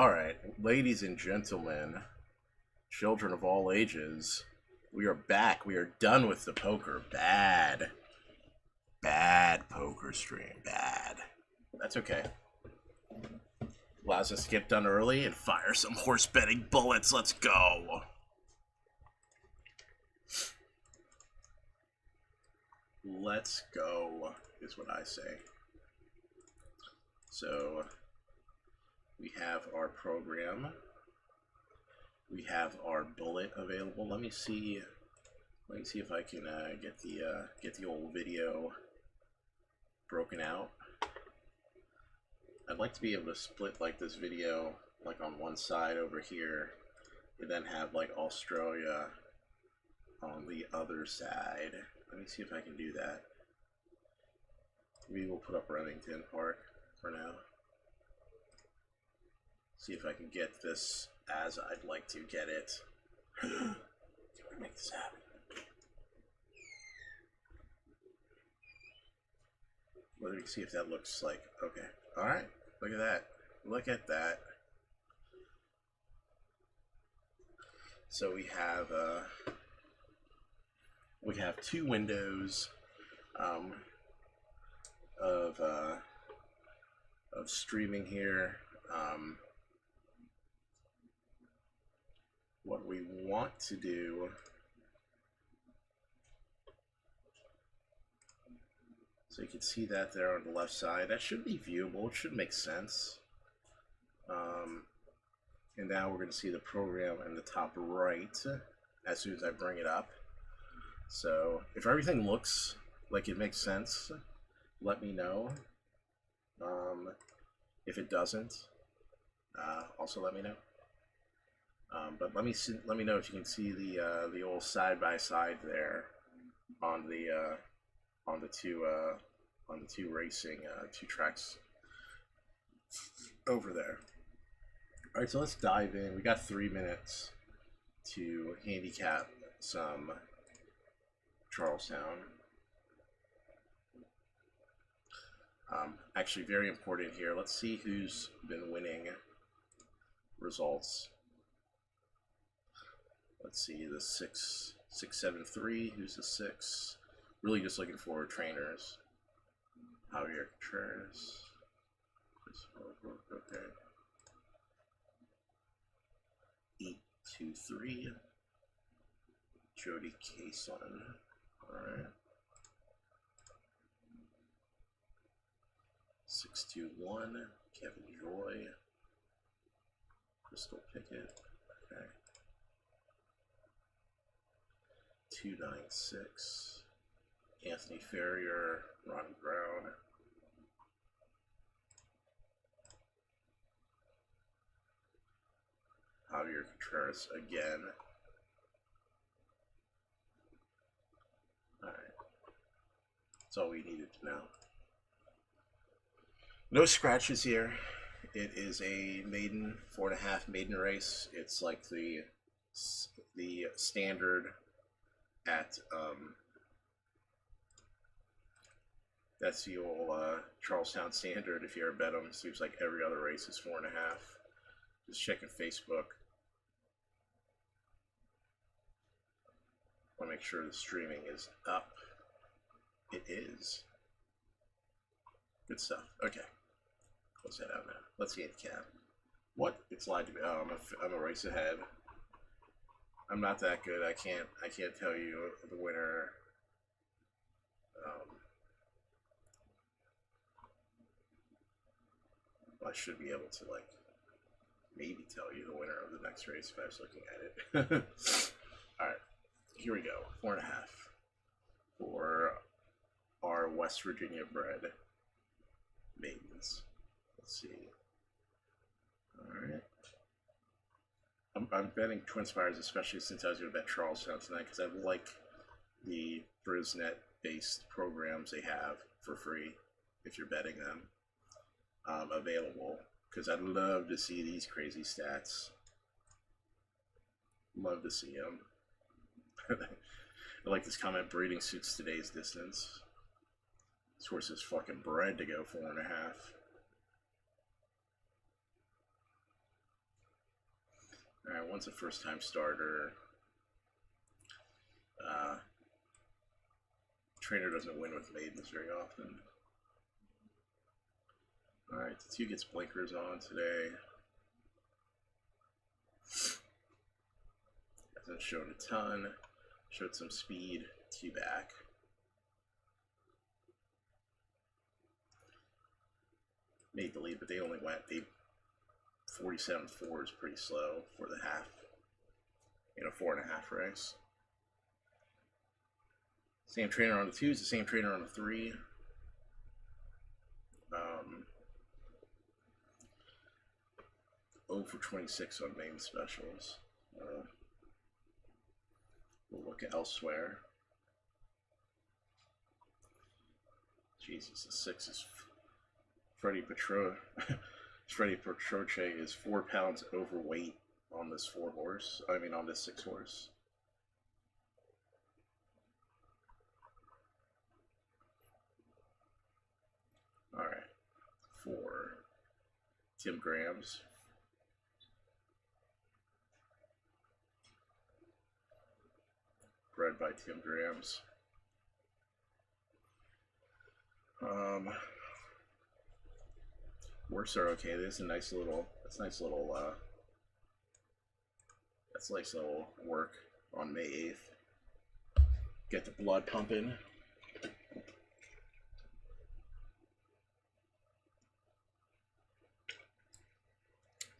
Alright, ladies and gentlemen, children of all ages, we are back. We are done with the poker. Bad. Bad poker stream. Bad. That's okay. Allows us to get done early and fire some horse betting bullets. Let's go. Let's go, is what I say. So, we have our program. We have our bullet available. Let me see if I can get the old video broken out. I'd like to be able to split like this video like on one side over here, and then have like Australia on the other side. Let me see if I can do that. Maybe we'll put up Remington Park for now. See if I can get this as I'd like to get it. Can we make this happen? Let me see if that looks like okay. All right, look at that. Look at that. So we have two windows of streaming here. What we want to do so you can see that there on the left side. That should be viewable. It should make sense. And now we're going to see the program in the top right as soon as I bring it up. So if everything looks like it makes sense, let me know. If it doesn't, also let me know. But let me know if you can see the old side by side there on the two racing two tracks over there. All right, so let's dive in. We got 3 minutes to handicap some Charlestown. Actually, very important here. Let's see who's been winning results. Let's see, the 673. Who's the 6? Really just looking for trainers. Javier Contreras. Okay. 823. Jody Cason. Alright. 621. Kevin Joy. Crystal Pickett. Okay. 296. Anthony Ferrier, Ronnie Brown. Javier Contreras again. Alright. That's all we needed to know. No scratches here. It is a maiden, 4.5 maiden race. It's like the standard at that's the old Charlestown standard. If you ever bet them, it seems like every other race is 4.5. Just checking Facebook. I want to make sure the streaming is up. It is. Good stuff. Okay. Close that out now. Let's see handicap. What? It's lied to me. Oh, I'm a race ahead. I'm not that good. I can't tell you the winner. I should be able to like maybe tell you the winner of the next race if I was looking at it. All right, here we go. 4.5 for our West Virginia bred maidens. Let's see. All right. I'm betting TWINSPIRES, especially since I was going to bet Charlestown tonight, because I like the Brisnet-based programs they have for free if you're betting them available. Because I'd love to see these crazy stats. Love to see them. I like this comment. Breeding suits today's distance. This horse is fucking bred to go 4.5. one's a first-time starter. Trainer doesn't win with maidens very often. Alright, the 2 gets blinkers on today. Hasn't shown a ton. Showed some speed. 2 back. Made the lead, but they only went 47.4 is pretty slow for the half. In a 4.5 race. Same trainer on the 2s, the same trainer on the 3. 0 for 26 on main specials. We'll look elsewhere. Jesus, the 6 is Freddie Petroche is 4 pounds overweight on this 4 horse. I mean, on this 6 horse. All right, 4 Tim Grams. Bred by Tim Grams. Works are okay. There's a nice little. That's nice little work on May 8th. Get the blood pumping.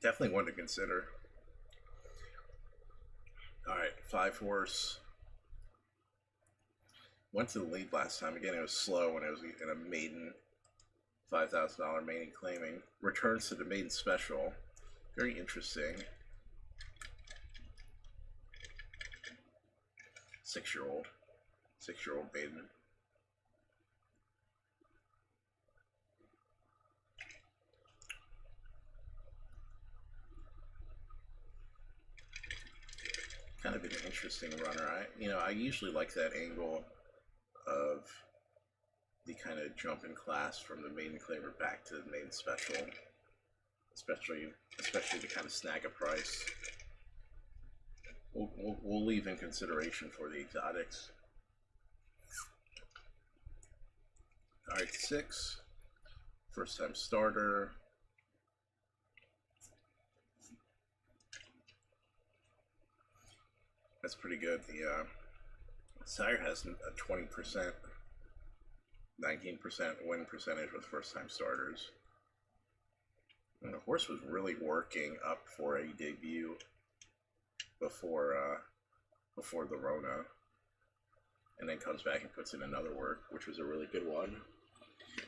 Definitely one to consider. All right, 5 horse. Went to the lead last time. Again, it was slow when it was in a maiden $5,000 maiden claiming. Returns to the maiden special. Very interesting. 6-year-old maiden. Kind of an interesting runner. I usually like that angle of the kind of jump in class from the maiden claimer back to the maiden special, especially to kind of snag a price. We'll leave in consideration for the exotics. All right, 6, first time starter. That's pretty good. The sire has a 20%, 19% win percentage with first-time starters. And the horse was really working up for a debut before the Rona, and then comes back and puts in another work, which was a really good one.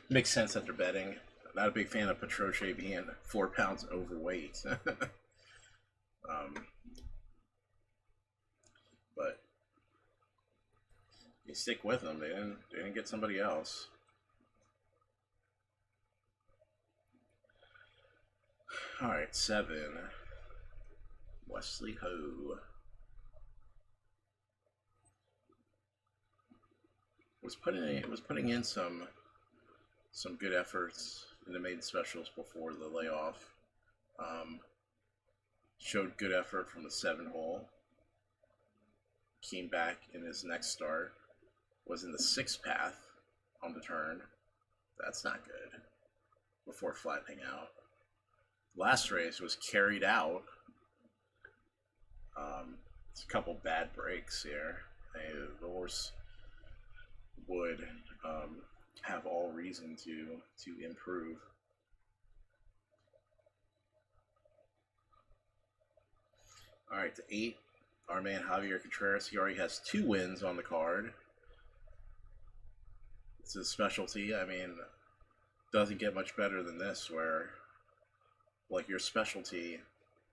Makes sense that they're betting. Not a big fan of Petroche being 4 pounds overweight. But you stick with them. They didn't get somebody else. All right, 7. Wesley Ho was putting in some good efforts in the maiden specials before the layoff. Showed good effort from the 7 hole. Came back in his next start. Was in the 6 path on the turn. That's not good. Before flattening out. Last race was carried out. It's a couple bad breaks here. The horse would have all reason to improve. All right, the 8, our man Javier Contreras. He already has 2 wins on the card. It's his specialty. I mean, doesn't get much better than this, where like your specialty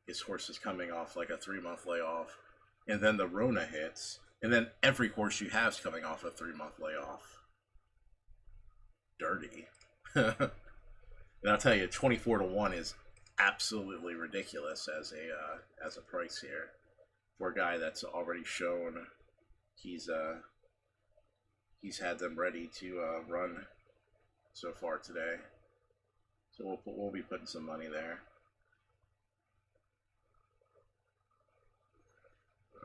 is horses coming off like a 3-month layoff, and then the Rona hits, and then every horse you have is coming off a 3-month layoff. Dirty. And I'll tell you, 24-1 is absolutely ridiculous as a price here for a guy that's already shown he's had them ready to run so far today. So we'll be putting some money there.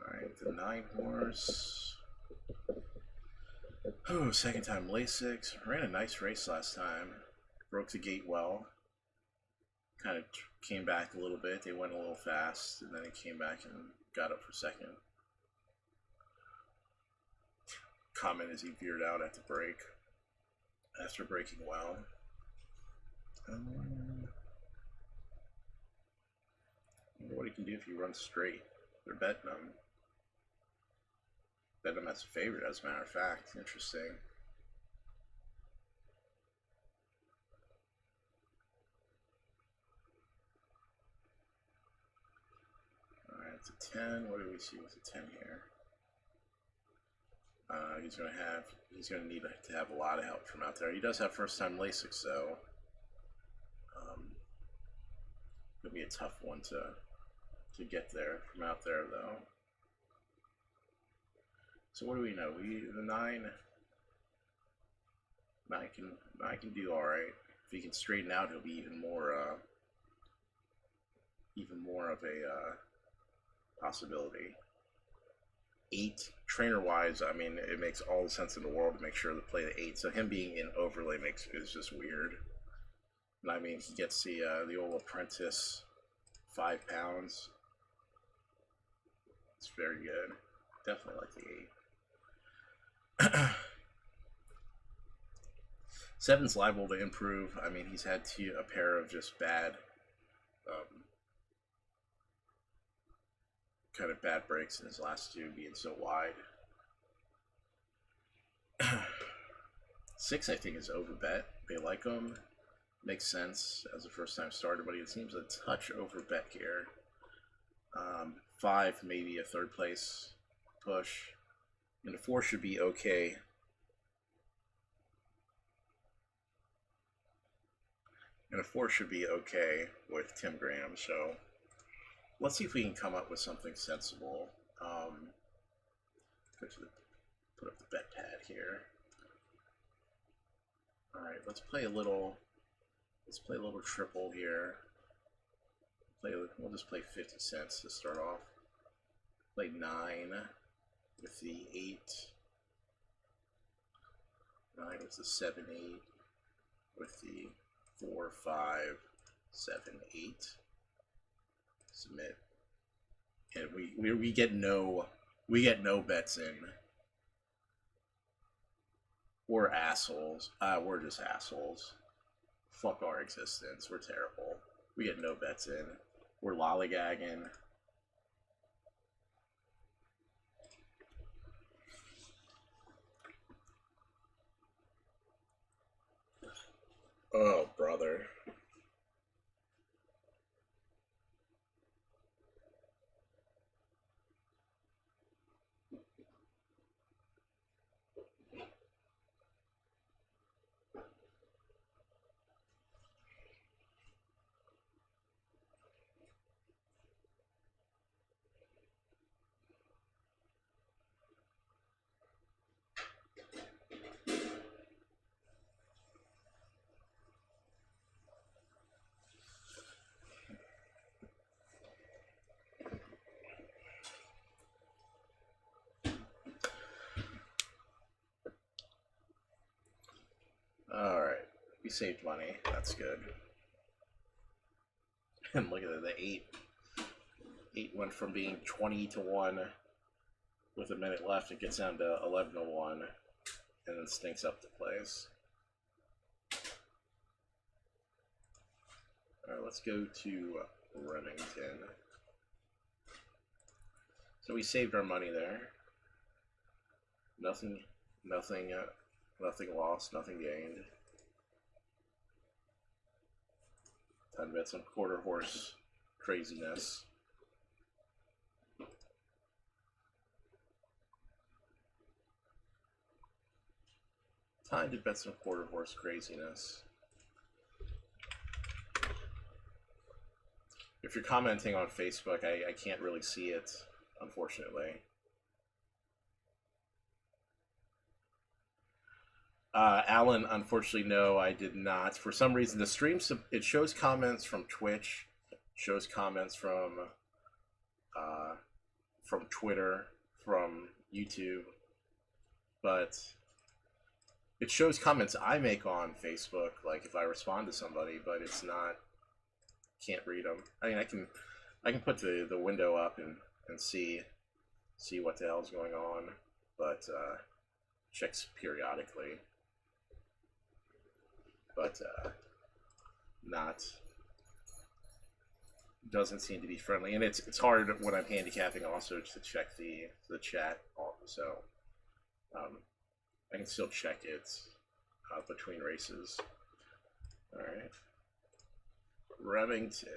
Alright, the 9 horse. Oh, second time Lasix. Ran a nice race last time. Broke the gate well. Kind of came back a little bit. They went a little fast, and then it came back and got up for second. Comment as he veered out at the break after braking well. I wonder what he can do if he runs straight. They're betting him. Betting him as a favorite, as a matter of fact. Interesting. Alright, it's a 10. What do we see with a 10 here? He's gonna need to have a lot of help from out there. He does have first time Lasix, though. It'll be a tough one to get there from out there, though. So what do we know? The 9 can do all right. If he can straighten out, he'll be even more of a possibility. 8 trainer wise, I mean, it makes all the sense in the world to make sure to play the 8. So him being in overlay is just weird. And I mean, he gets the old apprentice 5 pounds. It's very good. Definitely like the 8. 7's liable to improve. I mean, he's had a pair of just bad, kind of bad breaks in his last 2, being so wide. 6, I think, is overbet. They like him. Makes sense as a first-time starter, but it seems a touch overbet here. 5, maybe a 3rd place push. And a 4 should be okay. And a 4 should be okay with Tim Graham, so let's see if we can come up with something sensible. Put up the bet pad here. Alright, let's play a little triple here. We'll just play 50 cents to start off. Play 9 with the 8. 9 with the 7, 8 with the 4, 5, 7, 8. Submit, and we get no bets in. We're assholes. We're just assholes. Fuck our existence. We're terrible. We get no bets in. We're lollygagging. Oh, brother. Alright, we saved money. That's good. And look at it, the 8. 8 went from being 20 to 1 with a minute left. It gets down to 11 to 1 and then stinks up the place. Alright, let's go to Remington. So we saved our money there. Nothing lost, nothing gained. Time to bet some quarter horse craziness. Time to bet some quarter horse craziness. If you're commenting on Facebook, I can't really see it, unfortunately. Alan, unfortunately, no, I did not. For some reason, the stream, it shows comments from Twitch, shows comments from from Twitter, from YouTube, but it shows comments I make on Facebook, like if I respond to somebody, but it's not, can't read them. I mean, I can put the window up and see what the hell's going on, but checks periodically, but not, doesn't seem to be friendly, and it's hard when I'm handicapping also to check the chat, so I can still check it between races. All right, Remington.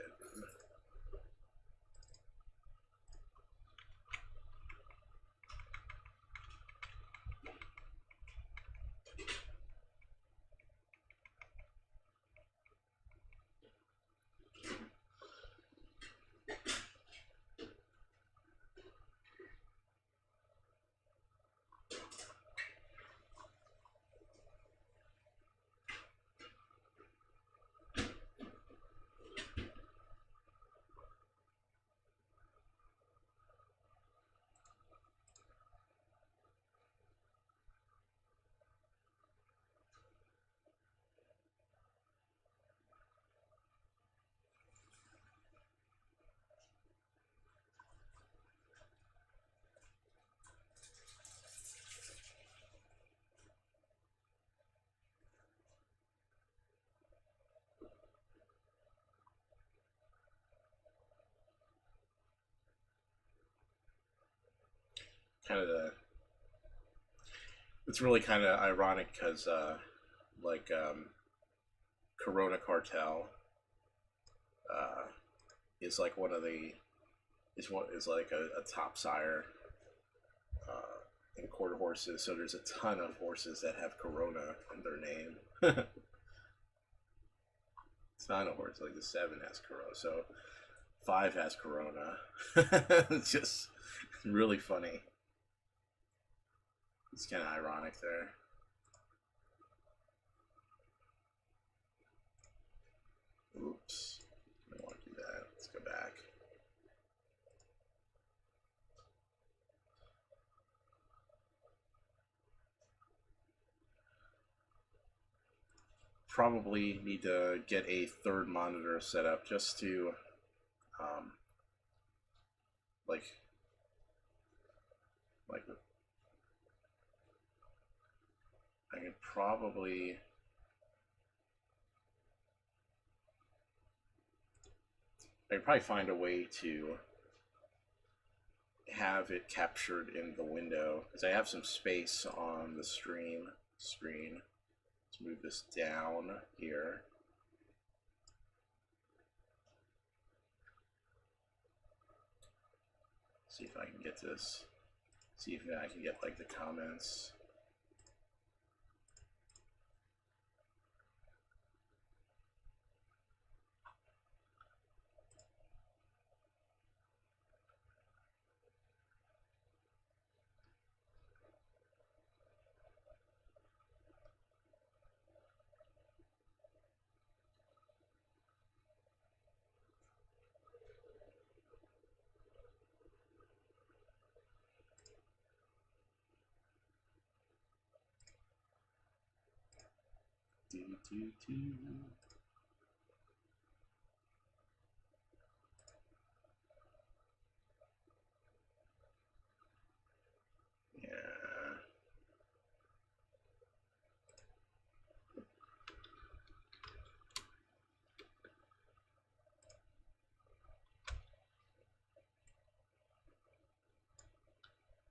Kind of it's really kind of ironic because like Corona Cartel is like one of the is like a top sire in quarter horses, so there's a ton of horses that have Corona in their name. Ton of horses, like the 7 has Corona, so 5 has Corona. It's just really funny. It's kind of ironic there. Oops, I don't want to do that. Let's go back. Probably need to get a third monitor set up just to like I could probably find a way to have it captured in the window, because I have some space on the screen. Let's move this down here. See if I can get this. See if I can get like the comments. Yeah.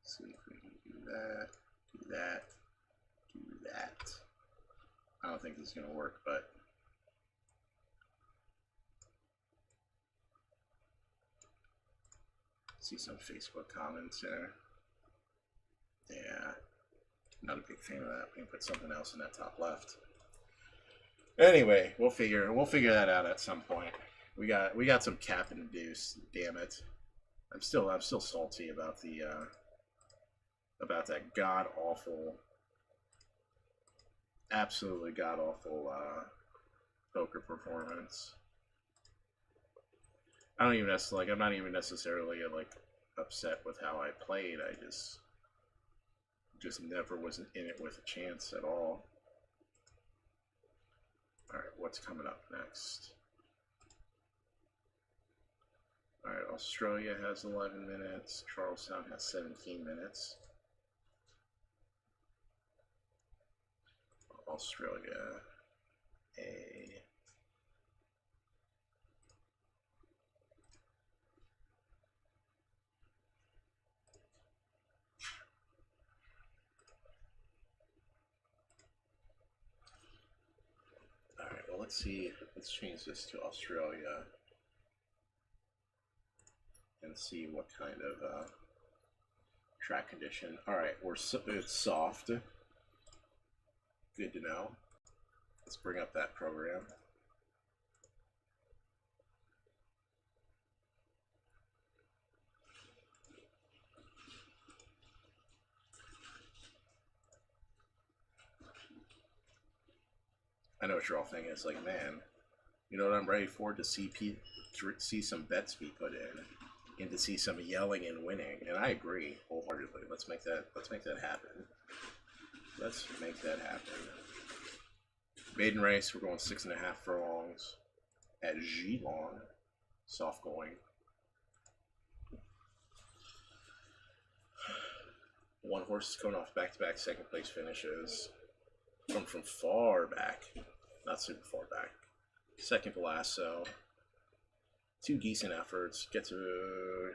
See if we can do that, do that, do that. I don't think this is going to work, but see some Facebook comments there. Yeah, not a big fan of that. We can put something else in that top left. Anyway, we'll figure that out at some point. We got some cap and deuce. Damn it! I'm still salty about the about that god awful, absolutely god awful poker performance. I don't even necessarily like. I'm not even necessarily like upset with how I played. I just never was in it with a chance at all. All right, what's coming up next? All right, Australia has 11 minutes. Charlestown has 17 minutes. Australia, A. All right, well, let's see. Let's change this to Australia and see what kind of track condition. All right, it's soft. Good to know. Let's bring up that program. I know what you're all thinking. It's like, man, you know what I'm ready for? To see some bets be put in, and to see some yelling and winning. And I agree wholeheartedly. Let's make that happen. Let's make that happen. Maiden race, we're going 6.5 furlongs at Geelong. Soft going. One horse is coming off back-to-back second place finishes. From far back, not super far back. Second to last, so 2 decent efforts. It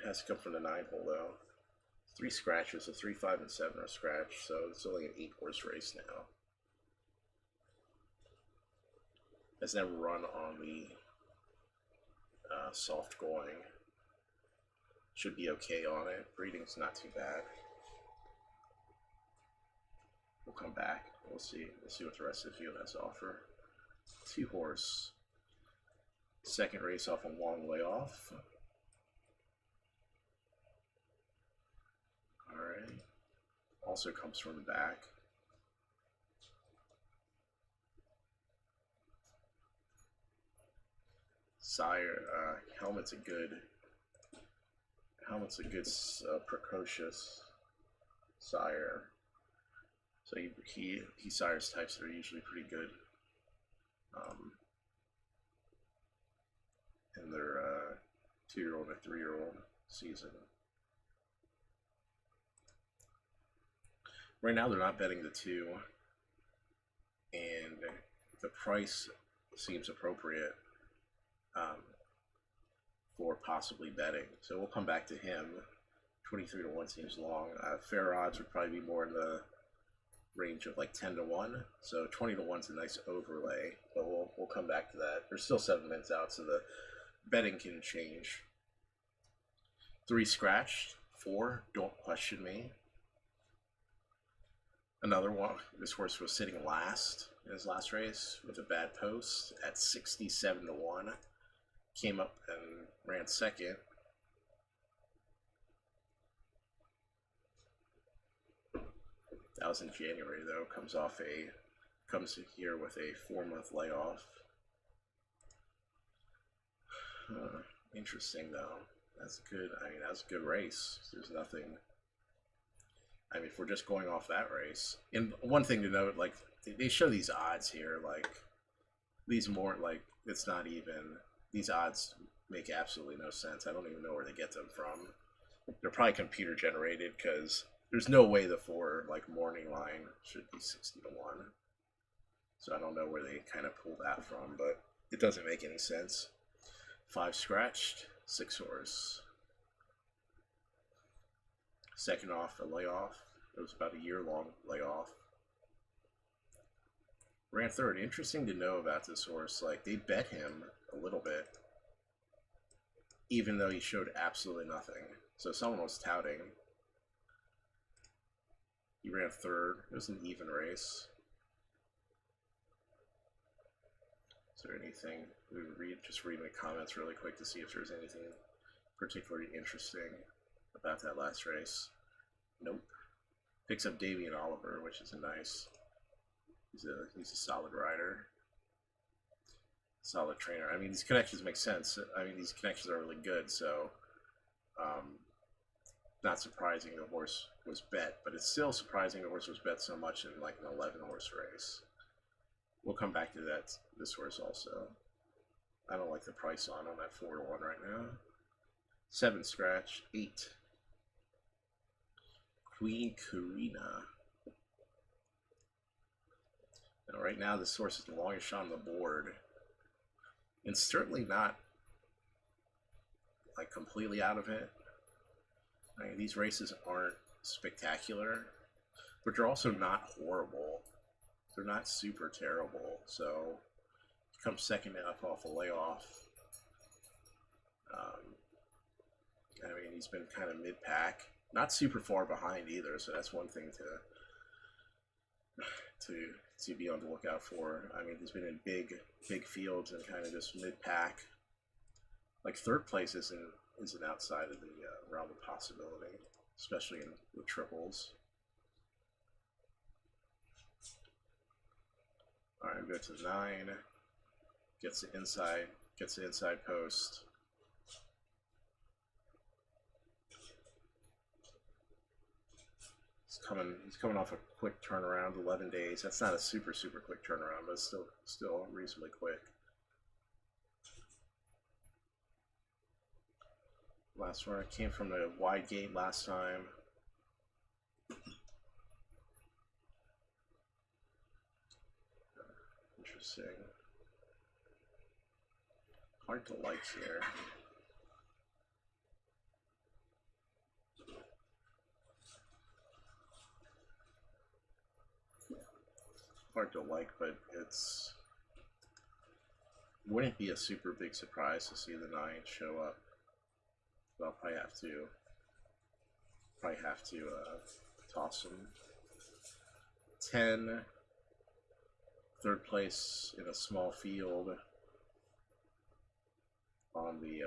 has to come from the 9-hole though. 3 scratches, so 3, 5, and 7 are scratched, so it's only an 8-horse race now. Has never run on the soft going. Should be okay on it. Breeding's not too bad. We'll come back. We'll see what the rest of the field has to offer. 2-horse. Second race off a long layoff. Alright. Also comes from the back. Sire, Helmet's a good precocious sire. So he sires types that are usually pretty good in their 2-year-old and 3-year-old season. Right now they're not betting the 2, and the price seems appropriate for possibly betting. So we'll come back to him. 23 to 1 seems long. Fair odds would probably be more in the range of like 10 to 1. So 20 to 1's a nice overlay, but we'll come back to that. There's still 7 minutes out, so the betting can change. 3 scratched. 4, don't question me. Another one. This horse was sitting last in his last race with a bad post at 67 to 1. Came up and ran second. That was in January though. Comes here with a 4-month layoff. Interesting though. That's good. I mean, that's a good race. There's nothing. I mean, if we're just going off that race, and one thing to note, like they show these odds here, like these more like it's not even. These odds make absolutely no sense. I don't even know where they get them from. They're probably computer generated because there's no way the 4 like morning line should be 60 to 1. So I don't know where they kind of pull that from, but it doesn't make any sense. 5 scratched, 6 horse. Second off a layoff. It was about a year-long layoff. Ran third. Interesting to know about this horse. Like they bet him a little bit, even though he showed absolutely nothing. So someone was touting. He ran third. It was an even race. Is there anything we would just read in the comments really quick to see if there's anything particularly interesting about that last race? Nope. Picks up Davian Oliver, which is a nice. He's a solid rider, solid trainer. I mean, these connections make sense. I mean, these connections are really good. So, not surprising the horse was bet, but it's still surprising the horse was bet so much in like an 11 horse race. We'll come back to that, this horse also. I don't like the price on him at 4-1 right now. 7 scratch, 8. Queen Karina. Now right now this horse is the longest shot on the board. And certainly not like completely out of it. I mean, these races aren't spectacular, but they're also not horrible. They're not super terrible. So he comes second up off a layoff. I mean, he's been kind of mid-pack, not super far behind either. So that's one thing to be on the lookout for. I mean, he's been in big fields and kind of just mid-pack. Like third place isn't outside of the realm of possibility, especially in the triples. All right, go to 9. Gets the inside post. He's coming off a quick turnaround, 11 days. That's not a super quick turnaround, but it's still reasonably quick. Last runner came from the wide gate last time. Interesting. Hard to like here. Hard to like, but wouldn't be a super big surprise to see the 9 show up. But I'll probably have to toss him. 10, third place in a small field on the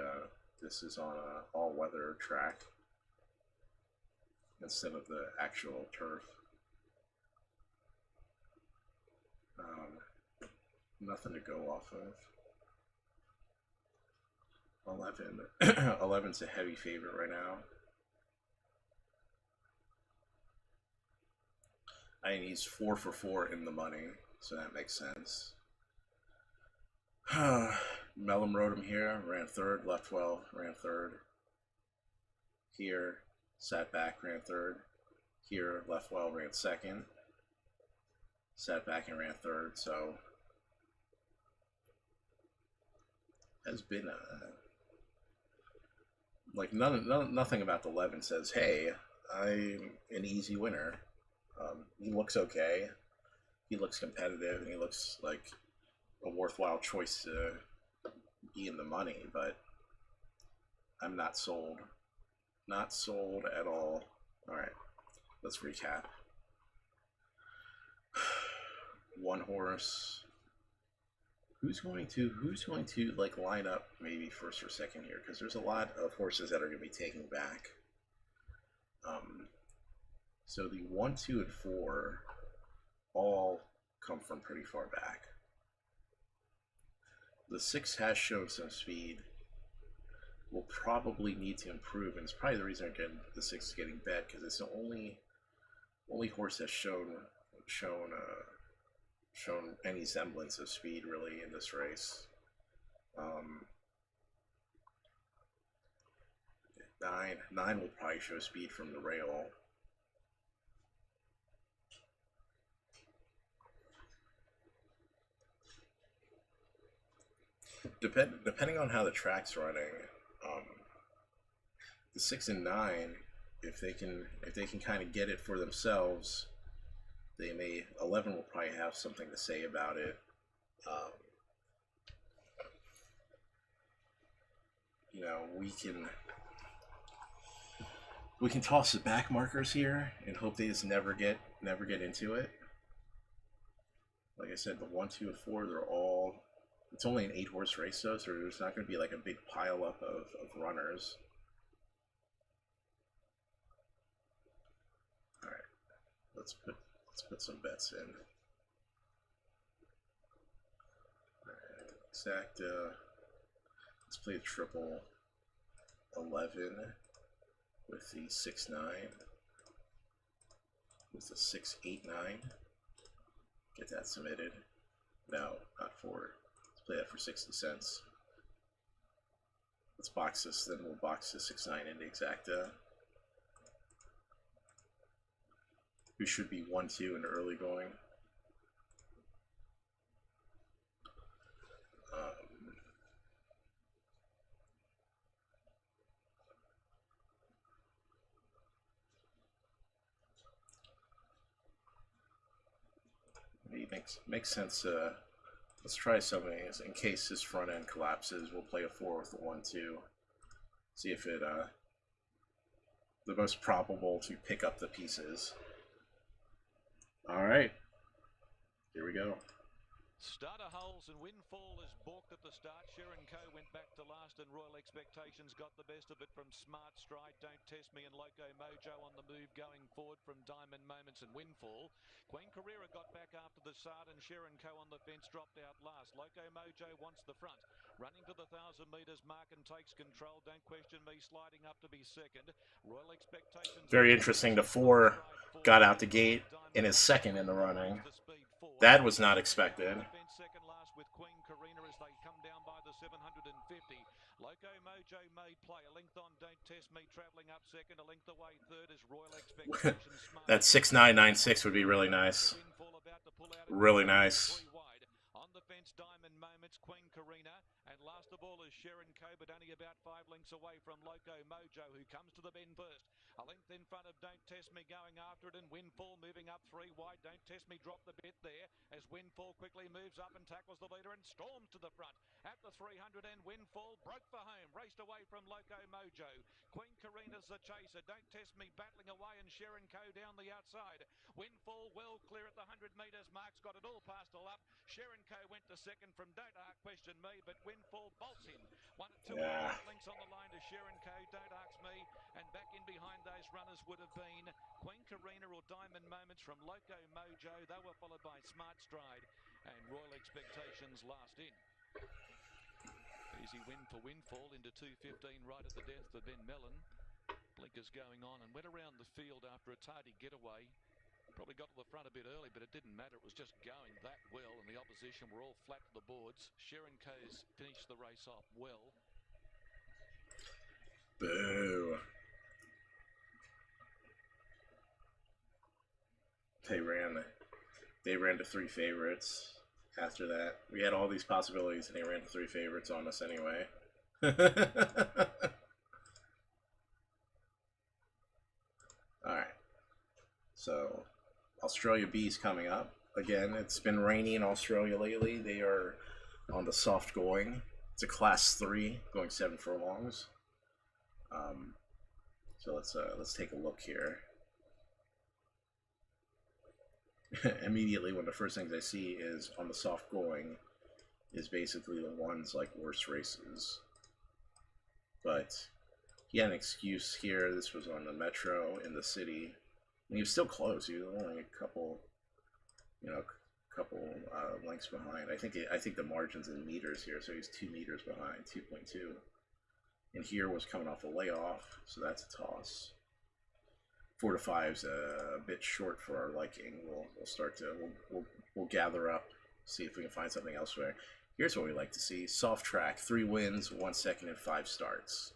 this is on a all-weather track instead of the actual turf. Nothing to go off of. 11's a heavy favorite right now. I mean, he's 4 for 4 in the money, so that makes sense. Mellum rode him here, ran third, left well, ran third. Here, sat back, ran third. Here, left well, ran second. Sat back and ran third, so has been like nothing about the 11 says, hey, I'm an easy winner. He looks okay. He looks competitive, and he looks like a worthwhile choice to be in the money, but I'm not sold. Not sold at all. All right, let's recap. 1 horse. Who's going to like line up maybe first or second here? Because there's a lot of horses that are going to be taking back. So the 1, 2, and 4 all come from pretty far back. The 6 has shown some speed. Will probably need to improve, and it's probably the reason again the 6 is getting bet, because it's the only horse that's shown any semblance of speed really in this race. 9 will probably show speed from the rail. Depending on how the track's running, the 6 and 9, if they can kind of get it for themselves, they may. 11 will probably have something to say about it. You know, we can toss the back markers here and hope they just never get into it. Like I said, the 1, 2, and 4, they're all. It's only an 8 horse race though, so there's not going to be like a big pile up of runners. All right, let's put some bets in. All right, exacta. Let's play a triple 11. with the 6-9, with the 6-8-9. Get that submitted. No, not 4. Let's play that for 60 cents. Let's box this, then we'll box the 6-9 into exacta. We should be 1-2 in the early going. Makes sense. Let's try something in case this front end collapses. We'll play a 4 with a 1-2. See if it the most probable to pick up the pieces. All right, here we go. Starter holes and Windfall is balked at the start. Sharon Co went back to last and Royal Expectations got the best of it from Smart Stride, Don't Test Me and Loco Mojo on the move going forward from Diamond Moments and Windfall. Queen Carrera got back after the start and Sharon Co on the fence dropped out last. Loco Mojo wants the front. Running to the 1,000 metres mark and takes control. Don't Question Me sliding up to be second. Royal Expectations. Very interesting. The 4 got out the gate and is second in the running. That was not expected. Second last with Queen Carina as they come down by the 750. Loco Mojo made play. A length on Don't Test Me travelling up second. A length away third is Royal Expectations. That 6-9-9-6 would be really nice. Really nice. On the fence, Diamond Moments, Queen Carina, and last of all is Sharon Co, but only about 5 lengths away from Loco Mojo, who comes to the bend first. A length in front of Don't Test Me going after it, and Windfall moving up 3 wide. Don't Test Me drop the bit there as Windfall quickly moves up and tackles the leader and storms to the front. At the 300 and Windfall broke for home, raced away from Loco Mojo. Queen Carina's the chaser. Don't Test Me battling away and Sharon Co down the outside. Windfall well clear at the 100 metres. Mark's got it all past all up. Sharon Co went to second from Don't Question Me, but Windfall bolts in. 1 at 2 lengths on the line to Sharon Co. Don't Ask Me, and back in behind those runners would have been Queen Carina or Diamond Moments from Loco Mojo. They were followed by Smart Stride and Royal Expectations last in. Easy win for Windfall into 2:15 right at the death for Ben Mellon. Blinkers going on and went around the field after a tardy getaway. Probably got to the front a bit early, but it didn't matter. It was just going that well, and the opposition were all flat to the boards. Sharon Co's finished the race off well. Boo. They ran to 3 favorites. After that, we had all these possibilities, and they ran to 3 favorites on us anyway. Alright. So, Australia B's coming up. Again, it's been rainy in Australia lately. They are on the soft going. It's a class 3, going 7 furlongs. So let's take a look here. Immediately, one of the first things I see is on the soft going is basically the ones like worse races. But he had an excuse here. This was on the Metro in the city, and he was still close. He was only a couple, lengths behind. I think the margin's in meters here, so he's 2 meters behind, 2.2. And here was coming off a layoff, so that's a toss. 4 to 5's a bit short for our liking. We'll start to we'll gather up, see if we can find something elsewhere. Here's what we like to see: soft track, 3 wins, 1 second, and 5 starts.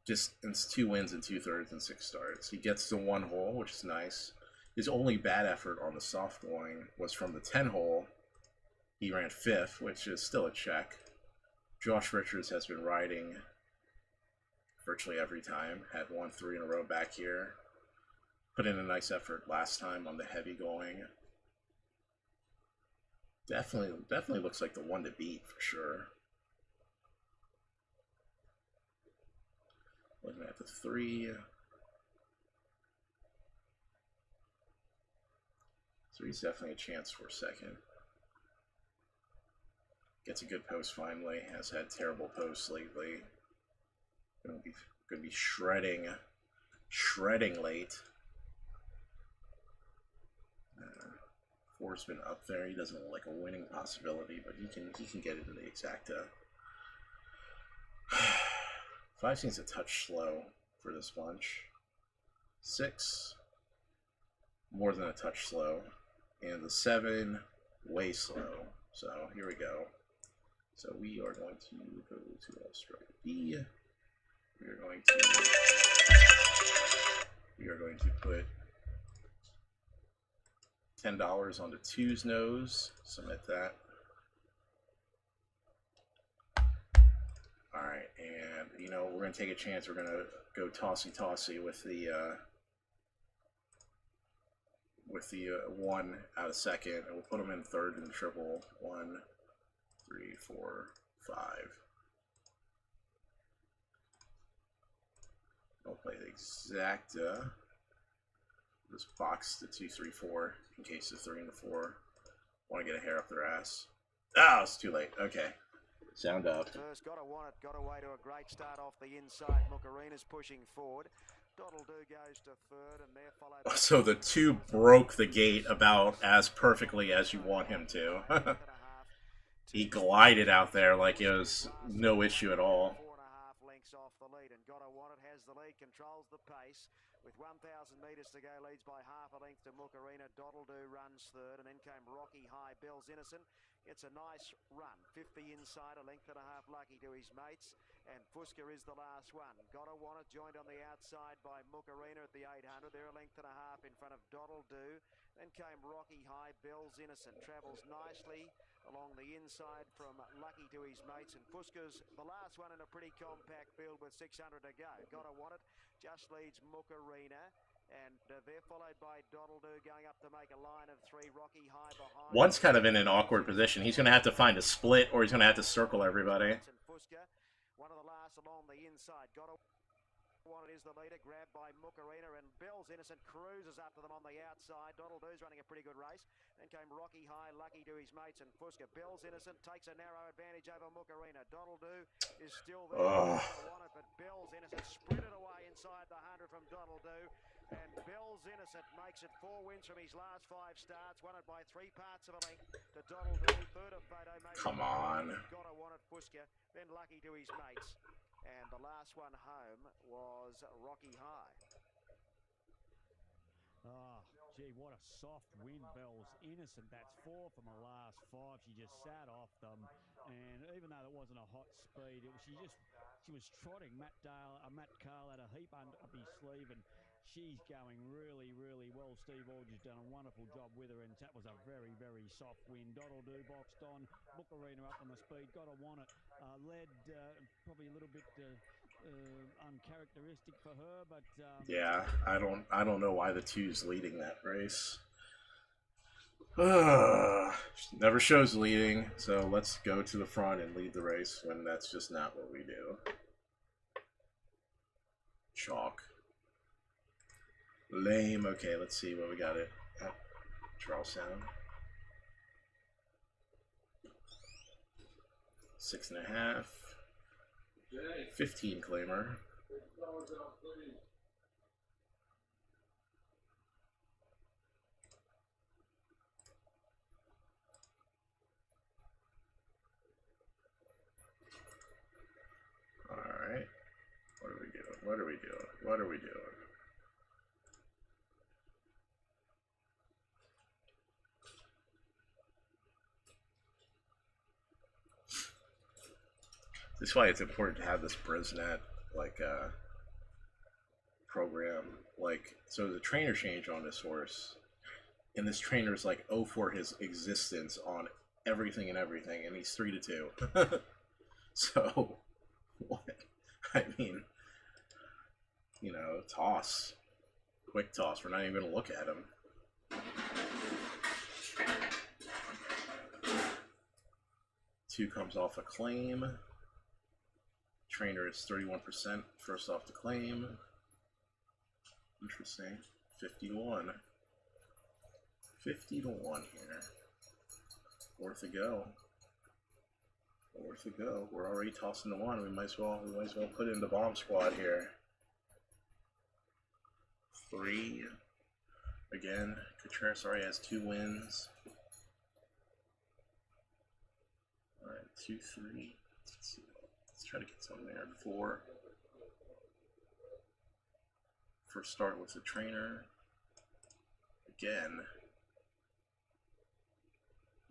Just it's 2 wins and 2/3 and 6 starts. He gets to 1 hole, which is nice. His only bad effort on the soft going was from the 10 hole. He ran 5th, which is still a check. Josh Richards has been riding virtually every time. Had won 3 in a row back here. Put in a nice effort last time on the heavy going. Definitely looks like the one to beat for sure. Looking at the 3. 3's definitely a chance for second. Gets a good post finally. Has had terrible posts lately. Gonna be shredding late. 4's been up there. He doesn't look like a winning possibility, but he can get it in the exacta. 5 seems a touch slow for this bunch. 6, more than a touch slow. And the 7, way slow. So here we go. So we are going to go to Australia B. We are going to put $10 on the 2's nose. Submit that. All right, and you know we're gonna take a chance. We're gonna go tossy with the 1 out of second, and we'll put them in third and triple. 1, 3, 4, 5. I'll play the exacta. Just box the 2, 3, 4 in case the 3 and the 4 want to get a hair up their ass. Oh, it's too late. Okay. Sound up. First, got away to a great start off the inside. Mukarina's pushing forward. Doddle-doo goes to third, and there followed. So the 2 broke the gate about as perfectly as you want him to. He glided out there like it was no issue at all. 4.5 lengths off the lead, and Gotta Want It has the lead, controls the pace. With 1,000 metres to go, leads by half a length to Mukarina. Doddle-doo runs third, and then came Rocky High. Bell's Innocent. It's a nice run. 50 inside, a length and a half lucky to his mates. And Fuska is the last one. Gotta Want It joined on the outside by Mukarina at the 800. They're a length and a half in front of Doddle-doo. Then came Rocky High. Bell's Innocent travels nicely along the inside from Lucky to his mates. And Fuska's the last one in a pretty compact field with 600 to go. Gotta Want It just leads Mukarina. And they're followed by Doddle-doo going up to make a line of 3. Rocky High behind. One's kind of in an awkward position. He's going to have to find a split, or he's going to have to circle everybody. One of the last along the inside. Gotta Want It is the leader, grabbed by Mukarina, and Bell's Innocent cruises up to them on the outside. Doddle-doo's running a pretty good race. Then came Rocky High, Lucky to his mates, and Fuska. Bell's Innocent takes a narrow advantage over Mukarina. Doddle-doo is still there. Gotta Want It, but Bell's Innocent sprinted away inside the 100 from Doddle-doo. And Bell's Innocent makes it 4 wins from his last 5 starts, won it by 3 parts of a length to Doddle-doo. Third of photo made. Come on. Gotta Want It, Fuska, then Lucky to his mates. And the last one home was Rocky High. Oh, gee, what a soft win, Bell's Innocent. That's 4 from the last 5. She just sat off them, and even though it wasn't a hot speed, she was trotting. Matt Carl had a heap up his sleeve, and she's going really, really well. Steve Aldridge's done a wonderful job with her, and that was a very, very soft win. Doddle-doo boxed on, Mukarina up on the speed. Gotta Want It led probably a little bit uncharacteristic for her, but yeah, I don't know why the 2's leading that race. Never shows leading, so let's go to the front and lead the race when that's just not what we do. Chalk. Lame. Okay, let's see what we got at Charlestown. 6.5. 15 claimer. All right. What are we doing? What are we doing? What are we doing? That's why it's important to have this Brisnet program. So the trainer change on this horse, and this trainer's like 0 for his existence on everything, and he's 3-2. So what? I mean, you know, toss, quick toss. We're not even gonna look at him. 2 comes off a claim. Trainer is 31% first off the claim. Interesting. 50-1. 50-1 here. Worth a go. Worth a go. We're already tossing the 1. We might as well put in the bomb squad here. 3. Again, Contreras already has 2 wins. Alright, 2, 3. Let's try to get something there. 4. First start with the trainer. Again.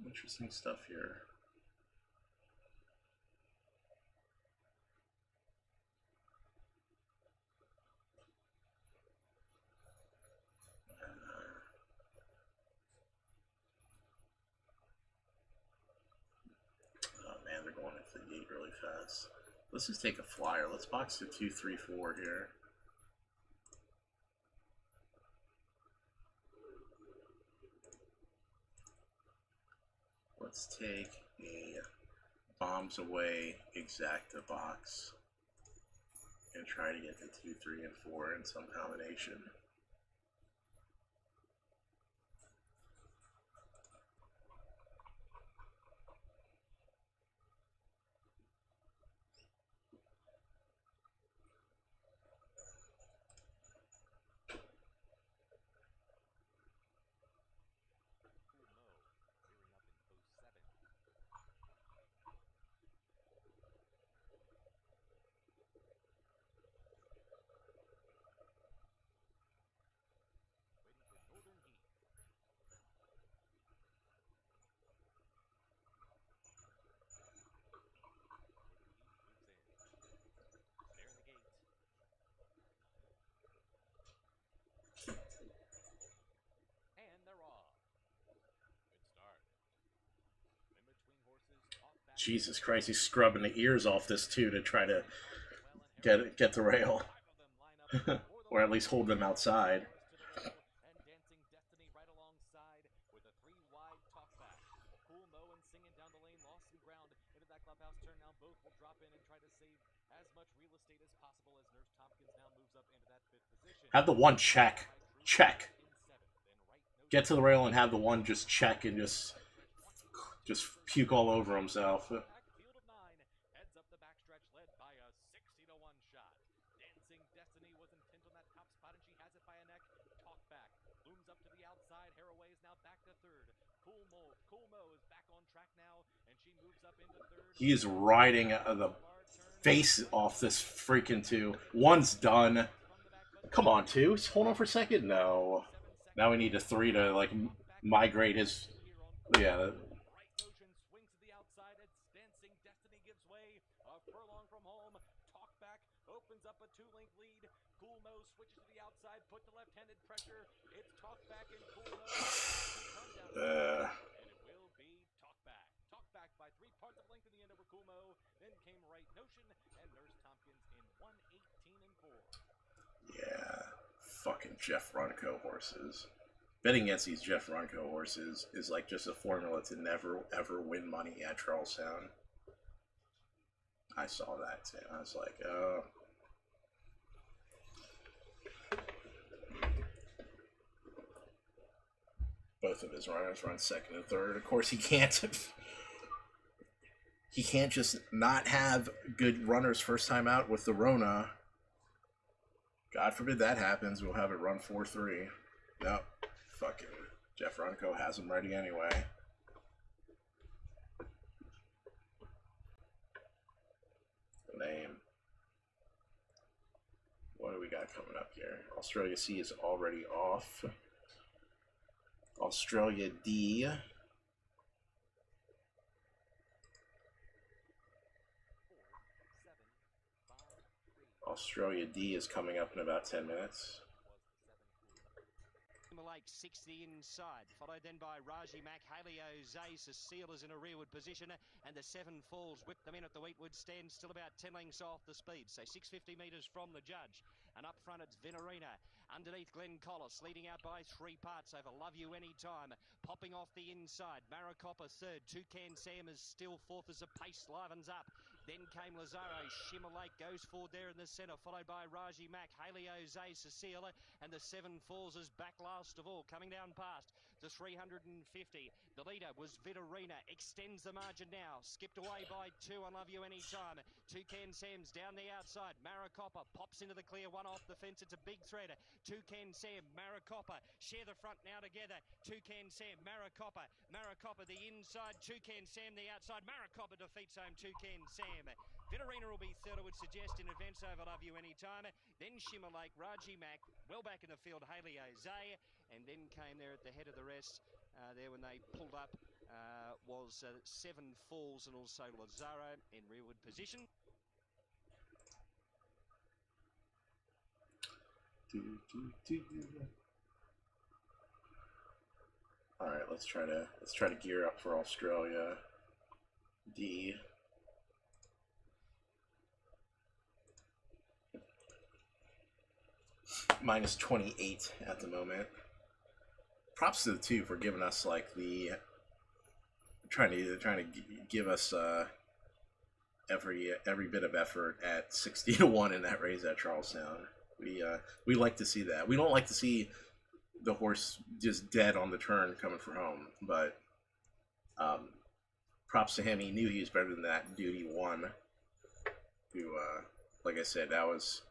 Interesting stuff here. Oh man, they're going into the gate really fast. Let's just take a flyer. Let's box the 2, 3, 4 here. Let's take a bombs away exacta box and try to get the 2, 3, and 4 in some combination. Jesus Christ, he's scrubbing the ears off this too to try to get the rail. Or at least hold them outside. Have the one check. Check. Get to the rail and have the one just check and just puke all over himself. He is riding the face off this freaking 2. One's done. Come on, 2. Hold on for a second. No. Now we need a 3 to like migrate his. Yeah. Yeah, fucking Jeff Runco horses. Betting against these Jeff Runco horses is like just a formula to never ever win money at Charlestown. I saw that too. I was like, oh. Both of his runners run second and third. Of course, he can't. He can't just not have good runners first time out with the Rona. God forbid that happens. We'll have it run 4-3. Nope. Fucking Jeff Runco has him ready anyway. The name. What do we got coming up here? Australia C is already off. Australia D. Australia D is coming up in about 10 minutes. Lake 60 inside, followed then by Raji Mac, Halio Zay, Cecile is in a rearward position, and the 7 falls whip them in at the Wheatwood stand, still about 10 lengths off the speed, so 650 metres from the judge. And up front it's Venerina, underneath Glenn Collis, leading out by 3 parts over Love You Anytime, popping off the inside, Maricopa third, Toucan Sam is still fourth as the pace livens up. Then came Lazaro, Shimmer Lake goes forward there in the centre, followed by Raji Mac, Halio Zay, Cecile, and the 7 falls is back last of all, coming down past the 350. The leader was Vitorina, extends the margin now, skipped away by 2 on Love You Anytime. Toucan Sam's down the outside, Maricopa pops into the clear, one off the fence, it's a big thread. Toucan Sam, Maricopa share the front now together. Toucan Sam, Maricopa the inside, Toucan Sam the outside. Maricopa defeats home Toucan Sam. Ram. Vinarina will be third, I would suggest, in advance over Love You Anytime. Then Shimmer Lake, Raji Mac, well back in the field, Haley Ozay, and then came there at the head of the rest there when they pulled up was Seven Falls and also Lazaro in rearward position. All right, let's try to gear up for Australia D. Minus 28 at the moment. Props to the two for giving us like the trying to give us every bit of effort at 60-1 in that race at Charlestown. We like to see that. We don't like to see the horse just dead on the turn coming for home, but props to him. He knew he was better than that dude he won. Who, like I said, that was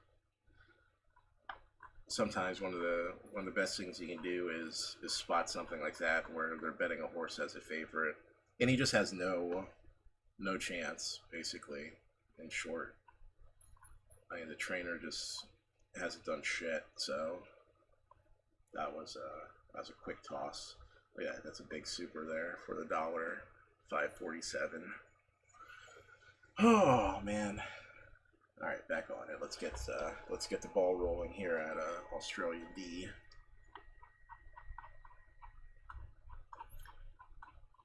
sometimes one of the best things you can do is spot something like that where they're betting a horse as a favorite, and he just has no chance basically. In short, I mean the trainer just hasn't done shit. So that was a quick toss. But yeah, that's a big super there for the $1.547. Oh man. All right, back on it. Let's get the ball rolling here at Australia D.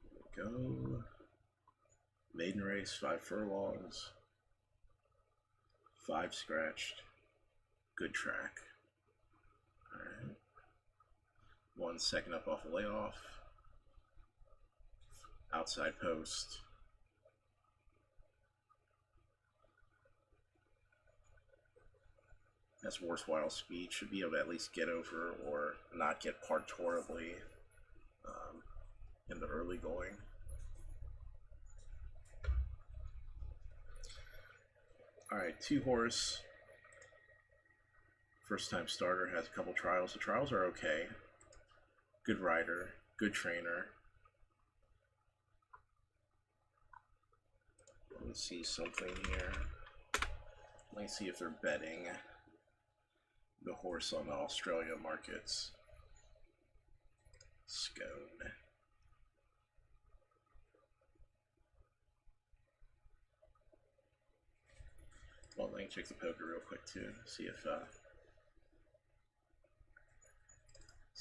Here we go. Maiden race, 5 furlongs, 5 scratched. Good track. All right. 1 second up off a layoff. Outside post. That's worthwhile speed. Should be able to at least get over or not get parked horribly in the early going. All right, 2 horse. First time starter, has a couple trials. The trials are okay. Good rider, good trainer. Let's see something here. Let me see if they're betting the horse on the Australia markets. Scone. Well, let me check the poker real quick too. See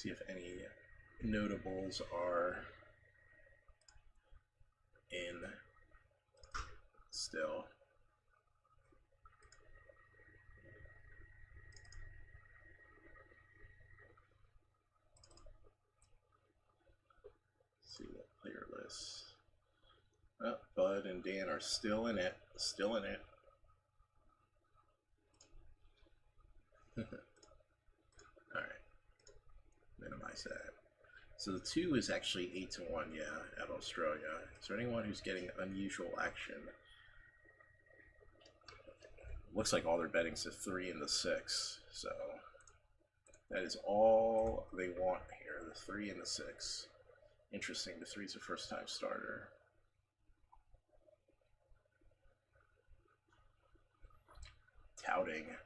if any notables are in still. See what player lists. Oh, Bud and Dan are still in it. Still in it. Alright. Minimize that. So the 2 is actually 8-1, yeah, at Australia. Is there anyone who's getting unusual action? Looks like all their betting's the 3 and the 6. So that is all they want here, the 3 and the 6. Interesting, the 3's a first time starter. Touting.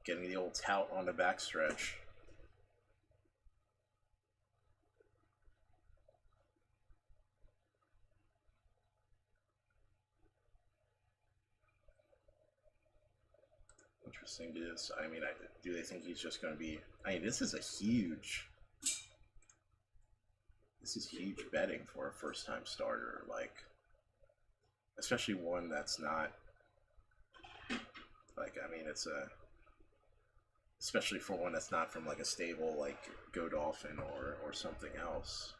Getting the old tout on the backstretch. Interesting. I mean, do they think he's just going to be? I mean, this is huge betting for a first-time starter. Like, especially one that's not. Like, I mean, especially for one that's not from like a stable like Godolphin or something else.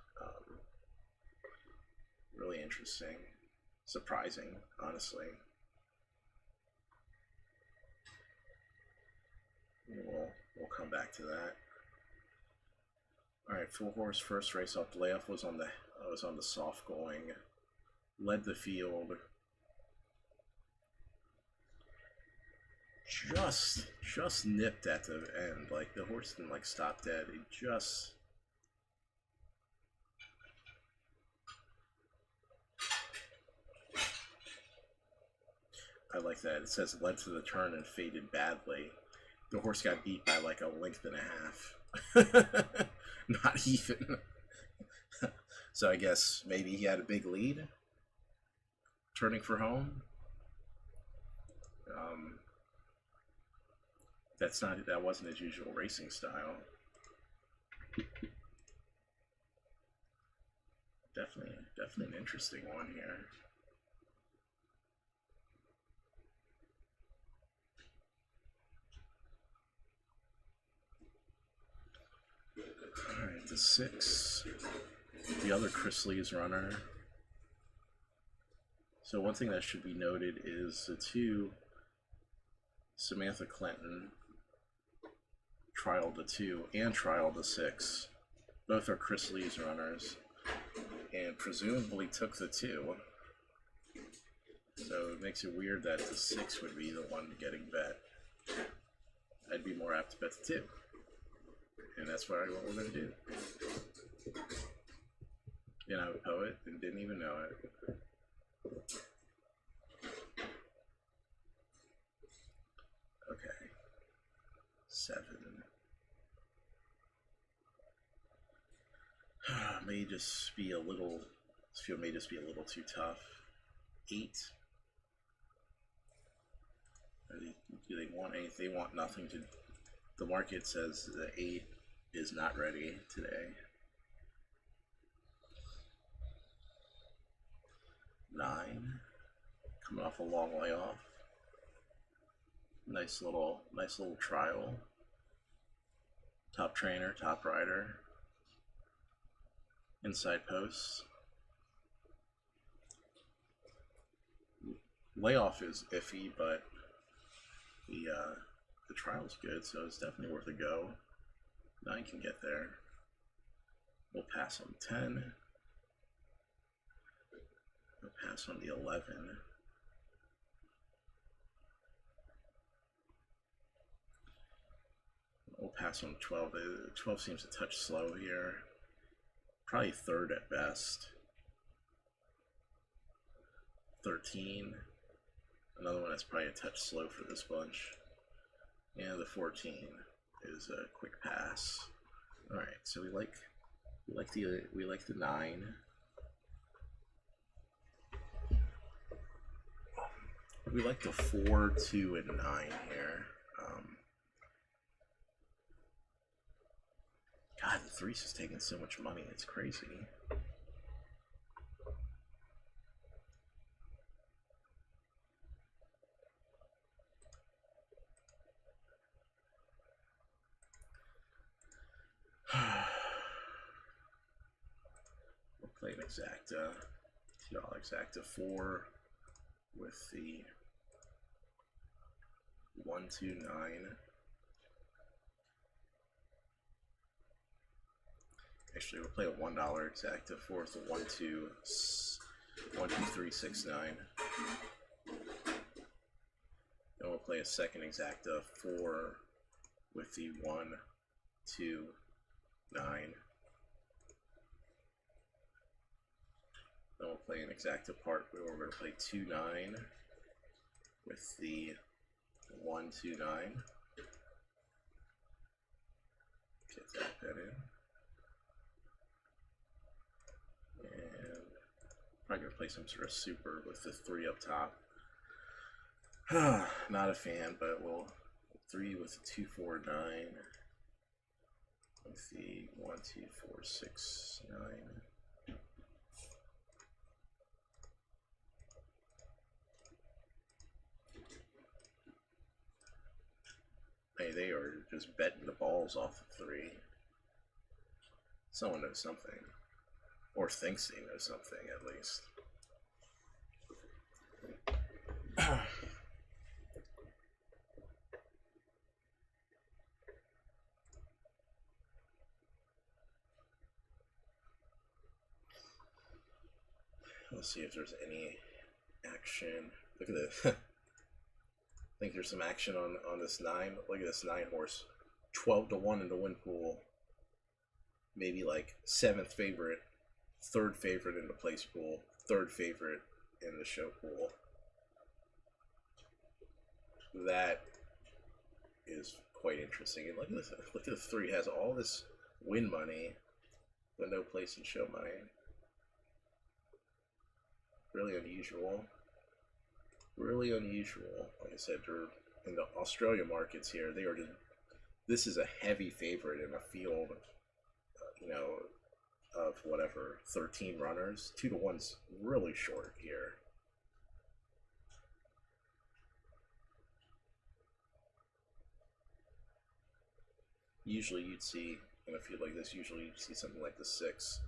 Really interesting, surprising, honestly. We'll come back to that. All right, 4 horse first race off. Layoff was on the soft going. Led the field. Just nipped at the end. Like the horse didn't like stop dead. It just. I like that. It says led to the turn and faded badly. The horse got beat by like a length and a half. Not even. So I guess maybe he had a big lead. Turning for home. That wasn't his usual racing style. Definitely an interesting one here. All right, the 6, the other Chris Lee's runner. So one thing that should be noted is the 2, Samantha Clinton, trialed the 2 and trialed the 6. Both are Chris Lee's runners, and presumably took the 2. So it makes it weird that the 6 would be the one getting bet. I'd be more apt to bet the 2. And that's what we're going to do. You know, a poet and didn't even know it. Okay. 7. May just be a little. This field may just be a little too tough. 8. Do they want anything? They want nothing to. The market says the 8 is not ready today. 9, coming off a long layoff. Nice little trial. Top trainer, top rider. Inside posts. Layoff is iffy, but the trial's good, so it's definitely worth a go. 9 can get there. We'll pass on 10. We'll pass on the 11. We'll pass on 12. 12 seems a touch slow here. Probably 3rd at best. 13. Another one that's probably a touch slow for this bunch. And the 14 is a quick pass. All right, so we like the 9. We like the 4, 2, and 9 here. God, the 3's just taking so much money. It's crazy. We'll play an exacta. $2 exacta 4 with the 1, 2, 9. Actually, we'll play a $1 exacta 4 with the 1, 2, 3, 6, 9. Then we'll play a second exacta 4 with the 1, 2, 9. Then we'll play an exacta part where we're going to play 2, 9 with the 1, 2, 9. Get that bet in. And probably going to play some sort of super with the 3 up top. Not a fan, but we'll 3 with the 2, 4, 9. With the 1, 2, 4, 6, 9. Hey, they are just betting the balls off the 3. Someone knows something. Or thinks they know something, at least. Let's see if there's any action. Look at this. I think there's some action on this 9. Look at this 9 horse. 12-1 in the win pool. Maybe like 7th favorite, 3rd favorite in the place pool, 3rd favorite in the show pool. That is quite interesting. And look at this. Look at the 3 has all this win money, but no place in show money. Really unusual. Really unusual. Like I said, they're in the Australia markets here. They are just. This is a heavy favorite in a field, you know, of whatever 13 runners. 2 to 1's really short here. Usually you'd see, in a field like this, usually you'd see something like the 6,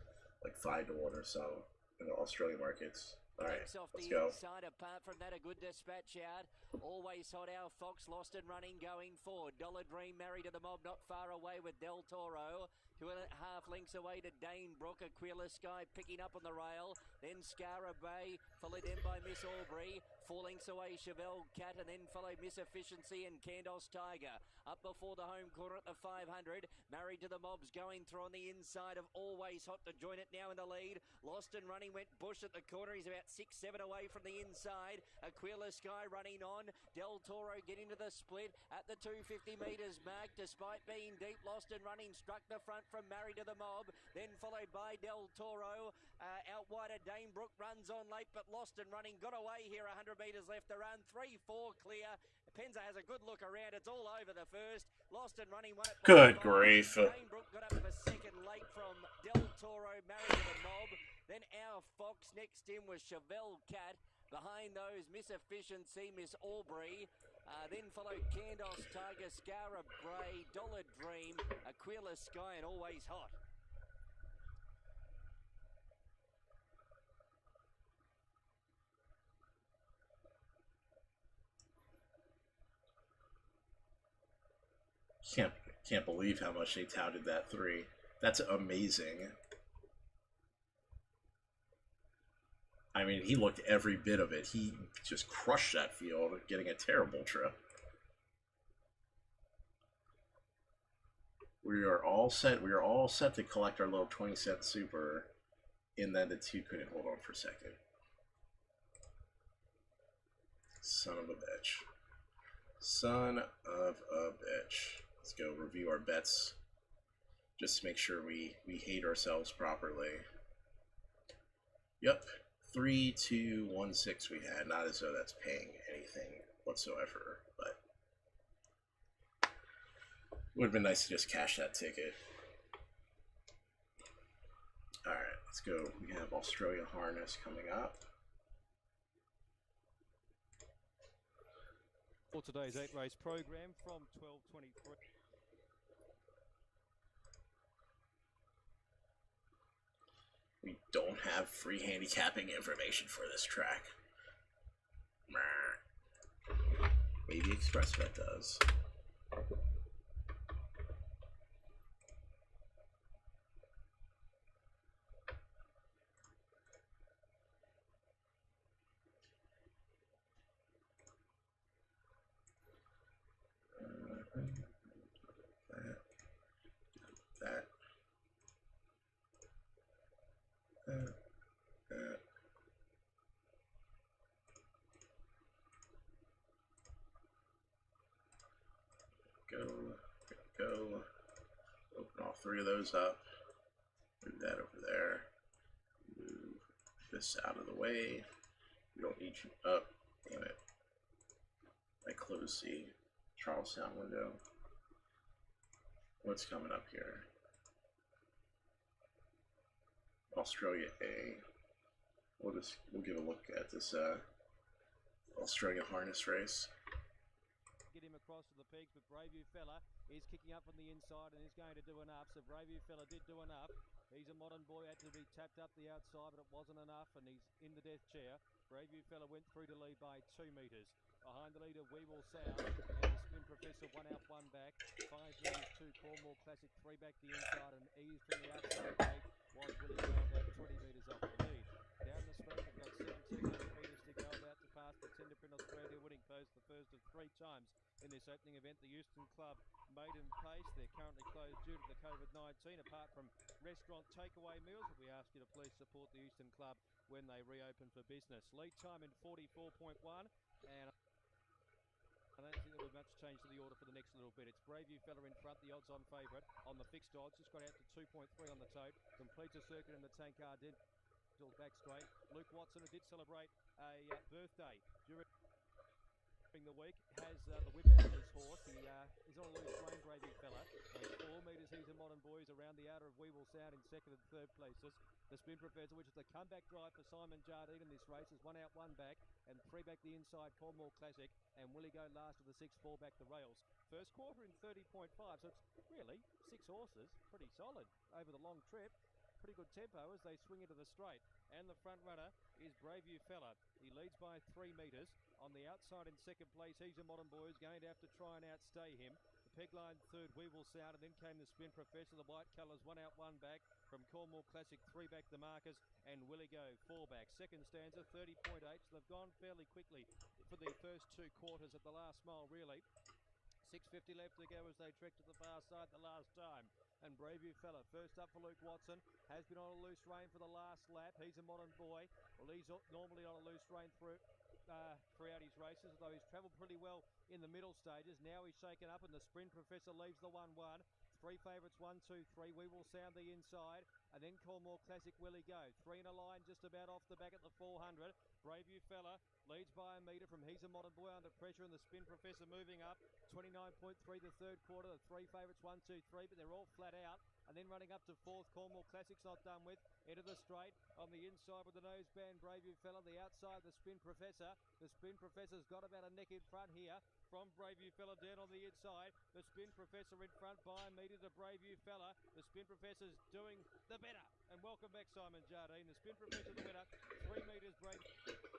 like 5 to 1 or so in the Australian markets. All right, let's go. Inside, apart from that, a good dispatch out. Always hot, our Fox lost and running going forward. Dollar Dream married to the mob, not far away with Del Toro. 2.5 lengths away to Dane Brook, Aquila Sky picking up on the rail. Then Scara Bay, followed in by Miss Aubrey. 4 lengths away, Chevelle Cat, and then followed Miss Efficiency and Candos Tiger. Up before the home corner at the 500. Married to the mobs going through on the inside of Always Hot to join it now in the lead. Lost and running went Bush at the corner. He's about 6-7 away from the inside. Aquila Sky running on. Del Toro getting to the split at the 250 metres mark. Despite being deep, Lost and running struck the front from Married to the Mob. Then followed by Del Toro. Out wider, Dane Brook runs on late, but Lost and running got away here. 100 metres left to run. 3-4 clear. Penza has a good look around. It's all over the first. Lost and running won it. Good grief. Dane Brook got up for second late from Del Toro, Married to the Mob. Then our Fox next in was Chevelle Cat. Behind those, Miss Efficiency, Miss Aubrey. Then followed Candos Tiger, Scara Bray, Dollar Dream, Aquila Sky, and Always Hot. Can't believe how much they touted that 3. That's amazing. I mean, he looked every bit of it. He just crushed that field, getting a terrible trip. We are all set. We are all set to collect our little 20-cent super. And then the 2 couldn't hold on for a second. Son of a bitch. Son of a bitch. Let's go review our bets. Just to make sure we hate ourselves properly. Yep. 3, 2, 1, 6 we had. Not as though that's paying anything whatsoever, but it would have been nice to just cash that ticket. Alright, let's go. We have Australia Harness coming up. For today's 8-race program from 12:23. We don't have free handicapping information for this track. Maybe ExpressBet does. Go. Open all 3 of those up. Move that over there. Move this out of the way. We don't need you up. Damn it. I closed the Charlestown window. What's coming up here? Australia A. We'll give a look at this Australia harness race. Get him across to the peaks, but Braveview Fella is kicking up from the inside and is going to do enough. So Braveview Fella did do enough. He's a modern boy, had to be tapped up the outside, but it wasn't enough, and he's in the death chair. Braveview Fella went through to lead by 2 metres. Behind the leader, We Will Sound, and the Spin Professor 1 out, 1 back. 5 metres, 2 Cornwall Classic, 3 back the inside, and eased from the outside gate was Willie Brown about 20 metres off the lead. Down the straight, we've got 1700 metres to go, about to pass the Tenderprint Australia winning post the first of 3 times in this opening event. The Euston Club maiden pace. They're currently closed due to the COVID-19, apart from restaurant takeaway meals, but we ask you to please support the Euston Club when they reopen for business. Lead time in 44.1, and I don't much change to the order for the next little bit. It's Braveview Fella in front, the odds-on favourite on the fixed odds. Just got out to 2.3 on the tote. Completes a circuit in the Tankard Dental back straight. Luke Watson, who did celebrate a birthday during the week, has the whip out of his horse. He is on a loose rein, Braveview Fella. Those 4 metres, he's a Modern Boys around the outer of Weevil Sound in second and third places. The Spin Professor, which is the comeback drive for Simon Jardine in this race, is 1 out, 1 back, and 3 back the inside, Cornwall Classic, and Willie Go last of the 6, 4 back the rails. First quarter in 30.5, so it's really 6 horses, pretty solid over the long trip. Pretty good tempo as they swing into the straight. And the front runner is Braveview Fella. He leads by 3 metres. On the outside in second place, he's a Modern Boys, going to have to try and outstay him. The Pegline third, Weevil Sound, and then came the Spin Professor. The white colours, 1 out, 1 back. From Cornwall Classic, 3 back the Marcus, and Willie Go, 4 back. Second stanza, 30.8. So they've gone fairly quickly for the first 2 quarters at the last mile, really. 6.50 left to go as they trek to the far side the last time. And Braveview Fella, first up for Luke Watson, has been on a loose rein for the last lap. He's a Modern Boy. Well, he's normally on a loose rein throughout his races, although he's travelled pretty well in the middle stages. Now he's shaken up, and the Spin Professor leaves the 1-1. 3 favourites, 1, 2, 3. We will sound the inside, and then Cornwall Classic Willie Go. 3 in a line, just about off the back at the 400. Braveview Fella leads by a metre from He's a Modern Boy under pressure, and the Spin Professor moving up. 29.3 the third quarter. The 3 favourites, 1, 2, 3, but they're all flat out. And then running up to 4th, Cornwall Classic's not done with. Into the straight on the inside with the noseband, Braveview Fella. The outside, the Spin Professor. The Spin Professor's got about a neck in front here from Braveview Fella down on the inside. The Spin Professor in front by a metre to Braveview Fella. The Spin Professor's doing the better. And welcome back, Simon Jardine. The Spin Professor the winner. 3 metres, Braveview.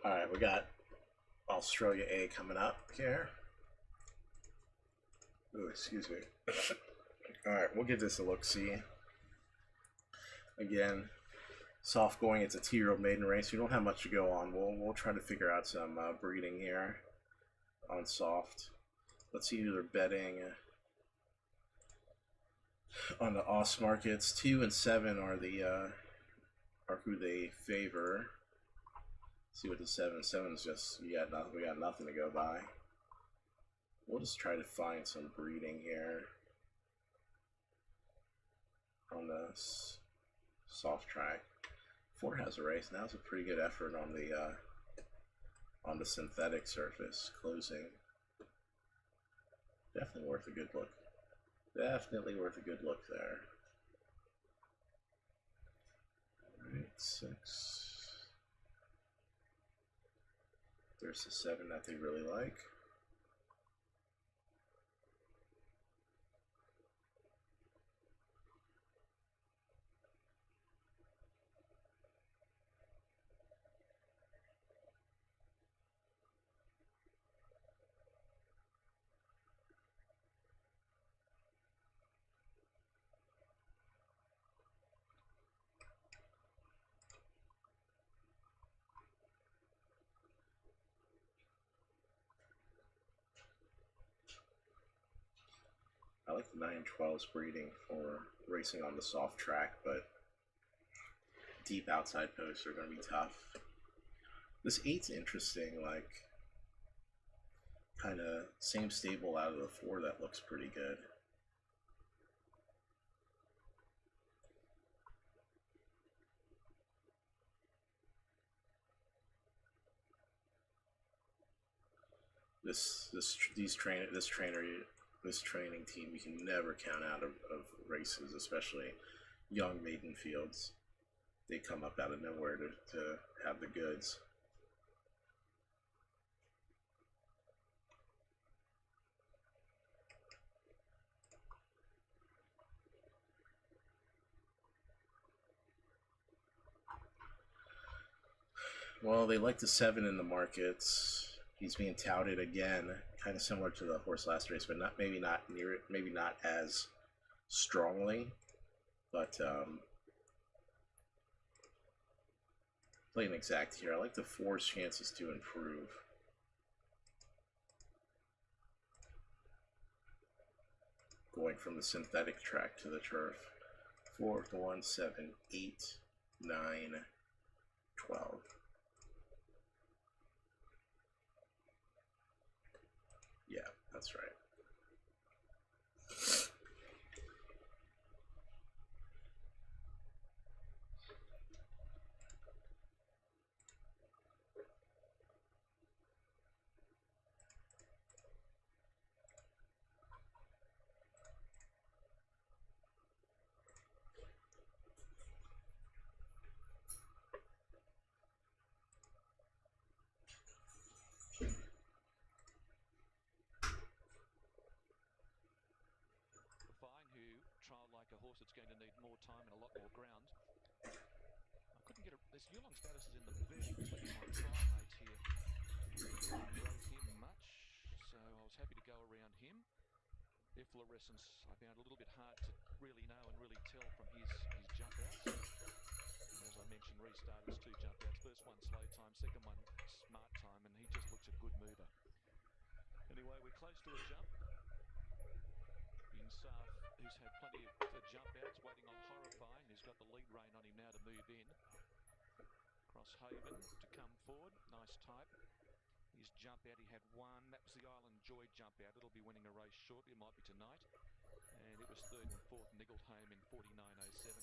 All right, we got Australia A coming up here. Ooh, excuse me. All right, we'll give this a look-see. Again, soft going. It's a 2-year-old maiden race. We don't have much to go on. We'll try to figure out some breeding here on soft. Let's see who they're betting on the Aus markets. 2 and 7 are the are who they favor. Let's see what the 7 is just. We got nothing to go by. We'll just try to find some breeding here on the soft track. 4 has a race. Now it's a pretty good effort on the synthetic surface closing. Definitely worth a good look. Definitely worth a good look there. Alright, 6. There's the 7 that they really like. I like the 9-12's breeding for racing on the soft track, but deep outside posts are going to be tough. This 8's interesting, like kind of same stable out of the 4 that looks pretty good. This training team, you can never count out of races, especially young maiden fields. They come up out of nowhere to have the goods. Well, they like the 7 in the markets. He's being touted again, kind of similar to the horse last race, but maybe not as strongly. But playing exact here, I like the 4's chances to improve. Going from the synthetic track to the turf. 4, 1, 7, 8, 9, 12. Yeah, That's right. Like a horse that's going to need more time and a lot more ground. I couldn't get this Yulong Status is in the very clear. My trial mate here rode him much, so I was happy to go around him. Efflorescence I found a little bit hard to really know and really tell from his jump outs. And as I mentioned, restarted his 2 jump outs. First one slow time, second one smart time, and he just looks a good mover. Anyway, we're close to a jump. Insaf, who's had plenty of jump outs, waiting on Horrifying, who's got the lead rein on him now to move in. Crosshaven to come forward, nice type. His jump out, he had one, that was the Island Joy jump out. It'll be winning a race shortly, it might be tonight. And it was 3rd and 4th, niggled home in 49.07,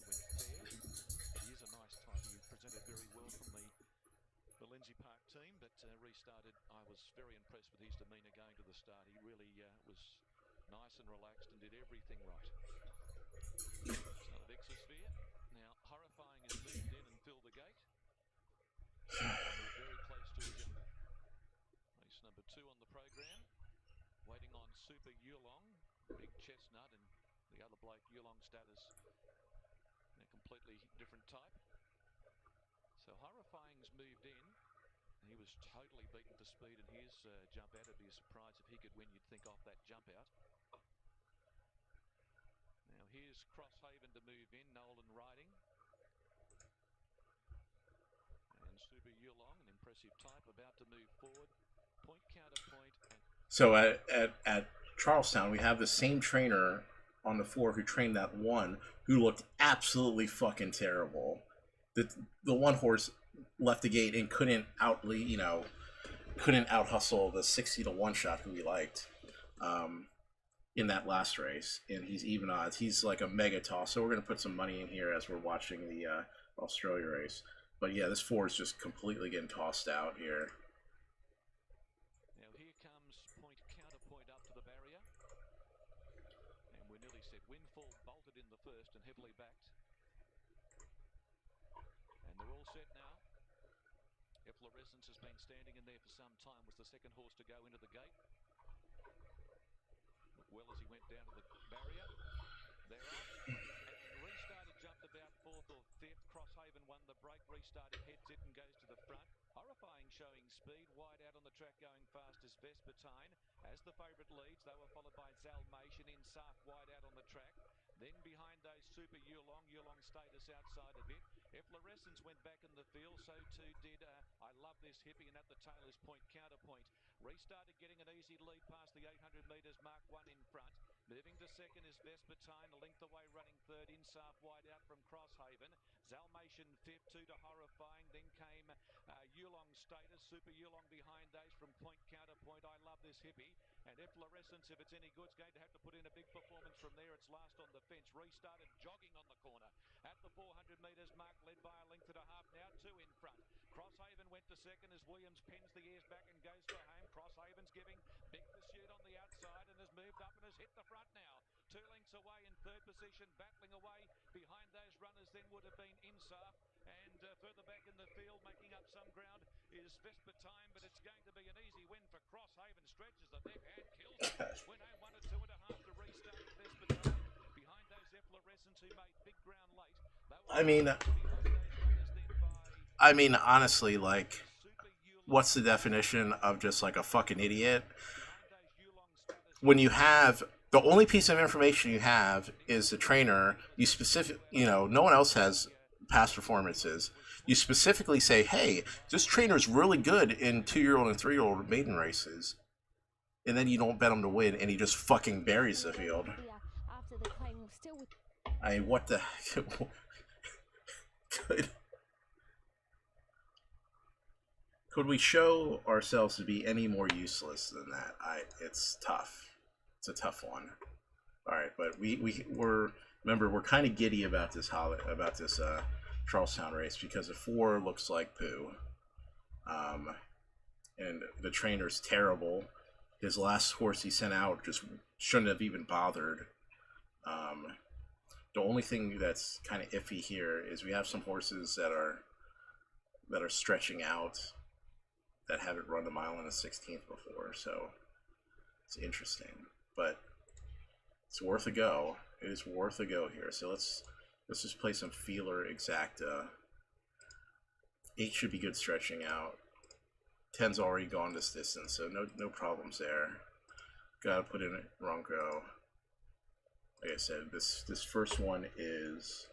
went fair. He is a nice type, he presented very well from the Lindsay Park team, but restarted. I was very impressed with his demeanour going to the start. He really was nice and relaxed and did everything right. Start of Exosphere. Now, Horrifying has moved in and filled the gate. We're very close to a jump. Race number 2 on the program. Waiting on Super Yulong, Big Chestnut, and the other bloke, Yulong Status. A completely different type. So Horrifying's moved in. He was totally beaten for speed in his jump out. It'd be a surprise if he could win, you'd think, off that jump out. Now here's Crosshaven to move in, Nolan riding. And Super Yulong, an impressive type, about to move forward. Point, counterpoint. So at Charlestown, we have the same trainer on the 4 who trained that one who looked absolutely fucking terrible. The one horse left the gate and couldn't out hustle the 60-to-1 shot who he liked in that last race, and he's even odds. He's like a mega toss, so we're gonna put some money in here as we're watching the Australia race. But yeah, this 4 is just completely getting tossed out here. Now here comes point counterpoint up to the barrier, and we're nearly set. Windfall bolted in the first and heavily backed, and they're all set now. Efflorescence has been standing in there for some time, was the second horse to go into the gate. Looked well as he went down to the barrier. They're off, and restarted, jumped about 4th or 5th. Crosshaven won the break, restarted, heads it and goes to the front. Horrifying showing speed, wide out on the track, going fast as Vespertine. As the favourite leads, they were followed by Zalmation, Insaf wide out on the track. Then behind those Super Yulong Status outside of it. Efflorescence went back in the field, so too did I Love This Hippie, and at the tail is Point Counterpoint. Restarted getting an easy lead past the 800 metres, Mark 1 in front. Moving to second is Vespertine, a length away running third, Insaf wide out from Crosshaven. Zalmation 5th, 2 to Horrifying, then came Yulong Status, Super Yulong behind those from Point Counterpoint, I Love This Hippie. And Efflorescence, if it's any good, is going to have to put in a big performance from there. It's last on the fence. Restarted jogging on the corner. At the 400 metres mark, led by a length and a half now, 2 in front. Crosshaven went to second as Williams pens the ears back and goes for home. Crosshaven's giving big pursuit on the outside and has moved up and has hit the front now. 2 lengths away in third position, battling away behind those runners then would have been Insaf. And further back in the field, making up some ground, is Vespertine, but it's going to be an easy win for Crosshaven. Stretches the neck and kills it. Went home 1 or 2 and a half to restart at Vespertine. Behind those Efflorescence who made big ground late. I mean, honestly, like, what's the definition of just like a fucking idiot? When you have the only piece of information you have is the trainer, no one else has past performances. You specifically say, hey, this trainer's really good in 2-year-old and 3-year-old maiden races. And then you don't bet him to win, and he just fucking buries the field. I mean, what the heck? Could we show ourselves to be any more useless than that? It's tough. It's a tough one. All right, but we're remember we're kind of giddy about this Charlestown race because the 4 looks like poo, and the trainer's terrible. His last horse he sent out just shouldn't have even bothered. The only thing that's kind of iffy here is we have some horses that are stretching out that haven't run the mile in a 16th before, so it's interesting, but it's worth a go. It is worth a go here. So let's just play some feeler exacta. 8 should be good stretching out. 10's already gone this distance, so no problems there. Gotta put in Ronco. Like I said, this first one is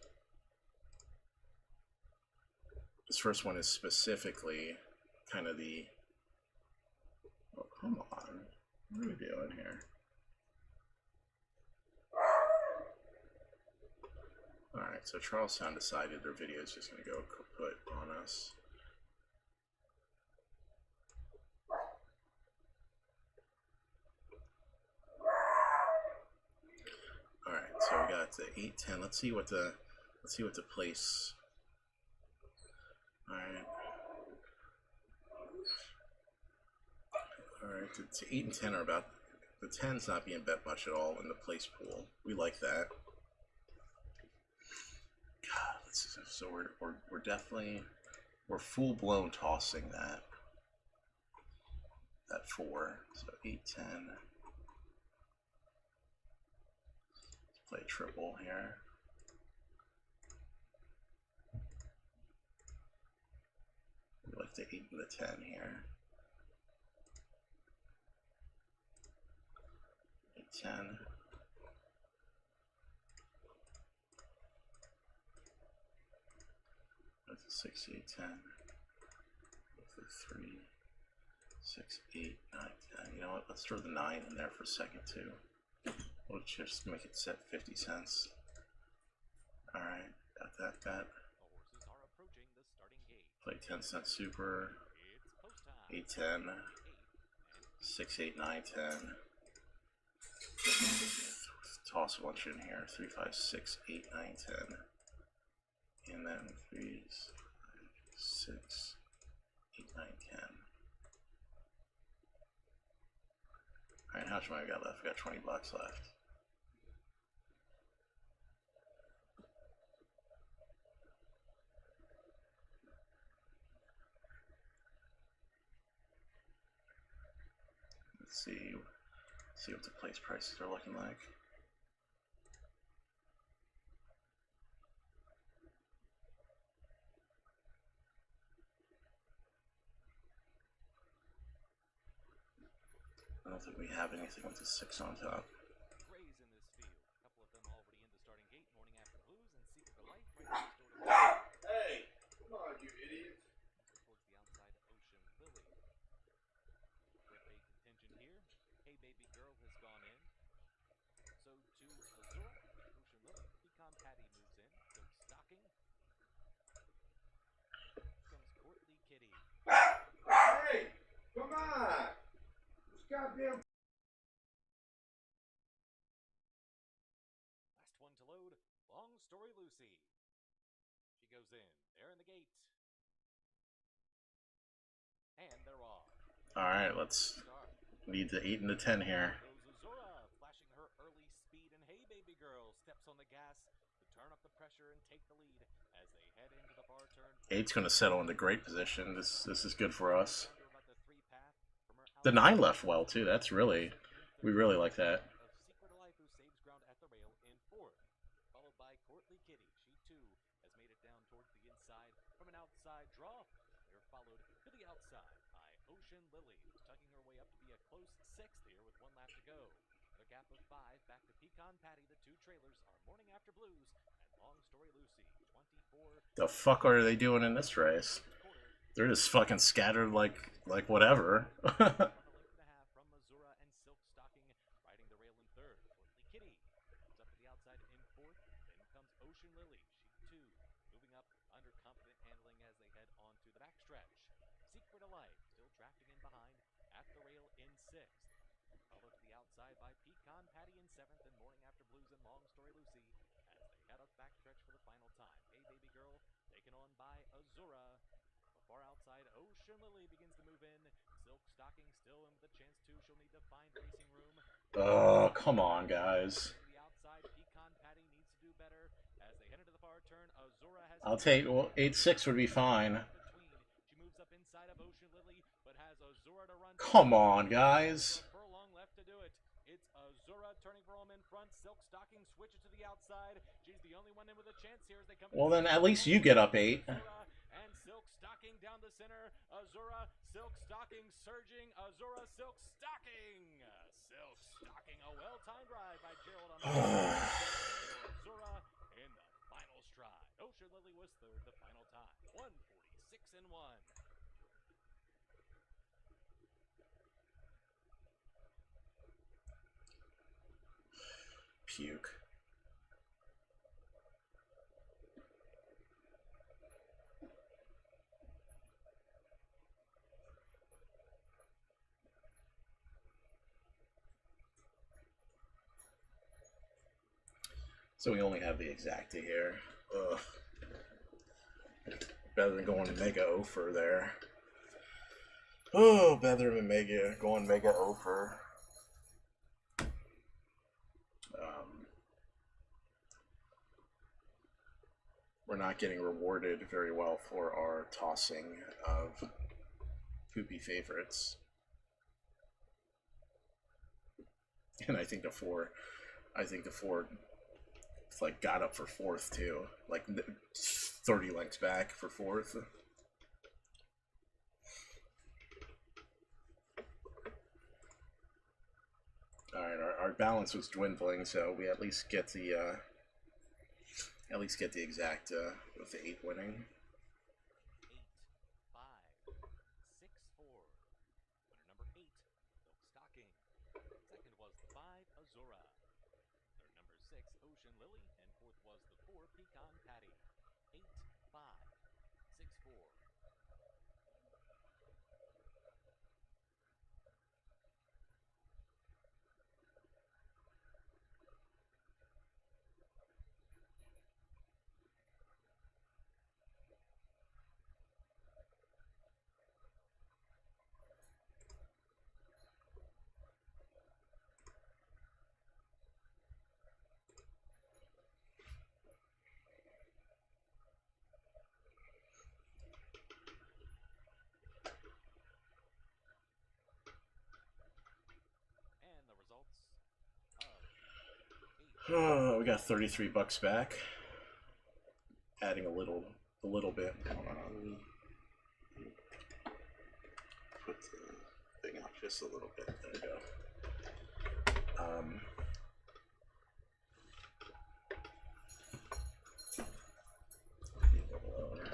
specifically kind of the. Oh, come on! What are we doing here? All right, so Charlestown decided their video is just going to go kaput on us. All right, so we got the 8-10. Let's see what the place. All right, the 8 and 10 are about. The 10's not being bet much at all in the place pool. We like that. God, so we're definitely full blown tossing that 4. So 8-10. Let's play a triple here. We like the 8 and the 10 here. 8-10. That's a 6, 8, 10. That's a 3, 6, 8, 9, 10. You know what? Let's throw the 9 in there for a second too. We'll just make it set 50 cents. All right, got that bet. Play 10-cent super. 8, 10. 6, 8, 9, 10. Toss a bunch in here. 3, 5, 6, 8, 9, 10. And then 3, 5, 6, 8, 9, 10. Alright, how much money I got left? I got 20 bucks left. Let's see what the place prices are looking like. I don't think we have anything with the 6 on top. Hey, come on, you idiot! Hey, come on! This goddamn. Last one to load. Long Story Lucy. She goes in. They're in the gate. And they're off. Alright, let's need the 8 and the 10 here. Zora flashing her early speed, and Hey Baby Girl steps on the gas to turn up the pressure and take the lead as they head into the far turn. 8's going to settle into great position. This is good for us. The 9 left well too. We really like that. Secret Life, who saves ground at the rail in 4th, followed by Courtly Kitty. She too has made it down towards the inside from an outside draw. They're followed to the outside by Ocean Lily, who's tugging her way up to be a close 6th here with 1 lap to go. Their gap of 5 back to Pecan Patty. The 2 trailers are Morning After Blues and Long Story Lucy. 24. The fuck are they doing in this race? They're just fucking scattered like whatever. From Missouri and Silk Stocking riding the rail in 3rd. Courtly Kitty comes up to the outside in 4th. Then comes Ocean Lily. She too moving up under confident handling as they head on to the backstretch. Secret of Life outside by Pecan Patty in 7th and Morning After Blues and Long Story Lucy as they head up backstretch for the final time. Hey Baby Girl taken on by Azura. Far outside, Ocean Lily begins to move in. Silk Stocking still in with a chance too. She'll need to find racing room. Oh, come on, guys. The outside, Pecan Patty needs to do better as they head into the far turn. Azura has. I'll take 8-6 would be fine. She moves up inside of Ocean Lily, but has Azura to run. Come on, guys. Furlong left to do it. It's Azura turning for home in front. Silk Stocking switches to the outside. She's the only one in with a chance here as they come. Well, then at least you get up 8. And Silk Stocking down the center. Azura, Silk Stocking surging. Azura, Silk Stocking. Silk Stocking, a well-timed ride by Gerald on Azura in the final stride. Ocean Lily was third, the final time. 1:46 and 1. Puke. So we only have the exacta here. Ugh. Better than going mega over there. Oh, better than mega going mega over. We're not getting rewarded very well for our tossing of poopy favorites. And I think the four like got up for 4th too, like 30 lengths back for 4th. All right, our balance was dwindling, so we at least get the exacta with the 8 winning. 8, 5, 6, 4. Winner number 8, Silk Stocking. Second was the 5, Azura. Third number 6, Ocean Lily, and fourth was the 4, Pecan Patty. 8, 5, 6, 4. Oh, we got 33 bucks back. Adding a little bit. Hold on, let me put the thing up just a little bit. There we go.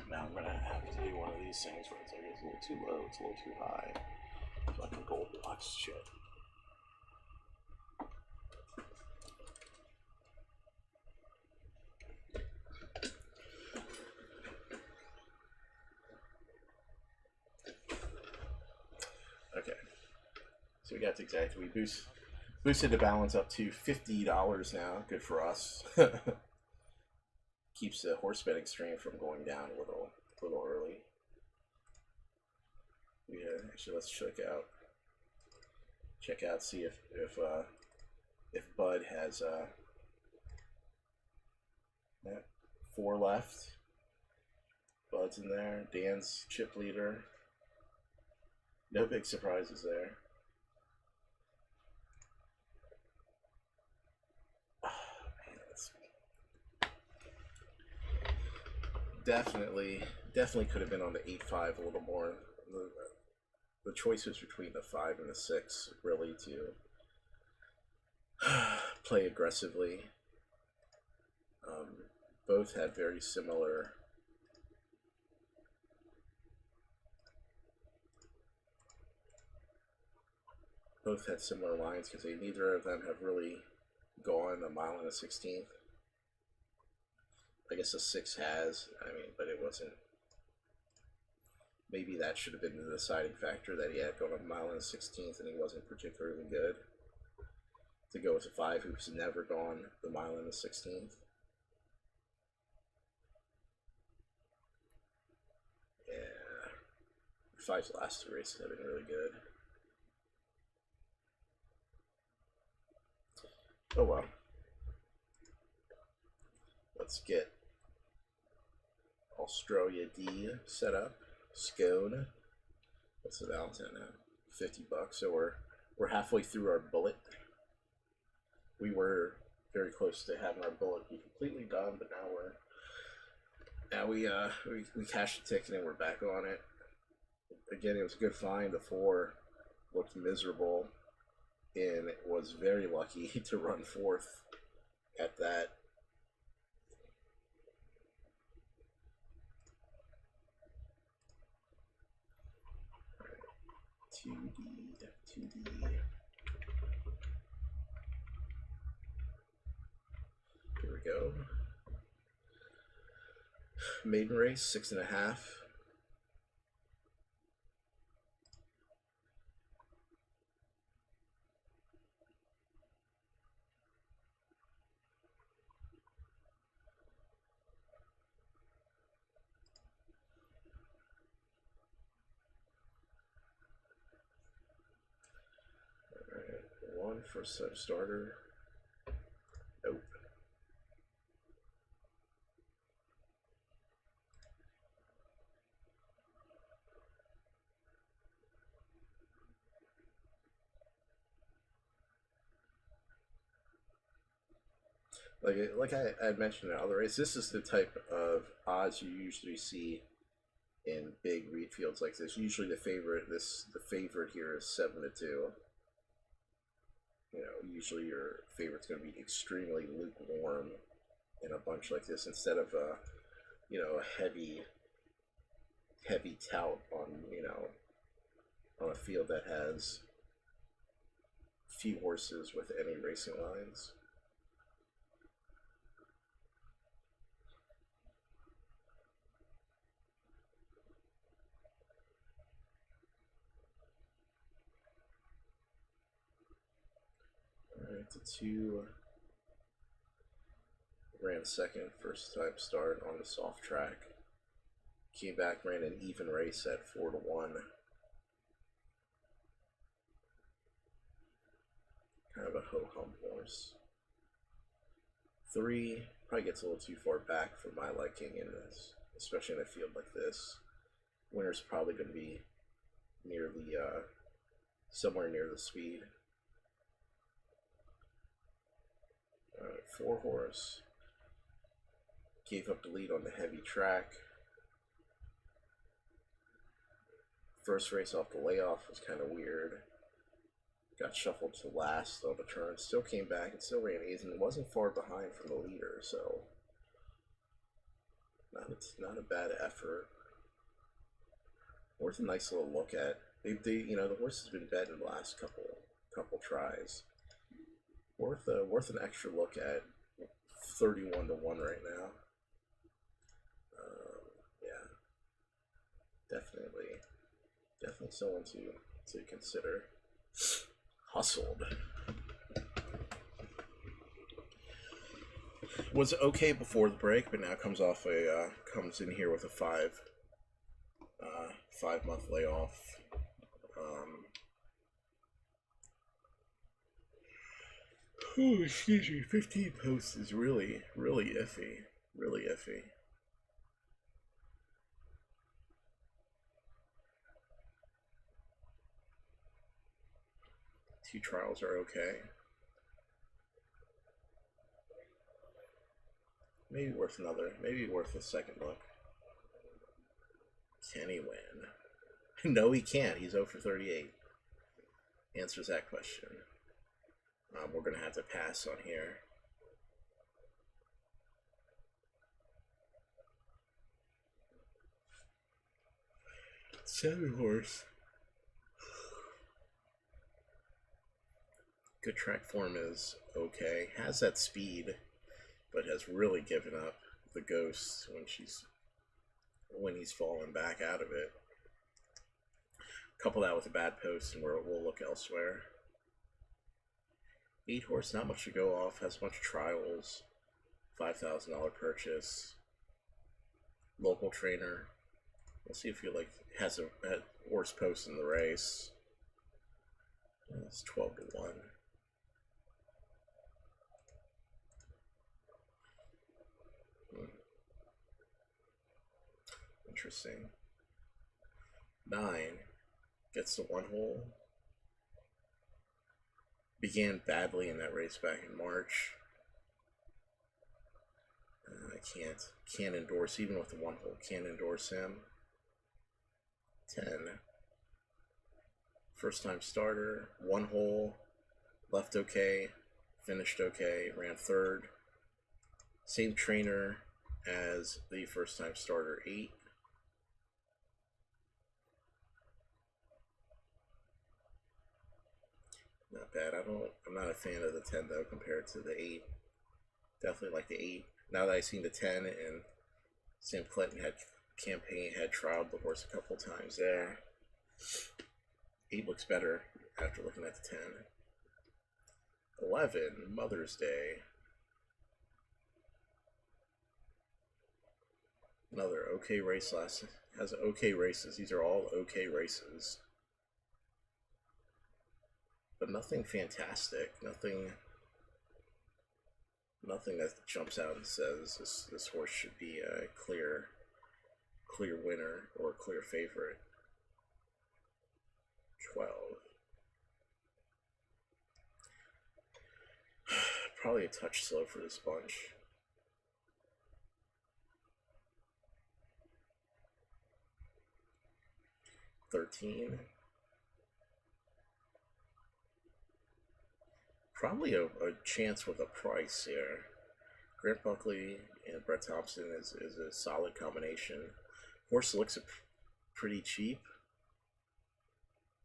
Now I'm gonna have to do one of these things where it's like it's a little too low, it's a little too high. Fucking Goldilocks shit. Okay, so we got the exact. We boosted the balance up to $50 now. Good for us. Keeps the horse betting stream from going down a little early. Yeah, actually, let's check out, see if Bud has 4 left. Bud's in there. Dan's chip leader. No big surprises there. Oh, man, that's definitely could have been on the 8-5 a little more. The choice was between the 5 and the 6, really, to play aggressively. Both had very similar lines because neither of them have really gone a mile and a 16th. I guess the 6 has, but it wasn't. Maybe that should have been the deciding factor, that he had gone a mile and a 16th and he wasn't particularly good. to go with a 5 who's never gone the mile in the 16th. Yeah, 5's last 2 races have been really good. Oh well. Let's get Australia D set up. Scone. What's the Valentine now? $50. So we're halfway through our bullet. We were very close to having our bullet be completely done, but now we cashed the ticket and we're back on it. Again, it was a good find. The 4 looked miserable and was very lucky to run 4th at that. Right. 2D. Here we go. Maiden race, 6.5. Alright, 1 for sub-starter. Nope. Like I had mentioned in other races, this is the type of odds you usually see in big reed fields like this. Usually the favorite here is 7-2. You know, usually your favorite's going to be extremely lukewarm in a bunch like this instead of a, you know, a heavy tout on, you know, on a field that has few horses with any racing lines. Alright, the 2 ran second, first time start on the soft track. Came back, ran an even race at 4-1. Kind of a ho-hum horse. 3 probably gets a little too far back for my liking in this, especially in a field like this. Winner's probably going to be near the somewhere near the speed. 4 horse. Gave up the lead on the heavy track. First race off the layoff was kind of weird. Got shuffled to last on the turn. Still came back and still ran 8th and wasn't far behind from the leader, so not a bad effort. Worth a nice little look at. They you know, the horse has been bet in the last couple tries. Worth an extra look at. 31-1 right now. Yeah, definitely someone to consider. Hustled. Was okay before the break, but now comes in here with a 5-month layoff. Oh, excuse me, 15 posts is really iffy. Really iffy. Two trials are okay. Maybe worth a second look. Can he win? No, he can't. He's 0 for 38. Answers that question. We're going to have to pass on here. Seven horse. Good track form is okay. Has that speed, but has really given up the ghost when he's fallen back out of it. Couple that with a bad post and we'll look elsewhere. 8 horse, not much to go off. Has a bunch of trials. $5,000 purchase. Local trainer. We'll see if he like has a horse post in the race. It's 12 to 1. Interesting. 9 gets the 1 hole. Began badly in that race back in March. I can't endorse, even with the 1 hole, can't endorse him. 10. First time starter, 1 hole, left okay, finished okay, ran 3rd. Same trainer as the first time starter, 8. Not bad. I'm not a fan of the 10 though compared to the 8. Definitely like the 8. Now that I've seen the 10 and Sam Clinton had trialed the horse a couple times there. 8 looks better after looking at the 10. 11, Mother's Day. Another okay race has okay races. These are all okay races. But nothing fantastic. Nothing that jumps out and says this horse should be a clear winner or a clear favorite. 12. Probably a touch slow for this bunch. 13. Probably a chance with a price here. Grant Buckley and Brett Thompson is a solid combination. Horse looks pretty cheap,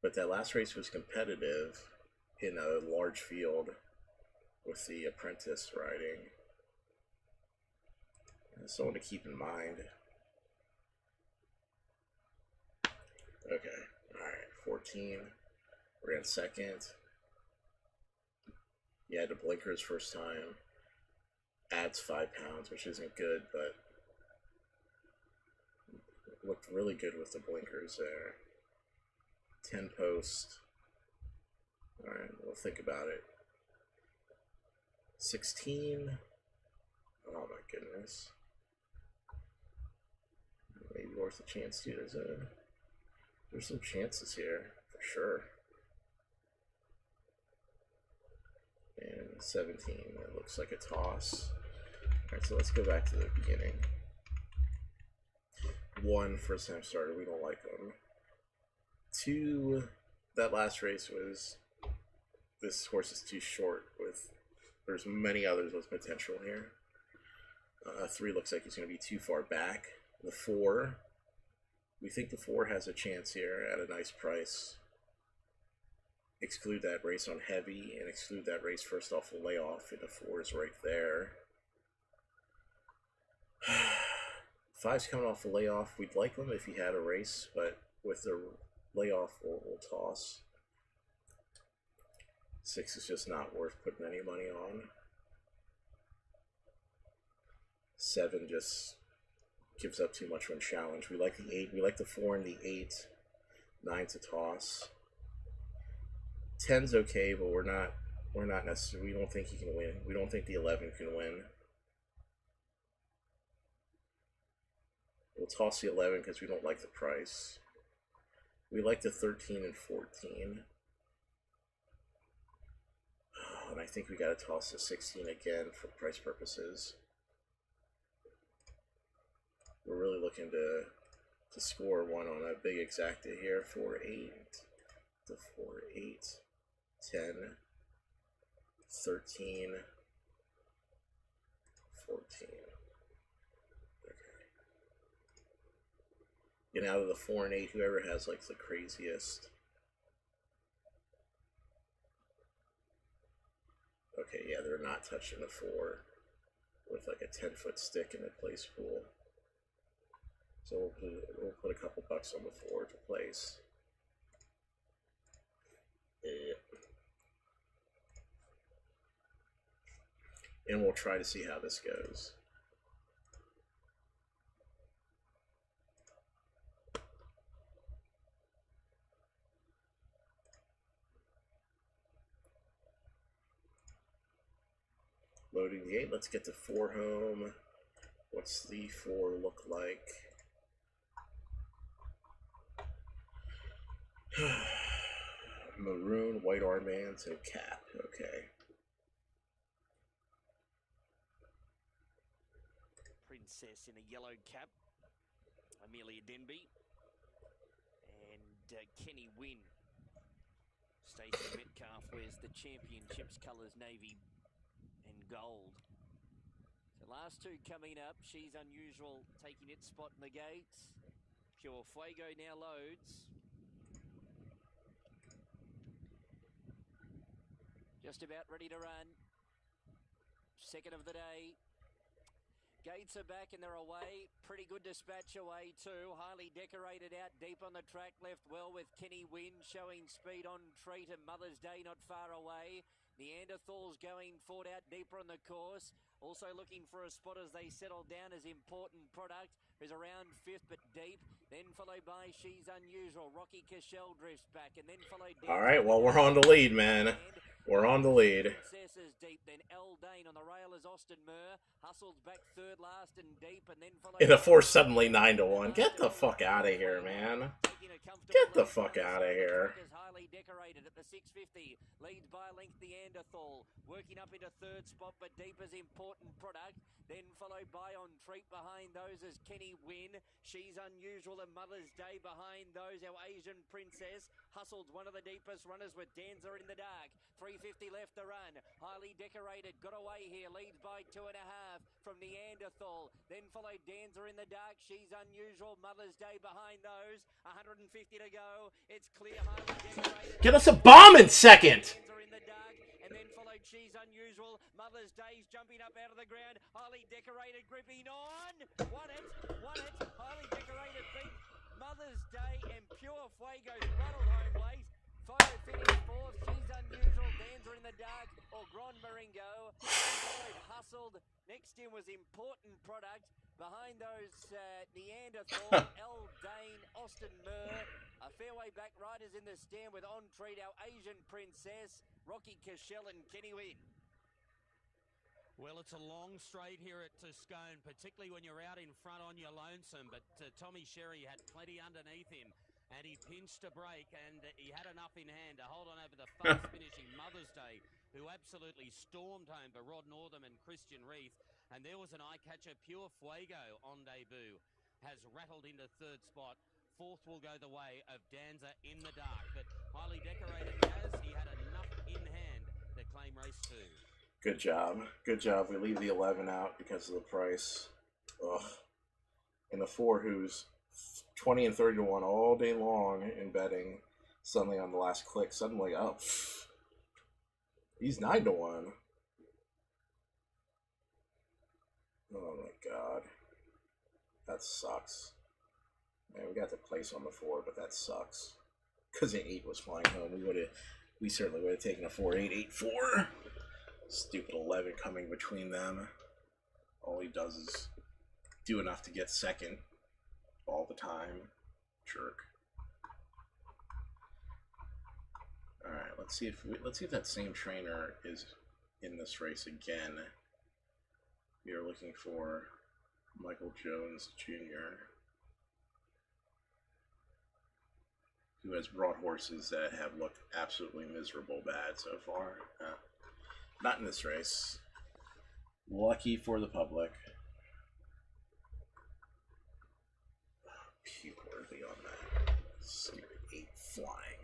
but that last race was competitive in a large field with the apprentice riding. Someone to keep in mind. Okay, alright, 14. Ran 2nd. He had the blinkers first time. Adds 5 pounds, which isn't good, but looked really good with the blinkers there. 10 post. Alright, we'll think about it. 16. Oh my goodness. Maybe worth a chance too. There's some chances here, for sure. And 17, it looks like a toss. Alright, so let's go back to the beginning. 1, first time starter, we don't like them. 2, that last race was, this horse is too short there's many others with potential here. 3 looks like he's going to be too far back. The 4, we think the 4 has a chance here at a nice price. Exclude that race on heavy and exclude that race first off the layoff, and the 4 is right there. 5's coming off the layoff. We'd like him if he had a race, but with the layoff, we'll toss. 6 is just not worth putting any money on. 7 just gives up too much when challenged. We like the 8. We like the 4 and the 8. 9's a toss. 10's okay, but we're not necessarily. We don't think he can win. We don't think the 11 can win. We'll toss the 11 because we don't like the price. We like the 13 and 14. And I think we got to toss the 16 again for price purposes. We're really looking to score one on a big exacta here. 4, 8, the 4, 8, 10, 13, 14. Okay. Get out of the 4 and 8, whoever has like the craziest. Okay, yeah, they're not touching the 4 with like a 10-foot stick in the place pool. So we'll put a couple bucks on the 4 to place. Yeah. and we'll try to see how this goes. Loading the 8. Let's get the 4 home. What's the 4 look like? Maroon, white armbands, and cap. Okay. Princess in a yellow cap, Amelia Denby, and Kenny Wynn. Stacey Metcalf wears the championships colours, navy and gold. So last 2 coming up. She's Unusual taking its spot in the gates. Pure Fuego now loads. Just about ready to run. Second of the day. Gates are back and they're away. Pretty good dispatch away too. Highly decorated out deep on the track. Left well with Kenny Wynn showing speed on treat, and Mother's Day not far away. Neanderthals going forward out deeper on the course. Also looking for a spot as they settle down as Important Product, who's around 5th but deep. Then followed by She's Unusual. Rocky Cashel drifts back, and then followed... Alright, well, we're on the lead, man. We're on the lead. Princess is deep, then El Dane on the rail is Austin Murr. Hustles back third last and deep, and then followed... In the 4 suddenly 9-1. Get the fuck out of here, man. Get the fuck out of here. Highly decorated at the 650. Leads by a length Neanderthal. Working up into third spot, but deep as Important Product. Then followed by On Treat behind those as Kenny Wynn. She's Unusual and Mother's Day behind those. Our Asian Princess hustled one of the deepest runners with Danza in the dark. 350 left to run. Highly decorated. Got away here. Leads by 2.5 from Neanderthal. Then followed Danza in the dark. She's Unusual. Mother's Day behind those. 150 to go. It's clear. Highly decorated. Get us a bomb in second. Danza in the dark. And then followed She's Unusual. Mother's Day's jumping up out of the ground. Highly decorated. Gripping on. Won it. Highly decorated beat. Mother's Day and Pure Fuego's rattled home late. Photo finished 4th. She's Unusual. Danza in the dark. Or Grand Maringo. Followed Hustled. Next in was Important Product. Behind those Neanderthal, El Dane, Austin Murr. A fairway back riders in the stand with On Treat, our Asian Princess, Rocky Cashel and Kenny Wynn. Well, it's a long straight here at Toscone, particularly when you're out in front on your lonesome, but Tommy Sherry had plenty underneath him, and he pinched a break, and he had enough in hand to hold on over the fast finishing Mother's Day, who absolutely stormed home for Rod Northam and Christian Reith. And there was an eye-catcher, Pure Fuego, on debut. Has rattled into third spot. 4th will go the way of Danza in the dark. But highly decorated Gaz, he had enough in hand to claim race 2. Good job. Good job. We leave the 11 out because of the price. Ugh. And the 4, who's 20 and 30 to 1 all day long in betting, suddenly on the last click, suddenly up. He's 9 to 1. Oh my god. That sucks. Man, we got the place on the 4, but that sucks. Because the 8 was flying home. We certainly would have taken a 4-8, 8-4. Stupid 11 coming between them. All he does is do enough to get second all the time. Jerk. Alright, let's see if that same trainer is in this race again. We are looking for Michael Jones Jr., who has brought horses that have looked absolutely miserable bad so far. Not in this race. Lucky for the public. Pew worthy on that. Stupid 8 flying.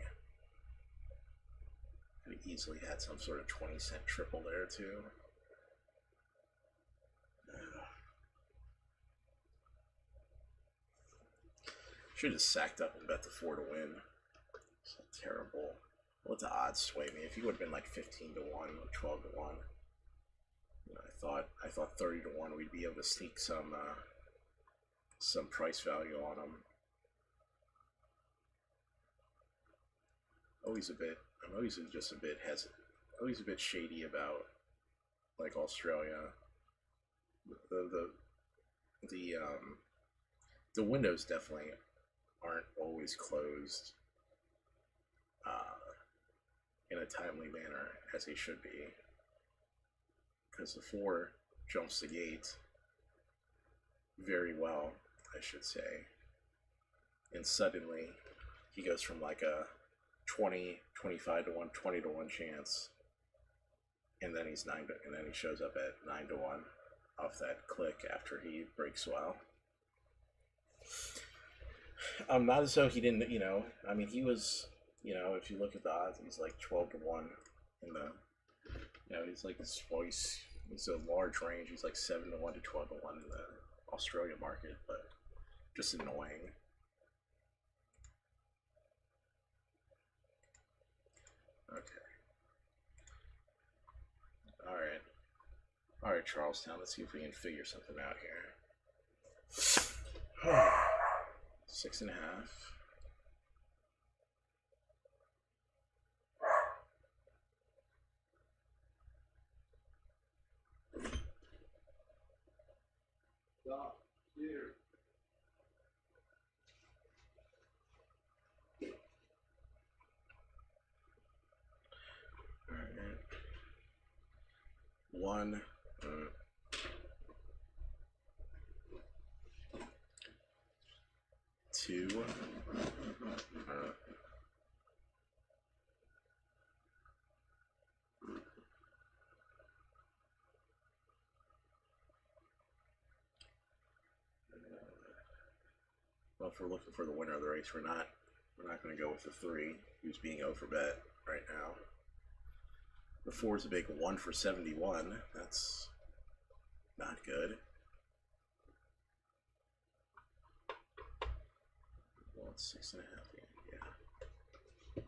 Could have easily had some sort of 20-cent triple there too. Should have sacked up and bet the 4 to win. So terrible. Let the odds sway me. If he would have been like 15 to 1 or 12 to 1, you know, I thought 30 to 1 we'd be able to sneak some price value on him. I'm always just a bit hesitant. Always a bit shady about like Australia. The windows definitely aren't always closed in a timely manner as they should be, because the 4 jumps the gate very well, I should say, and suddenly he goes from like a 20, 25 to 1, 20 to 1 chance, and then he's 9 to, and then he shows up at 9 to 1 off that click after he breaks well. Not as though he didn't, I mean, he was, if you look at the odds, he's like 12 to 1 in the, he's like this voice. It's a large range. He's like 7 to 1 to 12 to 1 in the Australia market, but just annoying. Okay. All right, Charlestown. Let's see if we can figure something out here. 6.5. Stop. Here. All right. 1. 2. Well, if we're looking for the winner of the race, we're not going to go with the 3, who's being overbet right now. The 4 is a big 1 for 71. That's not good. Well, it's 6.5. Yeah.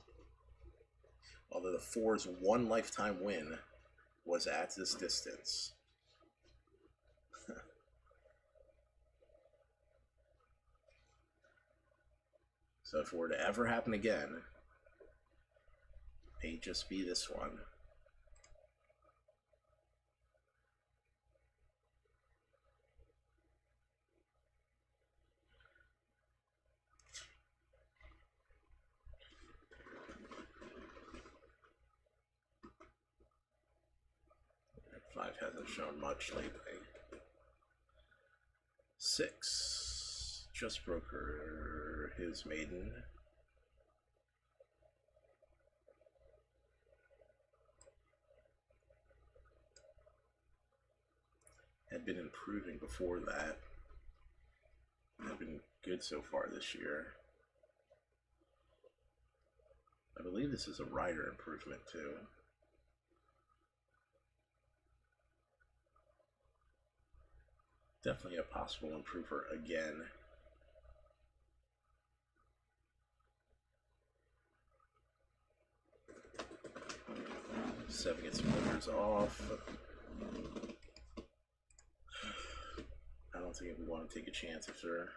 Although the 4's 1 lifetime win was at this distance. So if it were to ever happen again, it may just be this one. Five hasn't shown much lately. 6. Just broker his maiden. Had been improving before that. Had been good so far this year. I believe this is a rider improvement too. Definitely a possible improver again. Seven gets motors off. I don't think we want to take a chance if they're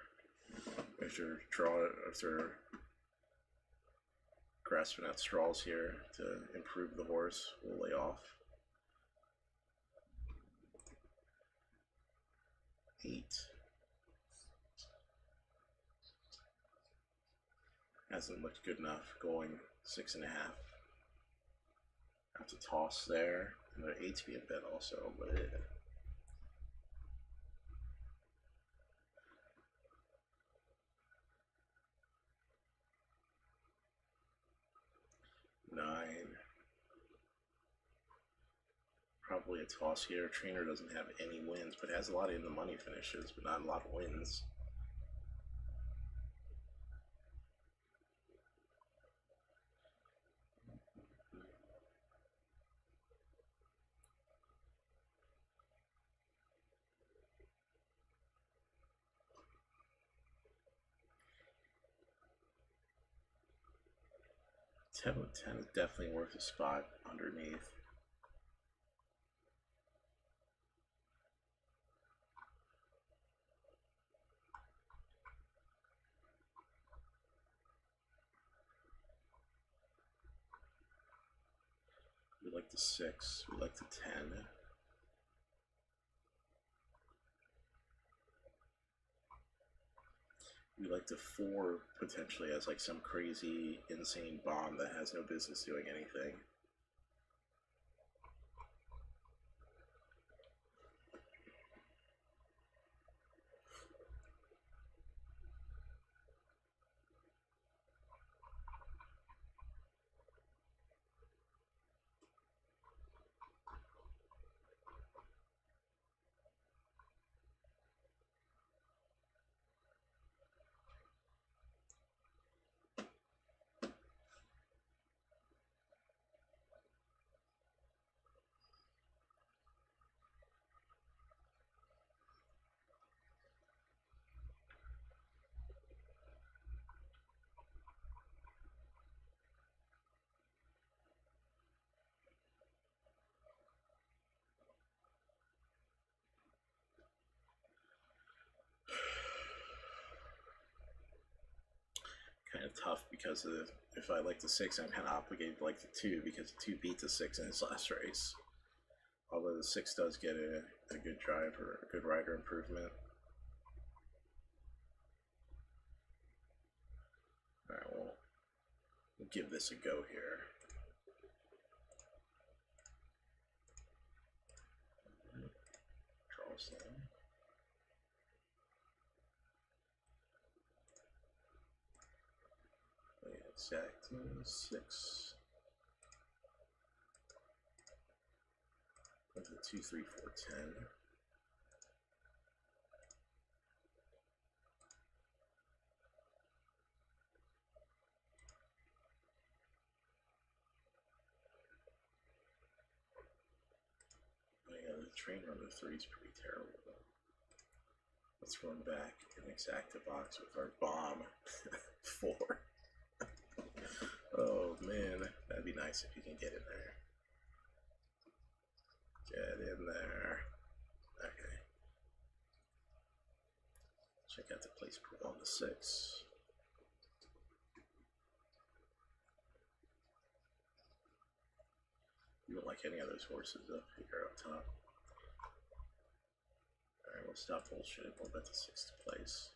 grasping at straws here to improve the horse. We'll lay off. 8. Hasn't looked good enough. Going 6.5. Have to toss there. Another 8's being bet also, but 9. Probably a toss here. Trainer doesn't have any wins, but has a lot of in the money finishes, but not a lot of wins. Ten is definitely worth a spot underneath. We like the 6. We like the 10. We like the 4 potentially as like some crazy, insane bomb that has no business doing anything. Kind of tough because if I like the 6, I'm kind of obligated to like the 2 because the 2 beat the 6 in his last race. Although the 6 does get a good drive or a good rider improvement. Alright, we'll give this a go here. Charleston. Exactly 6. With the 2, 3, 4, 10. Oh yeah, the train run to 3 is pretty terrible. Let's run back and exact a box with our bomb 4. Oh man, that'd be nice if you can get in there. Get in there. Okay. Check out the place pool on the 6. You don't like any of those horses up here up top. Alright, we'll stop bullshit. We'll bet the 6th place.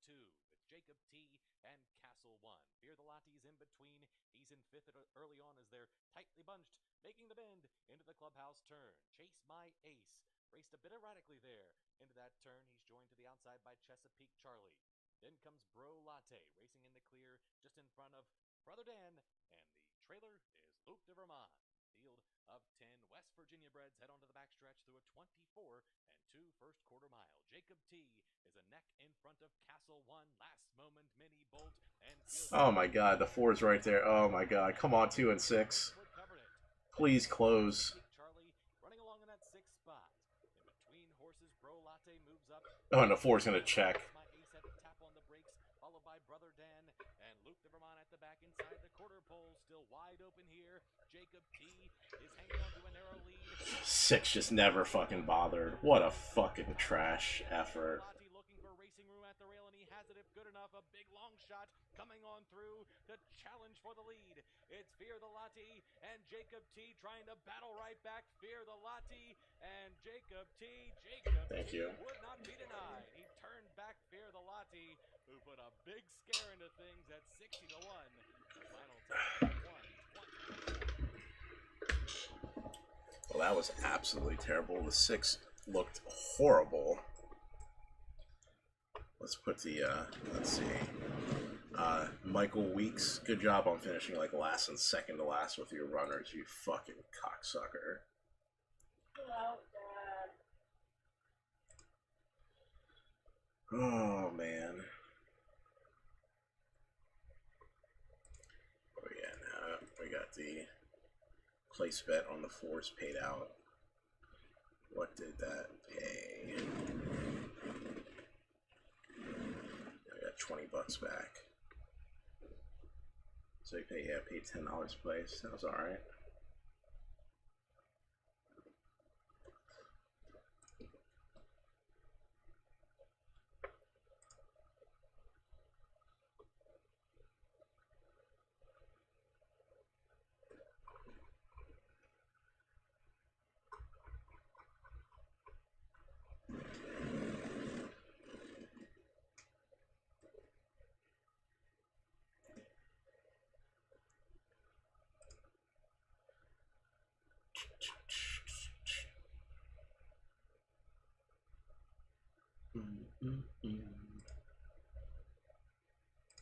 Two with Jacob T and Castle 1. Fear the Latties in between. He's in 5th early on as they're tightly bunched, making the bend into the clubhouse turn. Chase My Ace raced a bit erratically there into that turn. He's joined to the outside by Chesapeake Charlie. Then comes Bro Latte racing in the clear just in front of Brother Dan, and the trailer is Luke de Vermont. Field of 10 West Virginia breds head onto the backstretch through a 24 and 2 first quarter mile. Jacob T is a neck in front of Castle 1. Last moment mini bolt and Oh my god, the 4 is right there. Oh my god, come on, 2 and 6. Please close. Charlie running along in that 6th spot. In between horses, Bro Latte moves up. Oh, and the 4's going to check. My ace at the tap on the brakes, followed by Brother Dan and Luke Nevermont at the back inside the quarter pole. Still wide open here. Jacob T is hanging on to a narrow lead. 6 just never fucking bothered. What a fucking trash effort. Lottie looking for racing room at the rail, and he has it if good enough. A big long shot coming on through to challenge for the lead. It's Fear the Lottie and Jacob T trying to battle right back. Fear the Lottie and Jacob T. Thank you. Would not be denied. He turned back Fear the Lottie, who put a big scare into things at 60 to 1. The final time 1:20. Well, that was absolutely terrible. The 6 looked horrible. Let's put the, let's see. Michael Weeks, good job on finishing like last and second to last with your runners, you fucking cocksucker. Oh, man. Oh, yeah, now we got the place bet on the 4s paid out. What did that pay? I got 20 bucks back. So you paid $10 place. That was alright.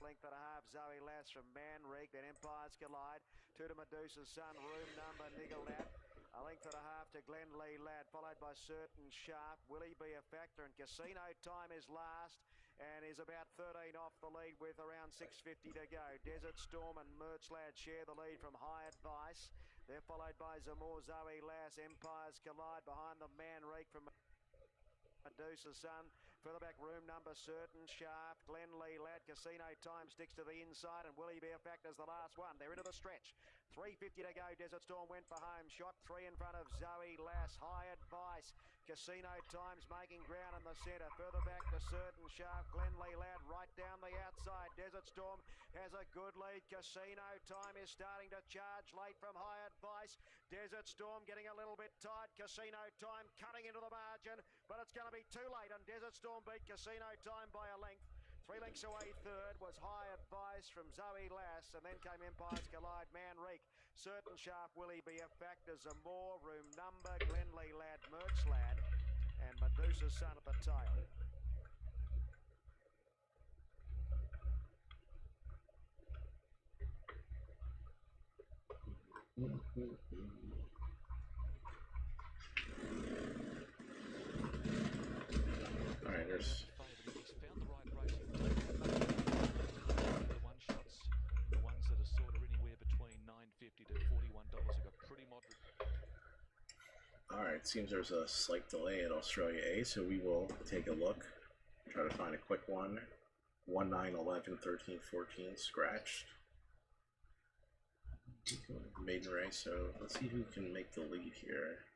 Length and a half, Zoe Lass from Manrique, then Empires Collide. 2 to Medusa's Son, Room Number, Niggled At. A length and a half to Glenlee Lad, followed by Certain Sharp. Will he be a factor? And Casino Time is last and is about 13 off the lead with around 6:50 to go. Desert Storm and Merch Lad share the lead from High Advice. They're followed by Zamor, Zoe Lass, Empires Collide. Behind them, Manrique from Medusa's Son. Further back, Room Number, Certain Sharp. Glenlee Lad, Casino Time sticks to the inside, and will he be a factor as the last one? They're into the stretch. 3:50 to go. Desert Storm went for home. Shot 3 in front of Zoe Lass. High Advice. Casino Time's making ground in the centre. Further back to Certain Sharp. Glenlee Lad right down the outside. Desert Storm has a good lead. Casino Time is starting to charge late from High Advice. Desert Storm getting a little bit tight. Casino Time cutting into the margin, but it's going to be too late, and Desert Storm beat Casino Time by a length. 3 lengths away third was High Advice from Zoe Lass, and then came Empires Collide, Manrique. Certain Sharp, will he be a factor? Zamor, Room Number, Glenlee Lad, Merch Lad, and Medusa's Son at the tail. Alright, there's... He's found the right racing. The one shots, the ones that are sort of anywhere between $9.50 to $41 have got pretty moderate. Alright, seems there's a slight delay at Australia A, so we will take a look. Try to find a quick one. 1, 9, 11, 13, 14 scratched. Maiden race, so let's see who can make the lead here.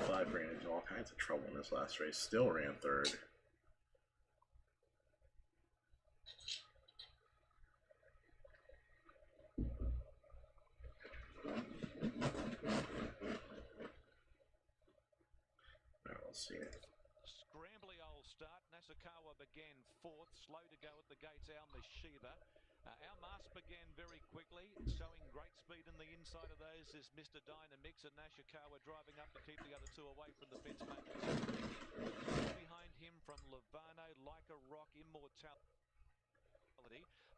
Five ran into all kinds of trouble in this last race, still ran third. Alright, we'll see it. Scrambly old start. Nasukawa began fourth. Slow to go at the gates, Al Meshiba. Our Mask began very quickly, showing great speed in the inside of those is Mr. Dynamix, and Nashikawa driving up to keep the other two away from the fence makers. Behind him from Lovano, Like a Rock, Immortality.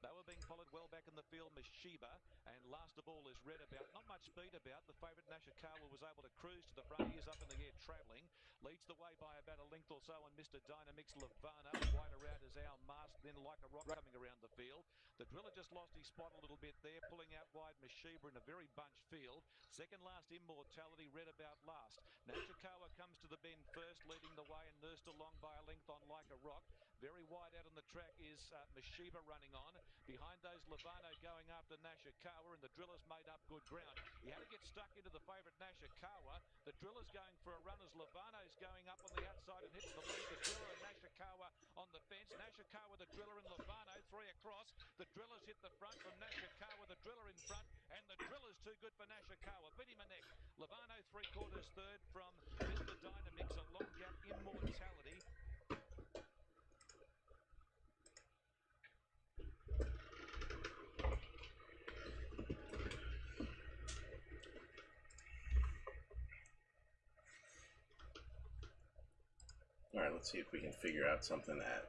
They were being followed well back in the field, Meshiba, and last of all is Red About. Not much speed about. The favourite Nashikawa was able to cruise to the front. He is up in the air travelling. Leads the way by about a length or so on Mr. Dynamix Lavana. Wide around is our mask, then like a rock coming around the field. The Driller just lost his spot a little bit there, pulling out wide Mashiba in a very bunched field. Second last, Immortality, read about last. Nashikawa comes to the bend first, leading the way and nursed along by a length on Like a Rock. Very wide out on the track is Mashiba running on. Behind those, Lavano going after Nashikawa, and the Driller's made up good ground. He had to get stuck into the favourite Nashikawa. The Driller's going for a run as Lavano's going up on the outside and hits the lead. The Driller and Nashikawa on the fence. Nashikawa, the Driller and Lavano, three across. The Driller's hit the front from Nashikawa. The Driller in front, and the Driller's too good for Nashikawa. Beat him a neck. Lavano three-quarters third from Mr. Dynamix. A long gap, Immortality. All right, let's see if we can figure out something at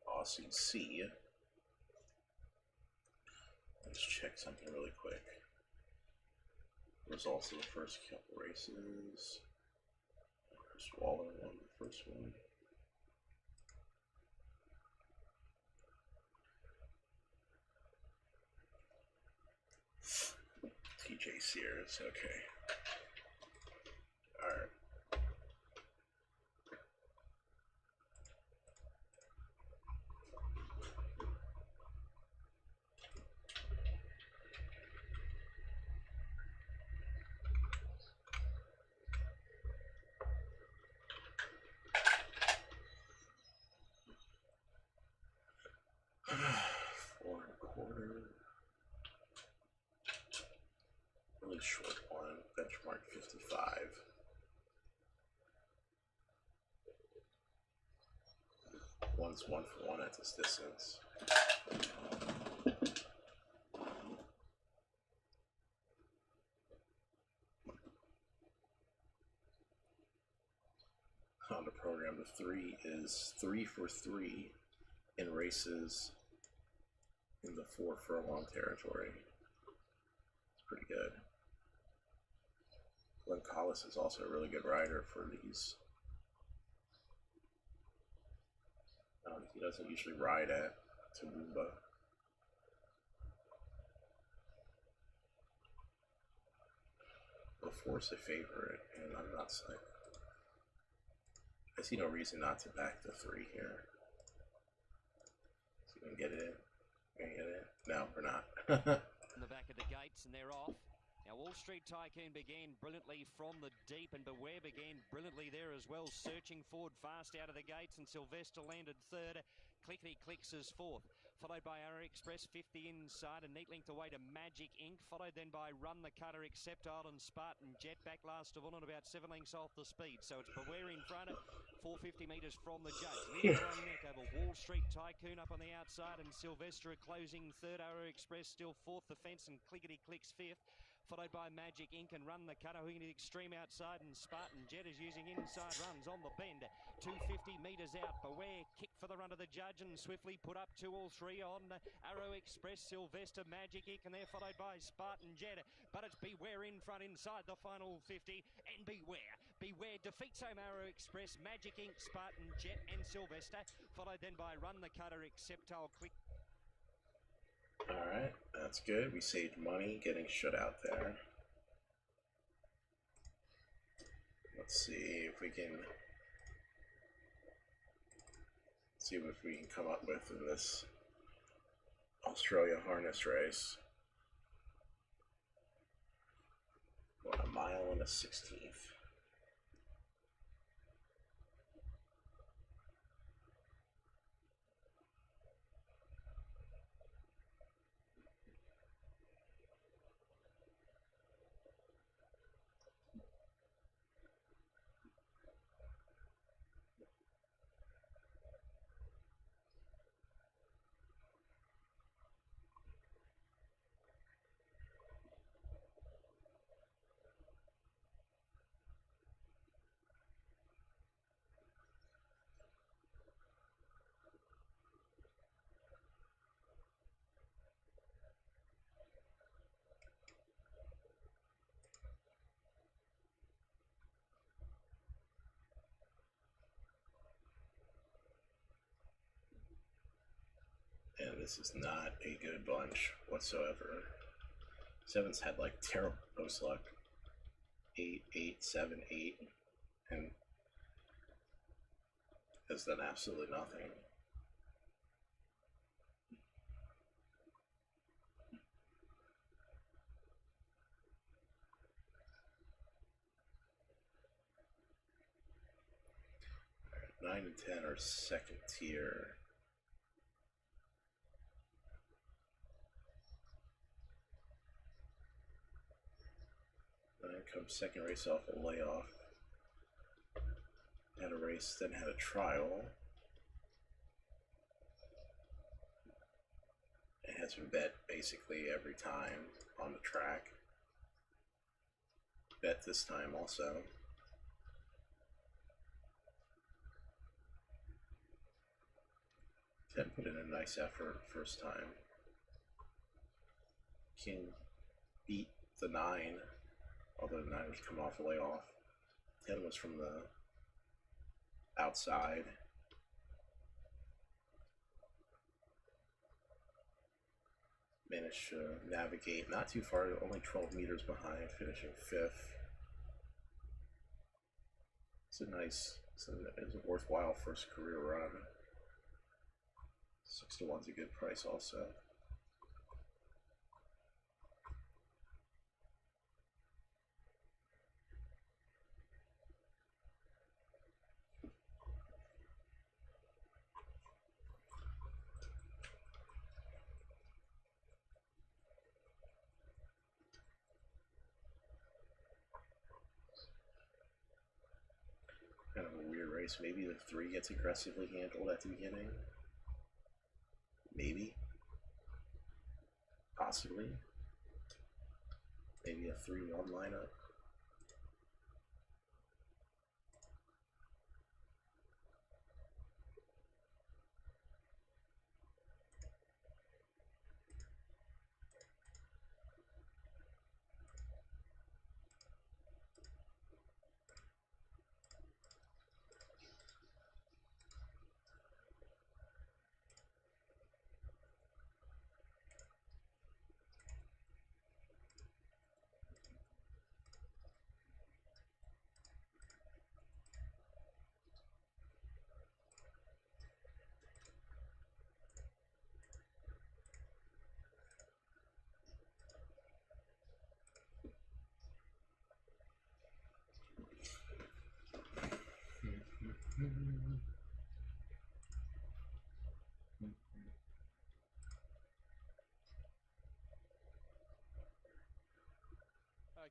Aussie C. Let's check something really quick. Results of the first couple races. Chris Waller won the first one. TJ Sears, okay. All right. Four and a quarter. Really short one. Benchmark 55. One's 1 for 1 at this distance. On the program, the 3 is 3 for 3 in races in the 4 furlong territory. It's pretty good. Glenn Collis is also a really good rider for these. He doesn't usually ride at Toowoomba. The 4's a favorite, and I'm not saying. I see no reason not to back the 3 here. So we can get it in. We're gonna get it in. No, we're not. In the back of the gates, and they're off. Now, Wall Street Tycoon began brilliantly from the deep, and Beware began brilliantly there as well, searching forward fast out of the gates, and Sylvester landed third. Clickety Clicks is fourth, followed by Arrow Express 50 inside, a neat length away to Magic Ink, followed then by Run the Cutter, Acceptile and Spartan Jet, back last of all and about 7 lengths off the speed. So it's Beware in front, 450 metres from the judge. Leading long neck over Wall Street Tycoon up on the outside, and Sylvester closing third. Arrow Express still fourth, the fence, and Clickety Clicks fifth, followed by Magic Ink and Run the Cutter, whoing to the extreme outside, and Spartan Jet is using inside runs on the bend. 250 metres out. Beware kick for the run of the judge and swiftly put up 2 all 3 on Arrow Express, Sylvester, Magic Ink, and they're followed by Spartan Jet. But it's Beware in front inside the final 50, and Beware defeats home Arrow Express, Magic Ink, Spartan Jet, and Sylvester, followed then by Run the Cutter, Acceptile, Click. Alright, that's good. We saved money getting shut out there. Let's see if we can come up with in this Australia harness race. What, a mile and a 16th. And this is not a good bunch whatsoever. Sevens had like terrible post luck. 8, 8, 7, 8, and has done absolutely nothing. Right, 9 and 10 are second tier. Then comes second race off a layoff. Had a race, then had a trial. It has been bet basically every time on the track. Bet this time also. Ted put in a nice effort first time. King beat the 9, although the 9 was coming off a layoff. 10 was from the outside. Managed to navigate not too far, only 12 meters behind, finishing 5th. It's a worthwhile first career run. 6 to 1's a good price also. Kind of a weird race. Maybe the 3 gets aggressively handled at the beginning. Maybe. Possibly. Maybe a 3-1 lineup.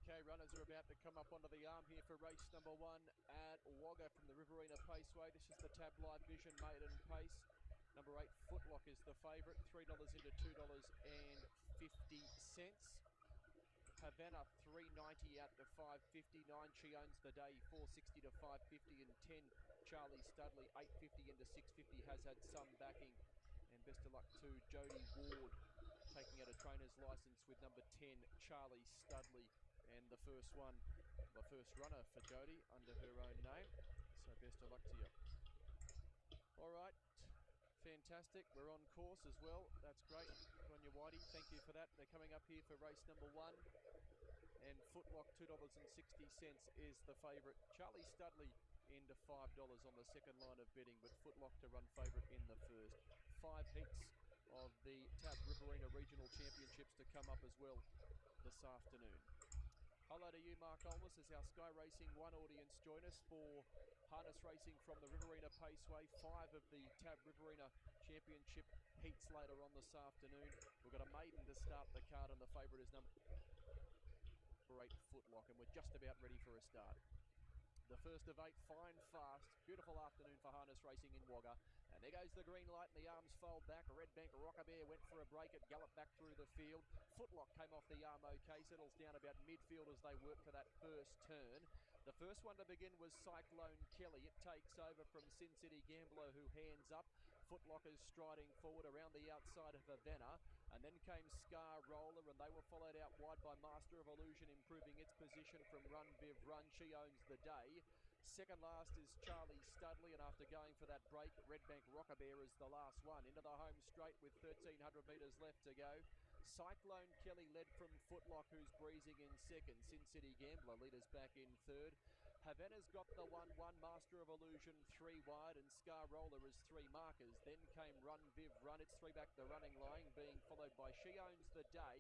Okay, runners are about to come up onto the arm here for race number 1 at Wagga from the Riverina Paceway. This is the Tab Live Vision maiden pace. Number 8, Footlock is the favourite, $3 into $2.50. Havana, $3.90 out to $5.50. 9, She Owns the Day, $4.60 to $5.50. And 10, Charlie Studley, $8.50 into $6.50, has had some backing. And best of luck to Jody Ward, taking out a trainer's licence with number 10, Charlie Studley. And the first one, the first runner for Jody under her own name. So best of luck to you. All right, fantastic. We're on course as well. That's great. Good on you, Whitey. Thank you for that. They're coming up here for race number 1. And Footlock, $2.60 is the favourite. Charlie Studley into $5 on the second line of betting, but Footlock to run favourite in the first. 5 heats of the Tab Riverina Regional Championships to come up as well this afternoon. Hello to you, Mark Olmos, as our Sky Racing 1 audience join us for harness racing from the Riverina Paceway. 5 of the Tab Riverina Championship heats later on this afternoon. We've got a maiden to start the card, and the favourite is number 8, Footlock, and we're just about ready for a start. The first of 8, Fine Fast. Beautiful afternoon for harness racing in Wagga. And there goes the green light and the arms fold back. Redbank Rockabear went for a break. It galloped back through the field. Footlock came off the arm okay. Settles down about midfield as they work to that first turn. The first one to begin was Cyclone Kelly. It takes over from Sin City Gambler, who hands up. Footlock is striding forward around the outside of Havana. And then came Scar Roller, and they were followed out wide by Master of Illusion, improving its position from Run Viv Run. She Owns the Day. Second last is Charlie Studley, and after going for that break, Redbank Rockabear is the last one. Into the home straight with 1,300 metres left to go. Cyclone Kelly led from Footlock, who's breezing in second. Sin City Gambler leaders back in third. Havana's got the 1-1, Master of Illusion 3 wide, and Scar Roller is 3 markers. Then came Run Viv Run, it's 3 back the running line, being followed by She Owns the Day.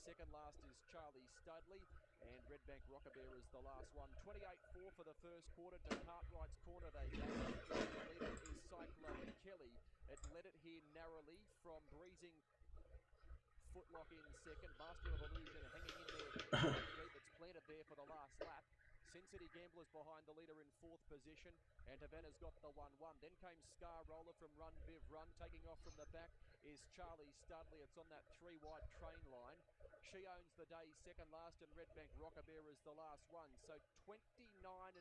Second last is Charlie Studley, and Redbank Rockabear is the last one. 28-4 for the first quarter. To Cartwright's corner they go. The leader is Cyclone Kelly. It led it here narrowly from breezing Footlock in second. Master of Illusion hanging in there deep. It's planted there for the last lap. Sin City Gamblers behind the leader in fourth position, and Havana's got the 1-1. Then came Scar Roller from Run Viv Run. Taking off from the back is Charlie Studley. It's on that 3 wide train line. She Owns the Day second last, and Redbank Rockabear is the last one. So 29-9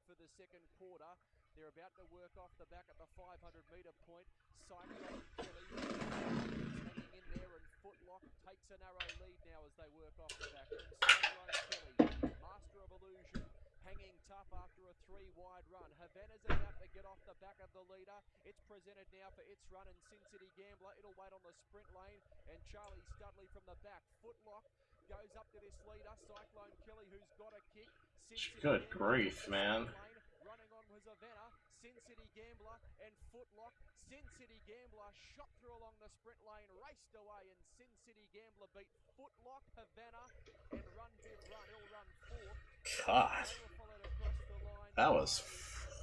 for the second quarter. They're about to work off the back at the 500-metre point. Cyclone Kelly hanging in there, and Footlock takes a narrow lead now as they work off the back. From Cyclone Kelly, Master of Illusion hanging tough after a 3 wide run. Havana's about to get off the back of the leader. It's presented now for its run, and Sin City Gambler, it'll wait on the sprint lane, and Charlie Studley from the back. Footlock goes up to this leader, Cyclone Kelly, who's got a kick. Sin City Good Gambler grief, man. lane. Running on was Havana, Sin City Gambler, and Footlock. Sin City Gambler shot through along the sprint lane, raced away, and Sin City Gambler beat Footlock, Havana, and Run Viv Run. It'll run fourth. God, They were followed across the line that was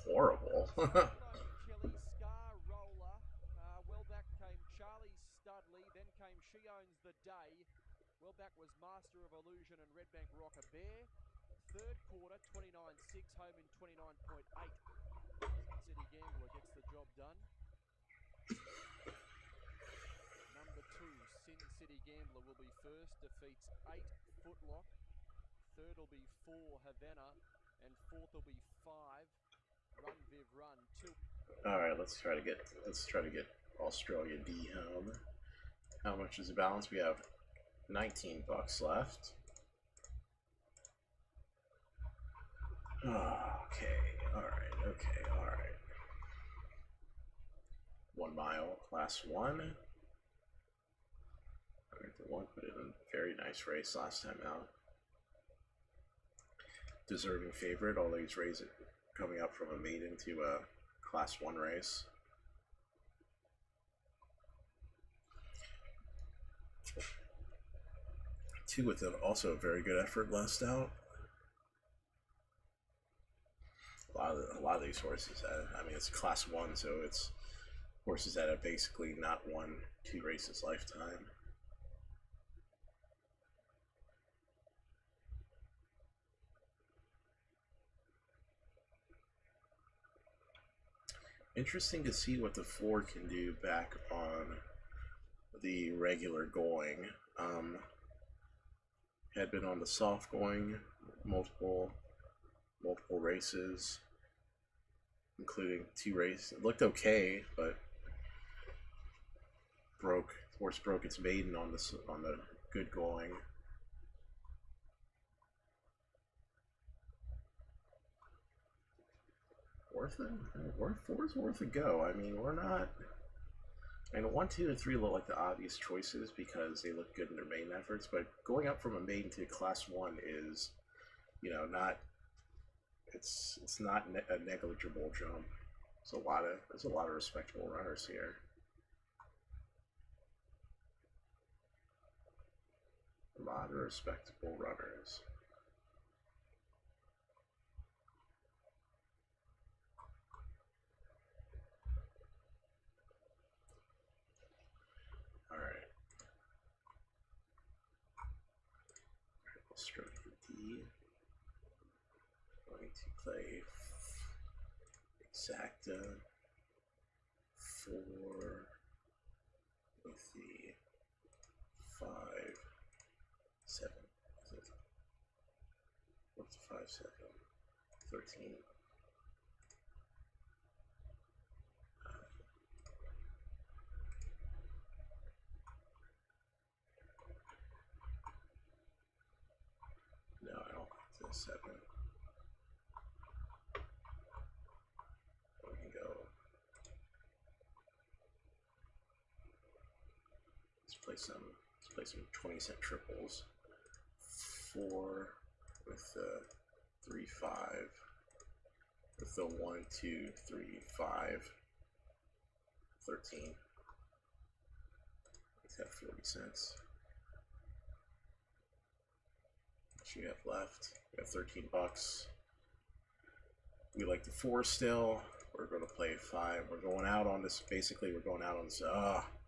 horrible. Cyclone Kelly, Scar Roller. Well back came Charlie Studley. Then came She Owns the Day. Well back was Master of Illusion and Redbank Rockabear. Third quarter, 29-6, home in 29.8. Sin City Gambler gets the job done. Number 2, Sin City Gambler will be first, defeats 8 Footlock. Third will be 4 Havana, and fourth will be 5 Run Viv Run. 2. All right, let's try to get Australia D home. How much is the balance? We have $19 left. Okay, all right. 1 mile, class 1. All right, the one put in a very nice race last time out. Deserving favorite, although he's coming up from a maiden to a class 1 race. Two with also a very good effort last out. A lot of these horses I mean, it's class 1, so it's horses that have basically not won 2 races lifetime. Interesting to see what the 4 can do back on the regular going. Had been on the soft going multiple races, including 2 races. It looked okay, but horse broke its maiden on the good going. Four's worth a go. I mean, we're not. I mean, 1, 2, and 3 look like the obvious choices because they look good in their maiden efforts, but going up from a maiden to class 1 is, you know, not. It's not a negligible jump. There's a lot of respectable runners here. A lot of respectable runners. All right. Australia D. Going to play Exacta 4 with the 5, 7. What's the 5, 7? 13. No, I don't like the 7. play some 20-cent triples. 4 with the 3, 5 with the 1, 2, 3, 5, 13. Let's have 40 cents. What you have left? We have 13 bucks. We like the 4 still. We're going to play 5. We're going out on this. Basically, we're going out on this.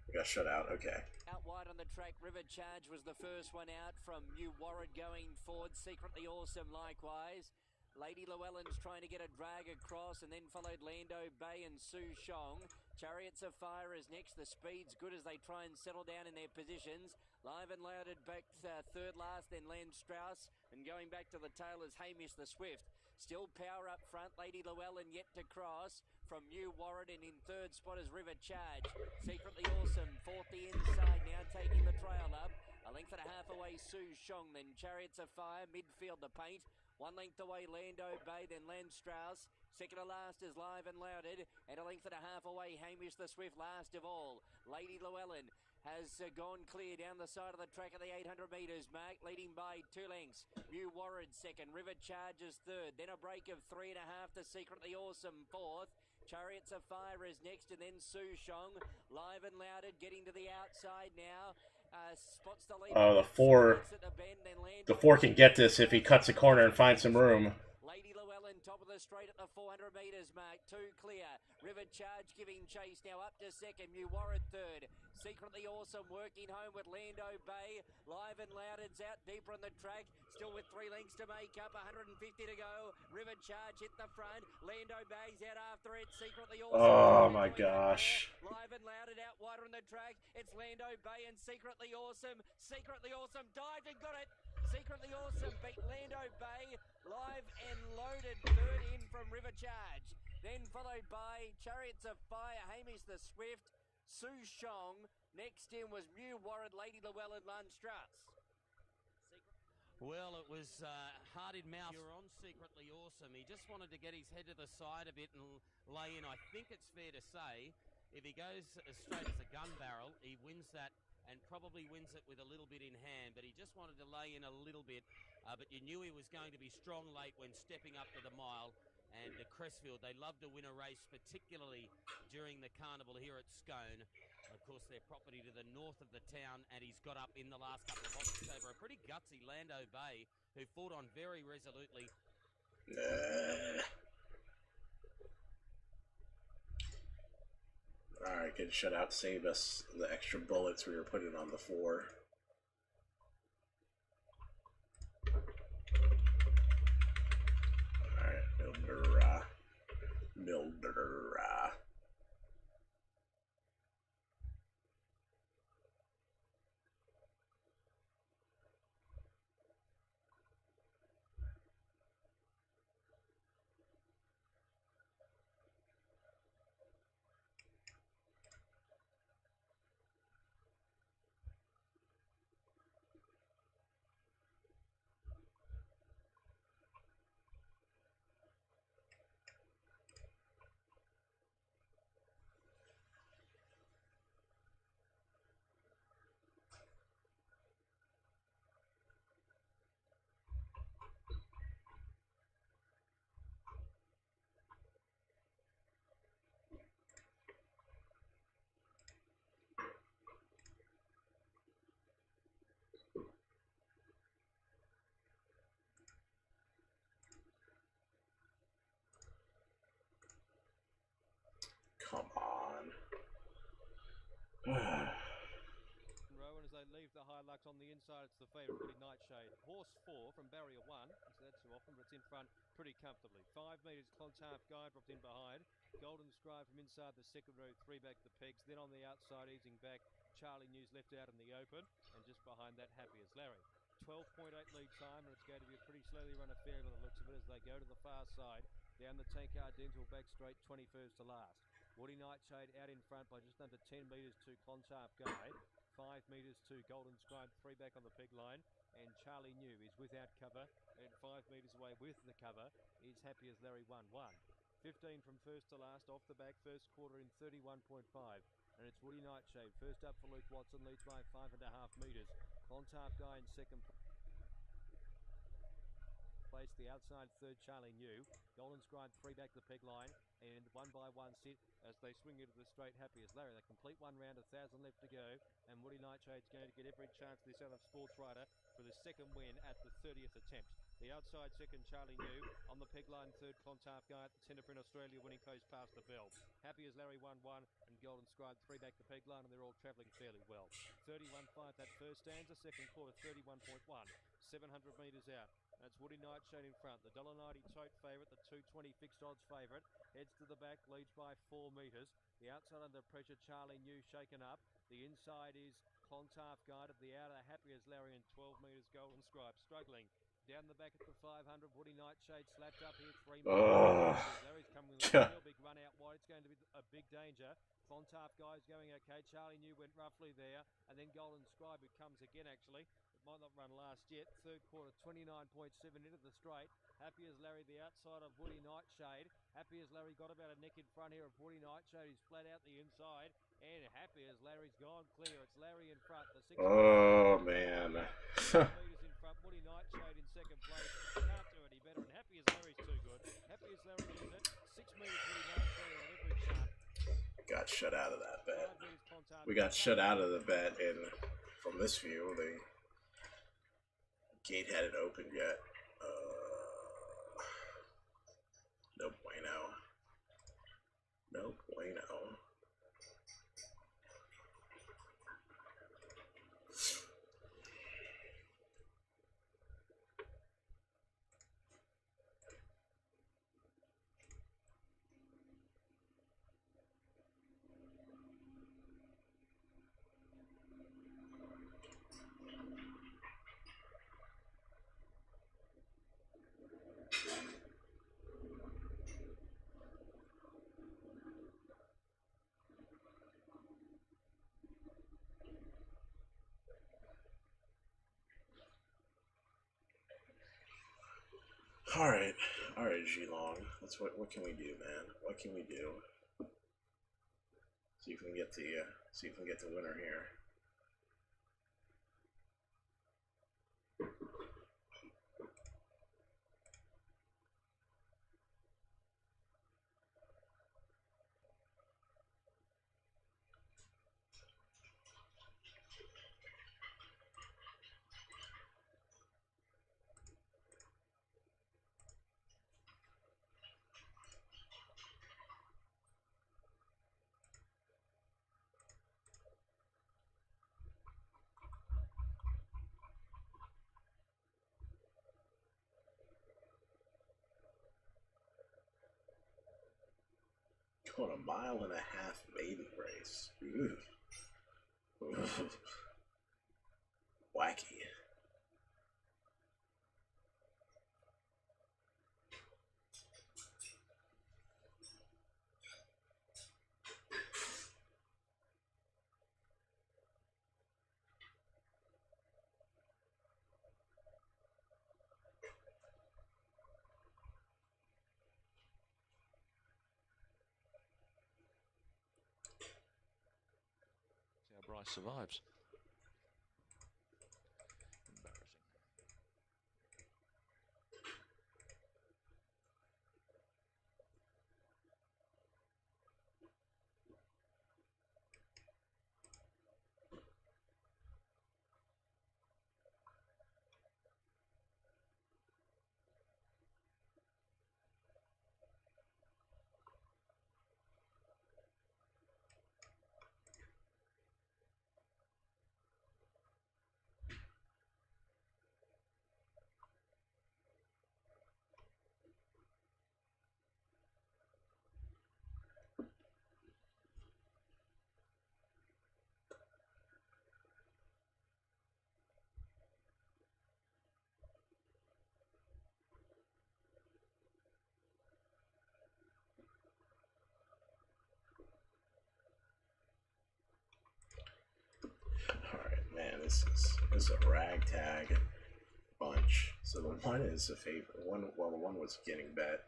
We got shut out. Okay. Out wide on the track, River Charge was the first one out from New Warren going forward. Secretly Awesome likewise. Lady Llewellyn's trying to get a drag across, and then followed Lando Bay and Su Shong. Chariots of Fire is next. The speed's good as they try and settle down in their positions. Live and Louded back third last, then Land Strauss. And going back to the tail is Hamish the Swift. Still power up front. Lady Llewellyn yet to cross from New Warren, and in third spot is River Charge. Secretly Awesome, fourth the inside, now taking the trail up. A length and a half away Su Shong, then Chariots of Fire, midfield the paint. 1 length away Lando Bay, then Land Strauss. Second to last is Live and Louded, and a length and a half away Hamish the Swift last of all. Lady Llewellyn has gone clear down the side of the track at the 800 metres mark, leading by 2 lengths. New Warren second, River Charges third, then a break of 3.5 to Secretly Awesome fourth. Chariots of Fire is next, and then Su Shong. Live and Louded getting to the outside now. Spots the lead. The 4 can get this if he cuts a corner and finds some room. Lady Llewellyn top of the straight at the 400 metres mark. 2 clear. River Charge giving chase now up to second. New Warren third. Secretly Awesome working home with Lando Bay. Live and Louded's out deeper on the track. Still with 3 lengths to make up. 150 to go. River Charge hit the front. Lando Bay's out after it. Secretly Awesome. Oh my gosh. Live and Louded out wider on the track. It's Lando Bay and Secretly Awesome. Secretly Awesome dived and got it. Secretly Awesome beat Lando Bay. Live and Loaded third in from River Charge. Then followed by Chariots of Fire, Hamish the Swift, Su Shong. Next in was New Warren, Lady Llewellyn, Lund Strauss. Well, it was hard in mouth. You're on Secretly Awesome. He just wanted to get his head to the side a bit and lay in. I think it's fair to say if he goes as straight as a gun barrel, he wins that and probably wins it with a little bit in hand. But he just wanted to lay in a little bit. But you knew he was going to be strong late when stepping up to the mile. And Crestfield, they love to win a race, particularly during the carnival here at Scone. Of course, they're property to the north of the town, and he's got up in the last couple of boxes over a pretty gutsy Lando Bay, who fought on very resolutely. Alright, good shutout. Save us the extra bullets we were putting on the 4. Alright, Mildura. Come on. Rowan as they leave the Hilux on the inside, it's the favourite, really Nightshade. Horse 4 from barrier 1, you see that too often, but it's in front pretty comfortably. 5 metres, Clontarf Guide dropped in behind. Golden Scribe from inside the second row, 3 back the pegs. Then on the outside, easing back, Charlie News left out in the open, and just behind that, Happy as Larry. 12.8 lead time, and it's going to be a pretty slowly run affair by the looks of it as they go to the far side. Down the Tankard Dental back straight, 21st to last. Woody Nightshade out in front by just under 10 metres to Clontarf Guide. 5 metres to Golden Scribe, 3 back on the peg line. And Charlie New is without cover. And 5 metres away with the cover is Happy as Larry 1-1. 15 from first to last off the back, first quarter in 31.5. and it's Woody Nightshade. First up for Luke Watson, leads by 5.5 metres. Clontarf Guy in second place. The outside third, Charlie New. Golden Scribe 3 back the peg line, and 1 by 1 sit as they swing into the straight. Happy as Larry. They complete 1 round, 1,000 left to go, and Woody Nightshade's going to get every chance this other sports rider for the second win at the 30th attempt. The outside second, Charlie New. On the peg line, third, Clontarf Guy at the centre for in Australia, winning post past the bell. Happy as Larry 1-1, and Golden Scribe 3 back the peg line, and they're all travelling fairly well. 31.5 that first stanza, second quarter 31.1, 700 metres out. That's Woody Nightshade in front. The $1.90 tote favourite, the 220 fixed odds favourite, heads to the back, leads by 4 metres. The outside under pressure, Charlie New shaken up. The inside is Clontarf Guide. At the outer, Happy as Larry, and 12 metres, Golden Scribe struggling. Down the back at the 500, Woody Nightshade slapped up here, 3 metres. Larry's coming with a real big run out wide. It's going to be a big danger. Clontarf Guy's going okay. Charlie New went roughly there, and then Golden Scribe, who comes again actually. Might not run last yet. Third quarter, 29.7 into the straight. Happy as Larry, the outside of Woody Nightshade. Happy as Larry got about a neck in front here of Woody Nightshade. He's flat out the inside. And Happy as Larry's gone clear. It's Larry in front. The 6 oh, man. meters in front. Woody Nightshade in second place. Can't do any better. And Happy as Larry's too good. Happy as Larry wins it. 6 meters, Woody Nightshade on every chart. Got shut out of that bet. We got shut out of the bet, and from this view, the gate hadn't opened yet. No bueno. No bueno. All right, G-Long. What can we do, man? What can we do? See if we can get the winner here. On a 1.5 mile maiden race. Ooh. Wacky. Bryce survives. Embarrassing. Alright, man, this is a ragtag bunch. So the one is a favorite. The one was getting bet.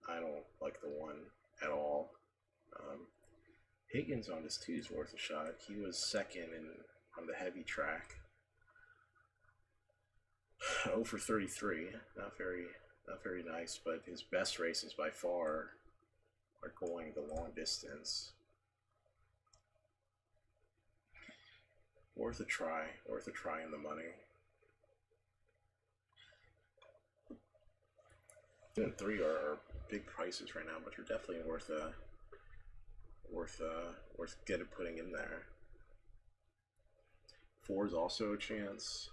I don't like the one at all. Higgins on this 2 is worth a shot. He was second on the heavy track. 0 for 33, not very nice, but his best races by far are going the long distance. Worth a try in the money. 2 and 3 are big prices right now, but they're definitely worth putting in there. 4 is also a chance.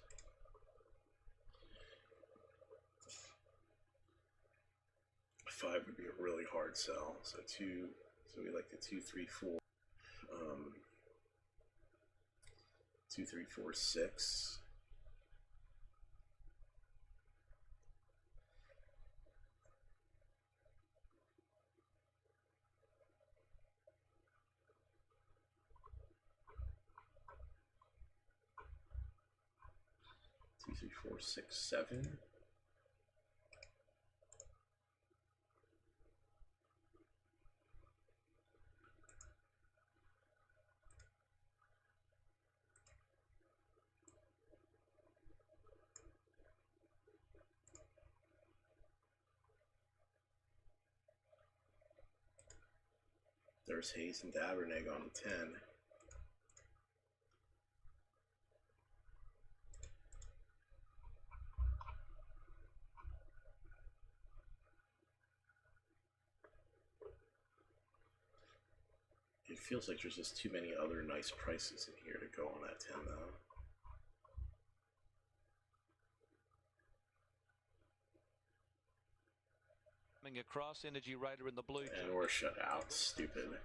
5 would be a really hard sell. So 2, so we like the 2, 3, 4. 2, 3, 4, 6. Two, three, four, six, 7. There's Hayes and Daberneg on the 10. It feels like there's just too many other nice prices in here to go on that 10 though. Across Energy Raider in the blue. And we're shut out. Stupid.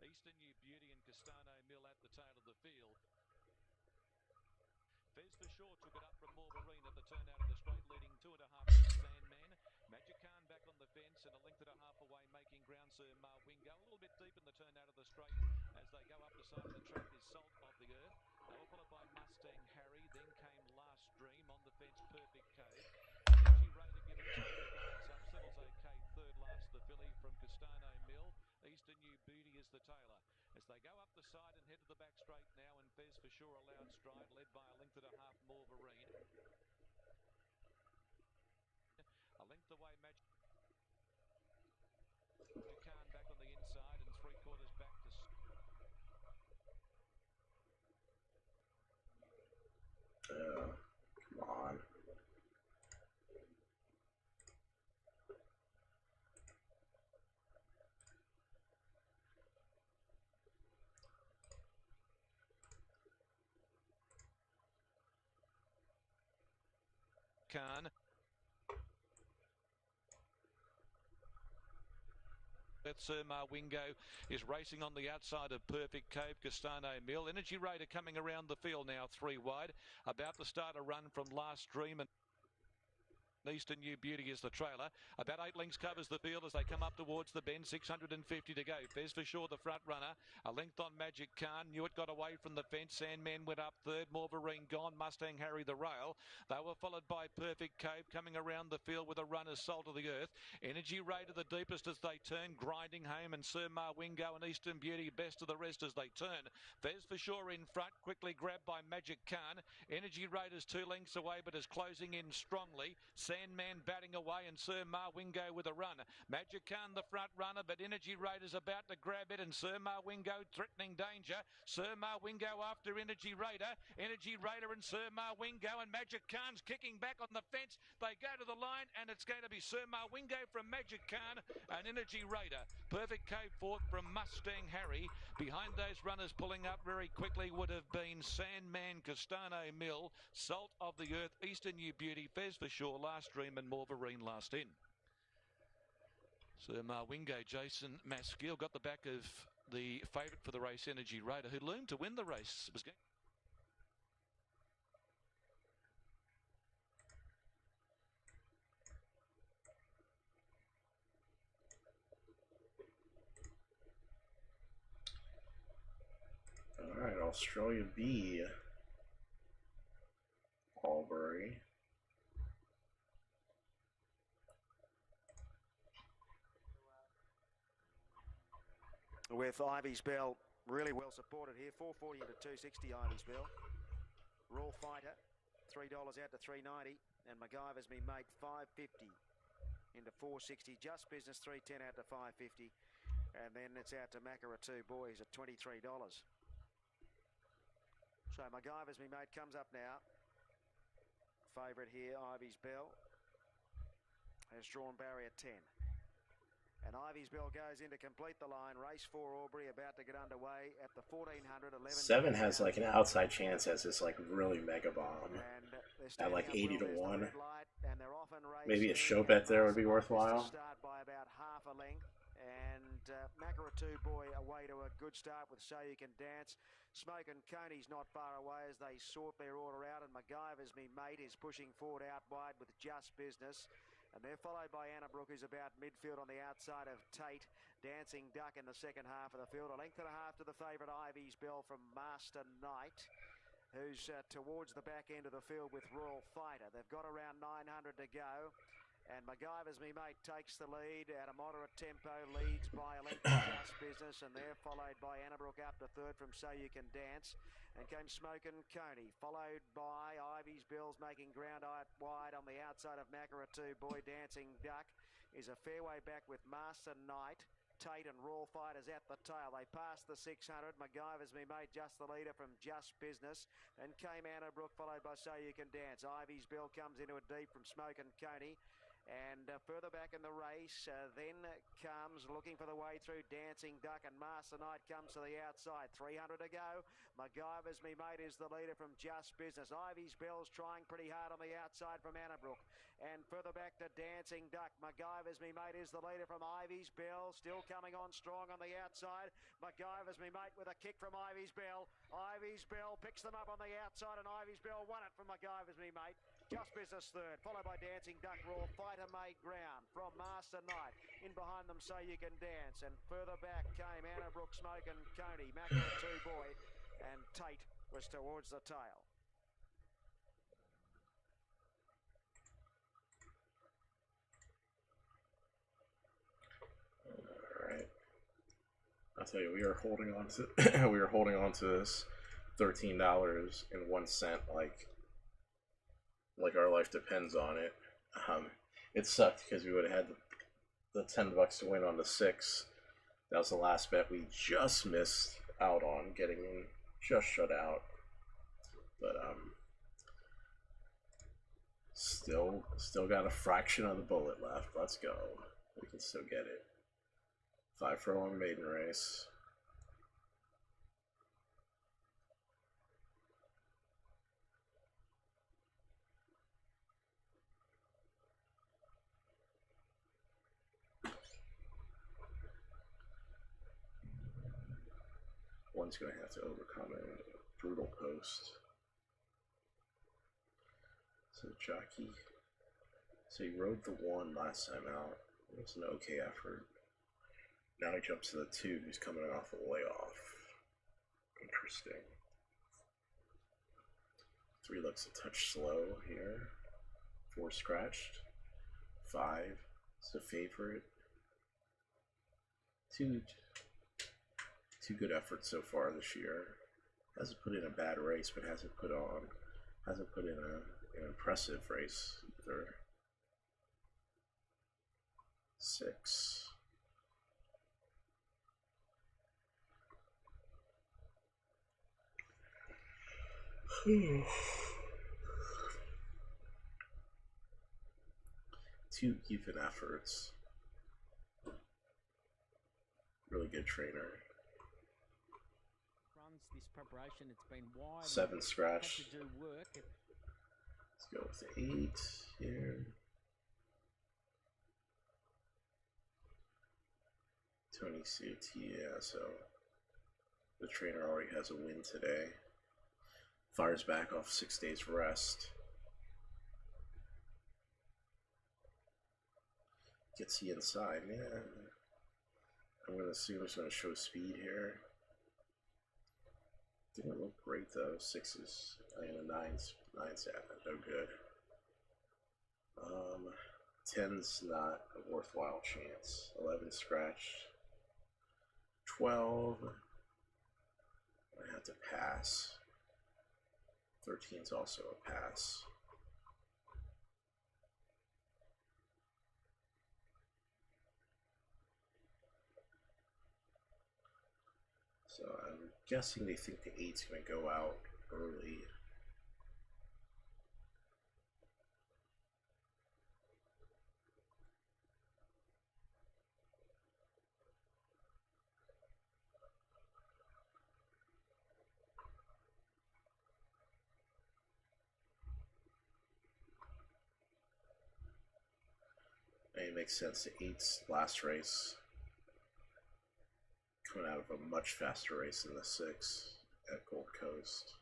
Eastern New Beauty and Castano Mill at the tail of the field. Fez for sure took it up from Morvarine at the turn out of the straight, leading 2.5 Sandman. Magic Khan back on the fence and a length and a half away, making ground. Sir Wingo a little bit deep in the turn out of the straight as they go up the side of the track is Salt of the Earth. They were followed by Mustang Harry, then came Last Dream on the fence, Perfect Code. Energy Raider given time to balance up, settles okay, third last the filly from Castano Mill. Eastern New Beauty is the tailor. As they go up the side and head to the back straight now, and Fez for sure a loud stride, led by a length and a half Morvarine. A length away, Magic Khan back on the inside and 3/4 back to... Come on. Khan. Sir Wingo is racing on the outside of Perfect Cove, Castano Mill. Energy Raider coming around the field now, 3 wide. About to start a run from Last Dream and Eastern New Beauty is the trailer. About 8 lengths covers the field as they come up towards the bend. 650 to go. Fez for sure the front runner. A length on Magic Khan. Knew it got away from the fence. Sandman went up third. Morvarine gone. Mustang Harry the rail. They were followed by Perfect Cove coming around the field with a runner Salt of the Earth. Energy Raider the deepest as they turn. Grinding home and Sir Wingo and Eastern Beauty best of the rest as they turn. Fez for sure in front. Quickly grabbed by Magic Khan. Energy Raider's 2 lengths away but is closing in strongly. Sandman batting away and Sir Wingo with a run. Magic Khan the front runner, but Energy Raider's about to grab it and Sir Wingo threatening danger. Sir Wingo after Energy Raider. Energy Raider and Sir Wingo and Magic Khan's kicking back on the fence. They go to the line and it's going to be Sir Wingo from Magic Khan and Energy Raider. Perfect Cove fourth from Mustang Harry. Behind those runners pulling up very quickly would have been Sandman, Castano Mill, Salt of the Earth, Eastern New Beauty, Fez for sure, Last Dream and Morvarine last in. Sir Wingo, Jason Maskill got the back of the favourite for the race, Energy Raider, who loomed to win the race. Alright, Australia B. Albury. With Ivy's Bell really well supported here. 440 into 260 Ivy's Bell. Raw Fighter, $3 out to 390. And MacGyver's Me Mate, 550 into 460. Just Business, 310 out to 550. And then it's out to Maccara 2 Boys at $23. So MacGyver's Me Mate comes up now. Favourite here, Ivy's Bell, has drawn barrier 10. And Ivy's Bell goes in to complete the line. Race 4 Albury about to get underway at the 1400. 7 has like an outside chance as this like really mega bomb at like 80 to 1. Maybe a show bet there would be worthwhile. Start by about half a length. And Maccara 2 Boy away to a good start with So You Can Dance. Smoke and Coney's not far away as they sort their order out. And MacGyver's Me Mate is pushing forward out wide with Just Business. And they're followed by Annabrook, who's about midfield on the outside of Tate. Dancing Duck in the second half of the field. A length and a half to the favourite Ivy's Bell from Master Knight, who's towards the back end of the field with Royal Fighter. They've got around 900 to go. And MacGyver's Me Mate takes the lead at a moderate tempo, leads by a length of Just Business, and they're followed by Annabrook up to third from So You Can Dance. And came Smoke and Coney, followed by Ivy's Bells making ground out wide on the outside of Maccara 2 Boy. Dancing Duck is a fair way back with Master Knight. Tate and Raw Fighters at the tail. They passed the 600. MacGyver's Me Mate just the leader from Just Business. Then came Annabrook, followed by So You Can Dance. Ivy's Bell comes into it deep from Smoke and Coney. And further back in the race, then comes looking for the way through Dancing Duck, and Master Knight comes to the outside. 300 to go. MacGyver's Me Mate is the leader from Just Business. Ivy's Bell's trying pretty hard on the outside from Annabrook. And further back to Dancing Duck. MacGyver's Me Mate is the leader from Ivy's Bell. Still coming on strong on the outside. MacGyver's Me Mate with a kick from Ivy's Bell. Ivy's Bell picks them up on the outside, and Ivy's Bell won it from MacGyver's Me Mate. Just Business third, followed by Dancing Duck. Raw Fighter made ground from Master Knight. In behind them, So You Can Dance. And further back came Annabrook, Smoke and Coney. Maccara 2 Boy, and Tate was towards the tail. Alright. I'll tell you, we are holding on to this $13.01 like our life depends on it. It sucked because we would have had the $10 to win on the 6. That was the last bet we just missed out on, getting just shut out. But still got a fraction of the bullet left. Let's go. We can still get it. 5 furlong maiden race. One's going to have to overcome a brutal post. So jockey. So he rode the 1 last time out. It was an okay effort. Now he jumps to the 2. He's coming off a layoff. Interesting. 3 looks a touch slow here. 4 scratched. 5 is a favorite. 2 good efforts so far this year. Hasn't put in a bad race, but hasn't put in an impressive race either. 6. Two even efforts. Really good trainer. This preparation, it's been wide. 7 scratch. To do work. Let's go with the 8 here. Tony CT, yeah, so the trainer already has a win today. Fires back off 6 days rest. Gets the inside, yeah. I'm going to assume it's going to show speed here. Didn't look great though. Sixes and a nines no good. 10's not a worthwhile chance. 11 scratched. 12. I have to pass. 13's also a pass. So I'm guessing they think the 8's going to go out early. And it makes sense. The 8's last race coming out of a much faster race than the 6 at Gold Coast.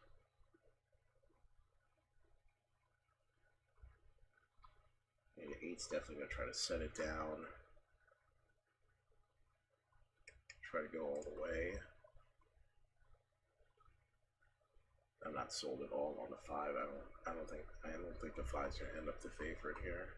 And the 8's definitely going to try to set it down. Try to go all the way. I'm not sold at all on the 5. I don't think the 5's going to end up the favorite here.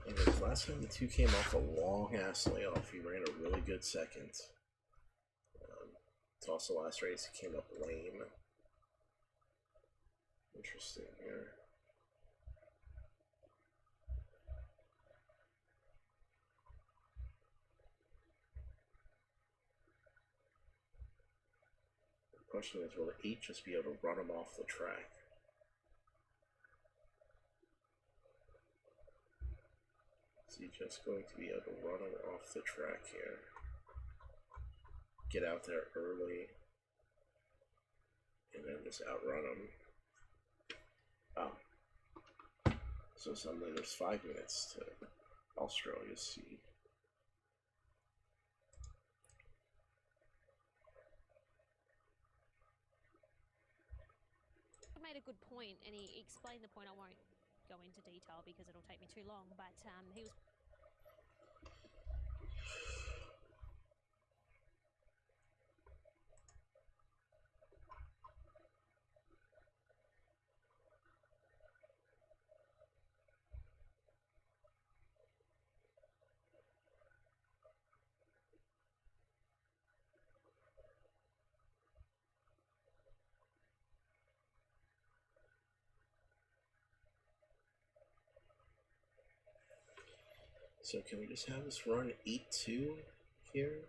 Anyways, last time the 2 came off a long ass layoff, he ran a really good second. It's also last race he came up lame. Interesting here. The question is, will the 8 just be able to run him off the track? Is he just going to be able to run him off the track here? Get out there early and then just outrun him. Oh. So suddenly there's 5 minutes to Australia's seed. Made a good point, and he explained the point. I won't go into detail because it'll take me too long, but he was So can we just have this run 8-2 here?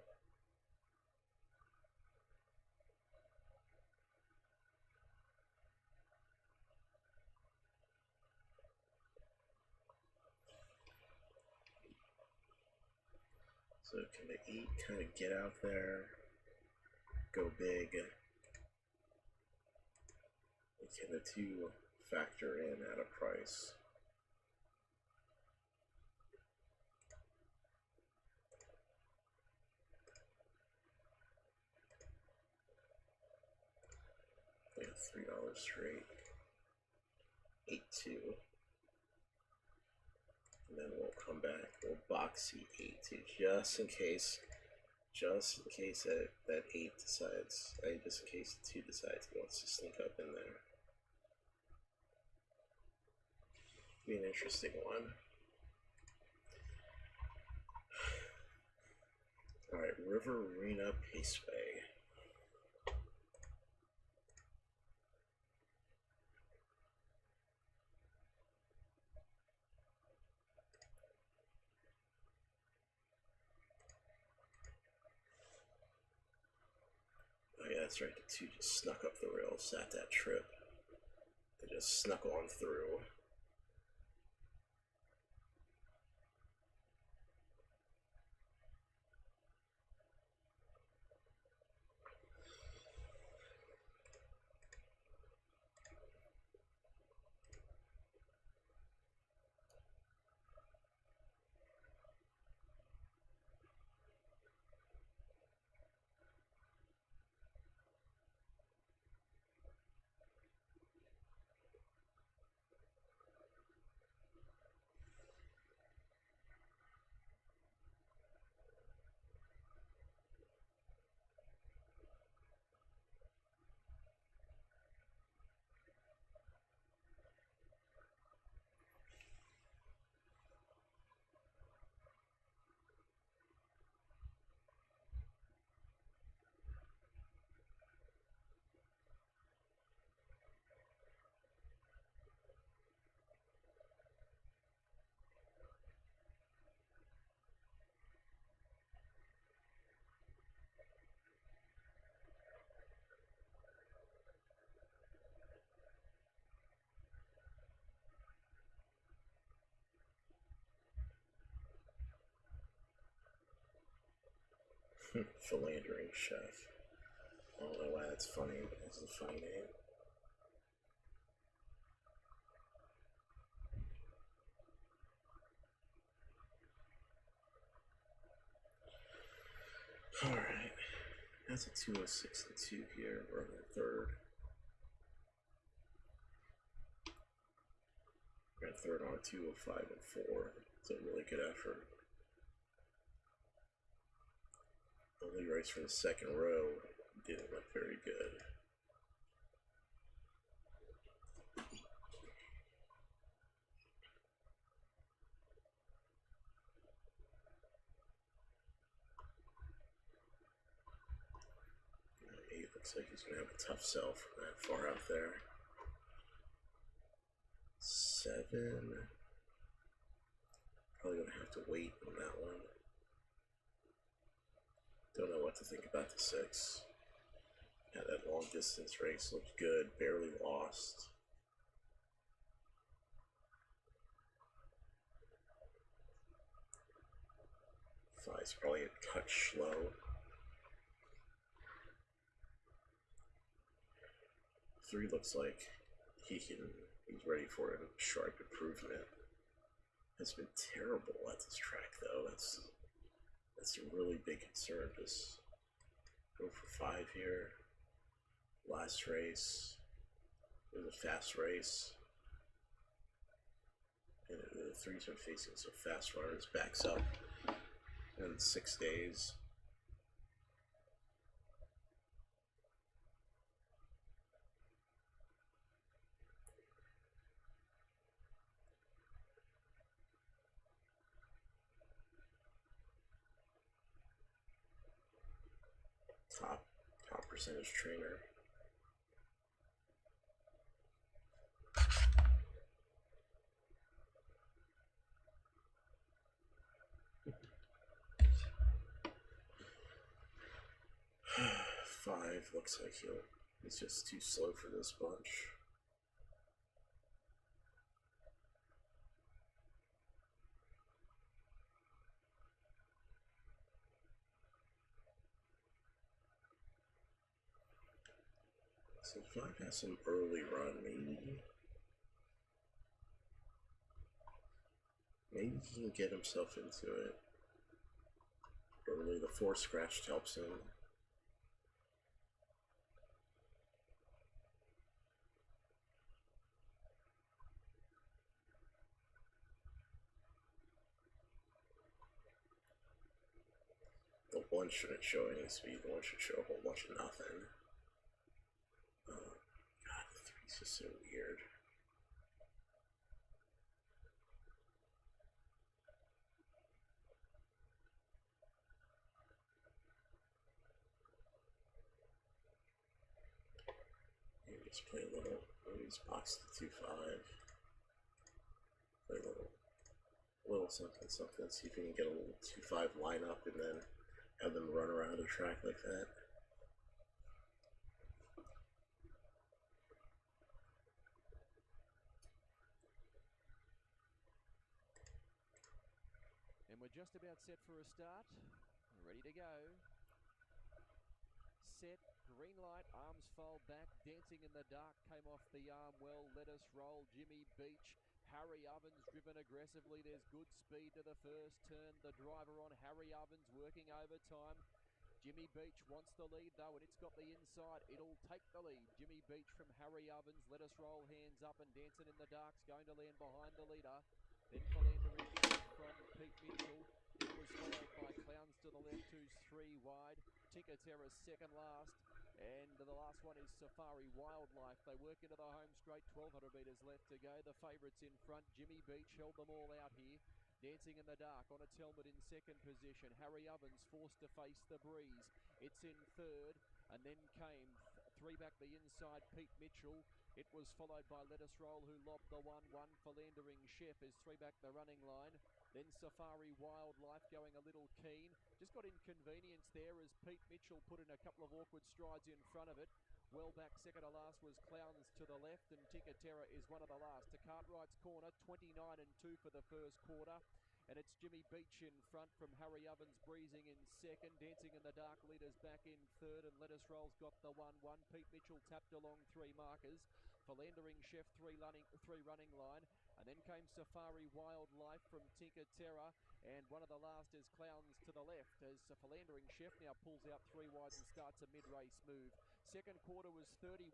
So can the 8 kind of get out there, go big? And can the 2 factor in at a price? We have $3 straight. 8-2. And then we'll come back. We'll box seat 8-2 just in case that 8 decides, just in case the 2 decides he wants to sneak up in there. Be an interesting one. Alright, Riverina Paceway. Oh yeah, that's right, the 2 just snuck up the rails at that trip. They just snuck on through. Philandering chef. I don't know why that's funny. That's a funny name. Alright. That's a 206 and 2 here. We're in the third. We're in third on a 205 and 4. It's a really good effort. The lead race for the second row didn't look very good. Eight looks like he's gonna have a tough sell from that far out there. 7. Probably gonna have to wait on that one. Don't know what to think about the 6. Yeah, that long distance race looked good, barely lost. Five's probably a touch slow. 3 looks like he's ready for a sharp improvement. Has been terrible at this track though. That's a really big concern. Just go for 5 here. Last race. It was a fast race. And the 3's been facing some fast runners. Backs up in 6 days. Top percentage trainer. Five looks like he's just too slow for this bunch. So 5 has some early run, maybe he can get himself into it early. The 4 scratched helps him. The 1 shouldn't show any speed. The 1 should show a whole bunch of nothing. God, the 3's just so weird. Maybe just play a little. Maybe just box the 2-5. Play a little something. See if we can get a little 2-5 lineup and then have them run around a track like that. And we're just about set for a start. Ready to go. Set, green light, arms fold back, dancing in the dark, came off the arm well, let us roll, Jimmy Beach, Harry Ovens driven aggressively, there's good speed to the first turn, the driver on Harry Ovens working overtime. Jimmy Beach wants the lead though, and it's got the inside. It'll take the lead. Jimmy Beach from Harry Ovens. Let us roll hands up and dancing in the dark's going to land behind the leader. Then Philandering from Pete Mitchell. It was followed by Clowns to the left, who's 3 wide. Tinker Terror second last. And the last one is Safari Wildlife. They work into the home straight, 1,200 metres left to go. The favourites in front. Jimmy Beach held them all out here. Dancing in the dark on its helmet in second position. Harry Ovens forced to face the breeze. It's in third, and then came 3 back the inside, Pete Mitchell. It was followed by Let Us Roll, who lobbed the 1-1. Philandering Chef is 3 back the running line. Then Safari Wildlife going a little keen. Just got inconvenienced there as Pete Mitchell put in a couple of awkward strides in front of it. Well back second to last was Clowns to the left, and Tinker Terror is one of the last. To Cartwright's corner, 29 and 2 for the first quarter. And it's Jimmy Beach in front from Harry Ovens breezing in second. Dancing in the Dark leaders back in third. And Let Us Roll's got the 1-1. Pete Mitchell tapped along 3 markers. Philandering Chef, three running line. And then came Safari Wildlife from Tinker Terror. And one of the last is Clowns to the left as Philandering Chef now pulls out 3 wide and starts a mid-race move. Second quarter was 31.6,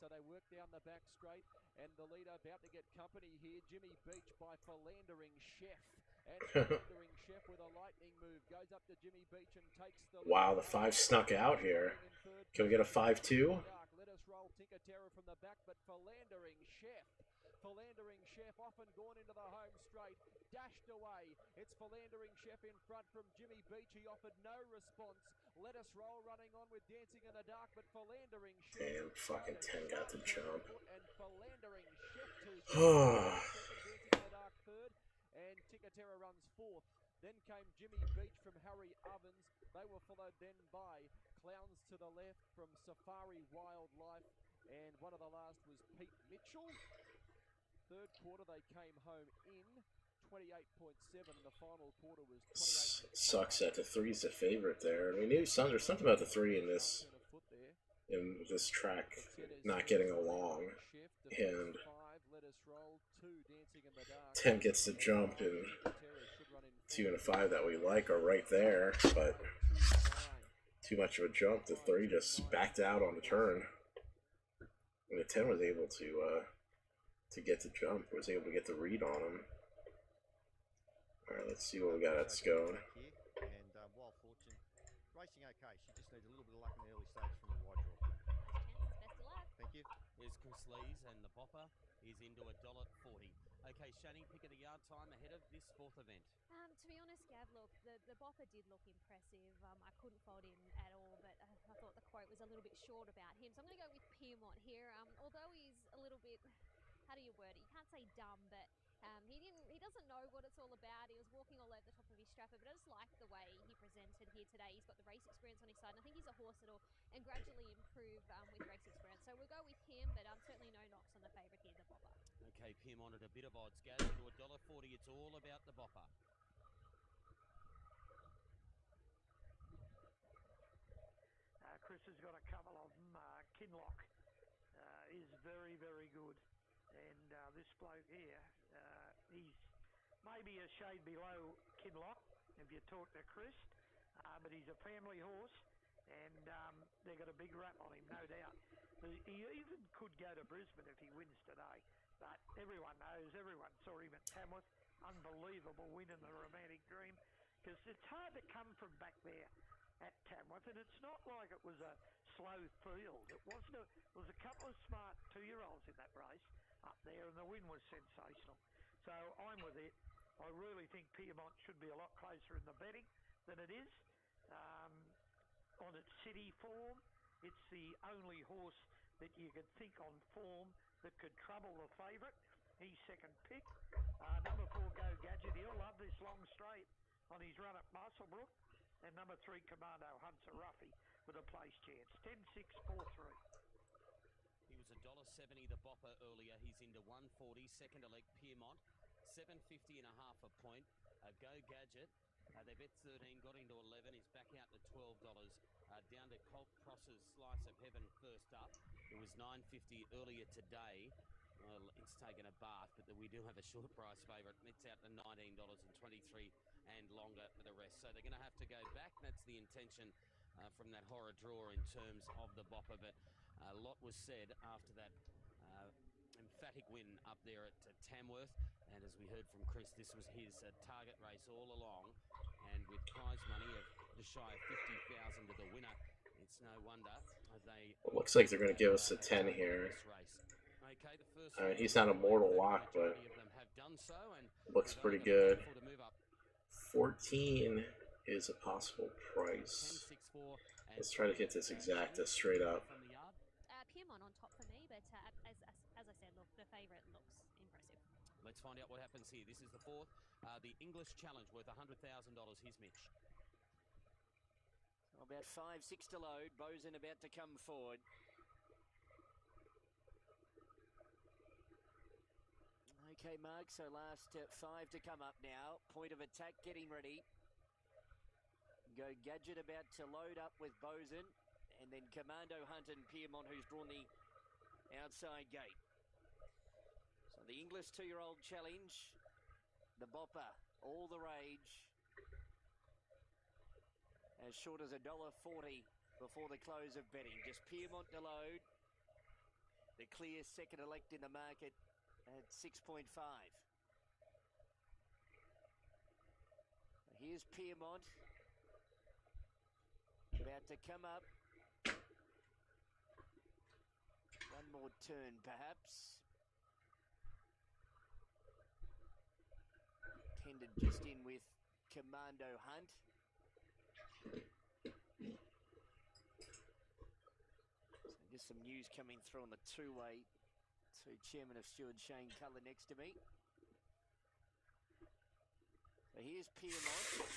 so they work down the back straight. And the leader about to get company here, Jimmy Beach by Philandering Chef. And Philandering Chef with a lightning move goes up to Jimmy Beach and takes the lead. Wow, the 5 snuck out here. Can we get a 5-2? Let Us Roll Tinker Terror from the back, but Philandering Chef off and gone into the home straight, dashed away. It's Philandering Chef in front from Jimmy Beach. He offered no response. Let Us Roll running on with Dancing in the Dark, but Philandering Chef. Damn, fucking 10 got the jump. And Philandering Chef Dancing in the Dark third, and Tinker Terror runs fourth. Then came Jimmy Beach from Harry Ovens. They were followed then by Clowns to the left from Safari Wildlife, and one of the last was Pete Mitchell. Third quarter they came home in 28.7, and the final quarter was 28. Sucks that the 3's the favorite there. We knew there's something about the 3 in this track not getting along, and 10 gets the jump, and 2 and a 5 that we like are right there, but too much of a jump. The 3 just backed out on the turn, and the 10 was able to get the jump, was able to get the read on him. Alright, let's see what we got. Let's go. And Wild Fortune, racing okay. She just needs a little bit of luck in the early stage from the wide draw. Best of luck. Thank you. Here's Chris Lees, and the bopper is into $1.40. Okay, Shani, pick of the yard time ahead of this 4th event. To be honest, Gav, look, the bopper did look impressive. I couldn't fault him at all, but I thought the quote was a little bit short about him. So I'm going to go with Piermont here. Although he's a little bit, how do you word it? You can't say dumb, but he doesn't know what it's all about. He was walking all over the top of his strapper, but I just like the way he presented here today. He's got the race experience on his side, and I think he's a horse that'll gradually improve with race experience. So we'll go with him, but certainly no knocks on the favourite here, the bopper. Okay, Piermont at a bit of odds. Goes to $1.40. It's all about the bopper. Chris has got a couple of them. Kinlock is very, very good. And this bloke here, he's maybe a shade below Kinlock, if you talk to Chris, but he's a family horse, and they've got a big rap on him, no doubt. He even could go to Brisbane if he wins today, but everyone saw him at Tamworth. Unbelievable win in the Romantic Dream, because it's hard to come from back there at Tamworth, and it's not like it was a slow field. It wasn't. There was a couple of smart 2-year-olds in that race up there, and the win was sensational. So I'm with it. I really think Piermont should be a lot closer in the betting than it is. On its city form, it's the only horse that you could think on form that could trouble the favourite. He's second pick. Number 4, Go Gadget. He'll love this long straight on his run at Musselbrook. And number 3, Commando Hunts a roughie with a place chance. 10-6-4-3. He was $1.70 the bopper earlier. He's into 140. Second to leg Piermont, $7.50 and a half a point. Go Gadget. They bet 13, got into 11. He's back out to $12. Down to Colt Cross's Slice of Heaven first up. It was $9.50 earlier today. Well, it's taken a bath, but we do have a short price favourite. It's out to $19.23 and longer for the rest. So they're going to have to go back. That's the intention from that horror draw in terms of the bopper. But a lot was said after that emphatic win up there at Tamworth. And as we heard from Chris, this was his target race all along. And with prize money of just shy of $50,000 to the winner, it's no wonder they... It looks like they're going to give us a 10 here. Okay, the first He's not a mortal lock, but looks pretty good. 14 is a possible price. Let's try to hit this exacta straight up. Piermont on top for me, but as I said, look, the favourite looks impressive. Let's find out what happens here. This is the 4th, the English Challenge worth $100,000. Here's Mitch. So about 5-6 to load. Bosun about to come forward. Okay, Mark, so last 5 to come up now. Point of attack getting ready. Go Gadget about to load up with Bosun. And then Commando Hunt and Piermont, who's drawn the outside gate. So the English 2-year-old challenge. The Bopper, all the rage. As short as $1.40 before the close of betting. Just Piermont to load. The clear second elect in the market at 6.5. Here's Piermont. About to come up. One more turn, perhaps. Tended just in with Commando Hunt. So just some news coming through on the two-way to Chairman of Steward Shane Cutler next to me. So here's Piermont.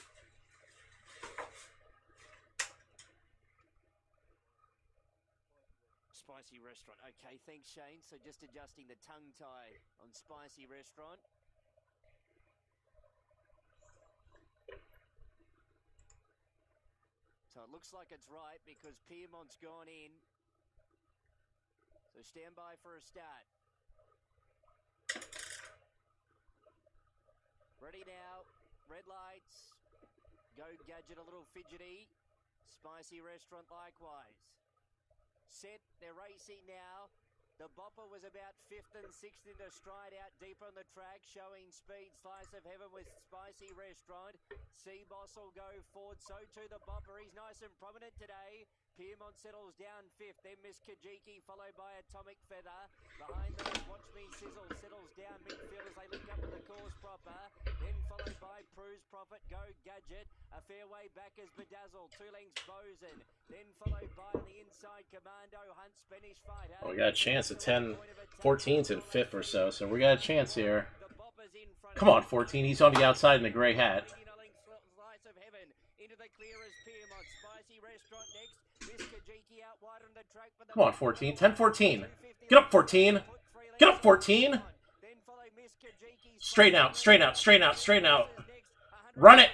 Spicy Restaurant. Okay, thanks, Shane. So just adjusting the tongue tie on Spicy Restaurant. So it looks like it's right because Piermont's gone in. So stand by for a start. Ready now. Red lights. Go Gadget a little fidgety. Spicy Restaurant likewise. Set, they're racing now. The Bopper was about 5th and 6th into stride out deep on the track, showing speed. Slice of Heaven with Spicy Restaurant. Sea Boss will go forward, so too the Bopper. He's nice and prominent today. Piermont settles down 5th, then Miss Kajiki, followed by Atomic Feather. Behind those, Watch Me Sizzle settles down midfield as they link up with the course proper. Then followed by Prue's Prophet, Go Gadget. A fair way back is Bedazzle, 2 lengths Bosun. Then followed by on the inside Commando Hunt, Spanish Fighter. Well, we got a chance at 10, 14's in 5th or so, so we got a chance here. Come on, 14. He's on the outside in the gray hat. Come on, 14. 10, 14. Get up, 14. Get up, 14. Straighten out, straighten out, straighten out, straighten out. Run it.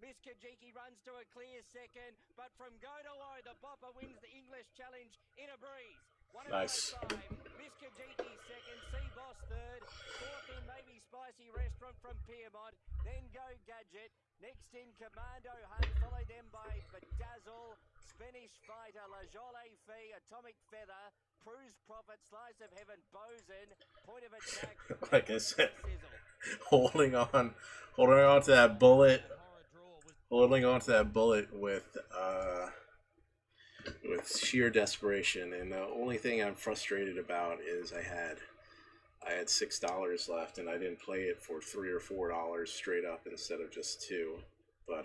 Miss Kajiki runs to a clear second, but from go to low, the Bopper wins the English Challenge in a breeze. Nice. Miss Kajiki second, Sea Boss third, 4th in maybe Spicy Restaurant from Piermont, then Go Gadget, next in Commando Hunt, followed them by Bedazzle, Spanish Fighter, La Jolie Fee, Atomic Feather, Prue's Prophet, Slice of Heaven, Bosun, Point of Attack. Like I said, holding on to that bullet. Holding on to that bullet with sheer desperation, and the only thing I'm frustrated about is I had $6 left, and I didn't play it for $3 or $4 straight up instead of just 2. But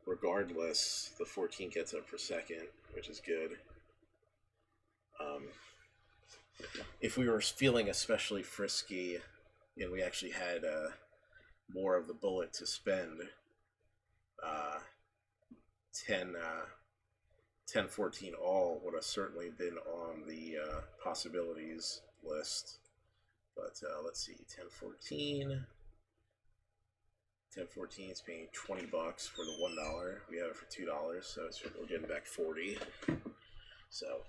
regardless, the 14 gets up for second, which is good. If we were feeling especially frisky, and we actually had more of the bullet to spend, 10-14 all would have certainly been on the possibilities list. But let's see, 10-14. 10-14 is paying $20 for the $1. We have it for $2, so we're getting back 40. So,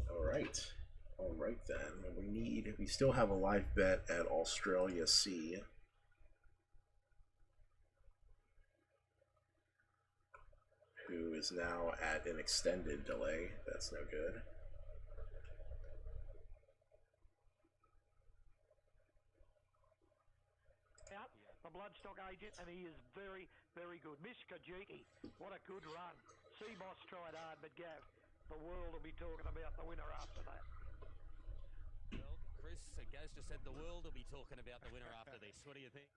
all right then. We still have a live bet at Australia C. Who is now at an extended delay. That's no good. Out, the Bloodstock agent, and he is very, very good. Miss Kajiki, what a good run. Sea Boss tried hard, but Gav, the world will be talking about the winner after that. Well, Chris, Gaz just said the world will be talking about the winner after this. What do you think?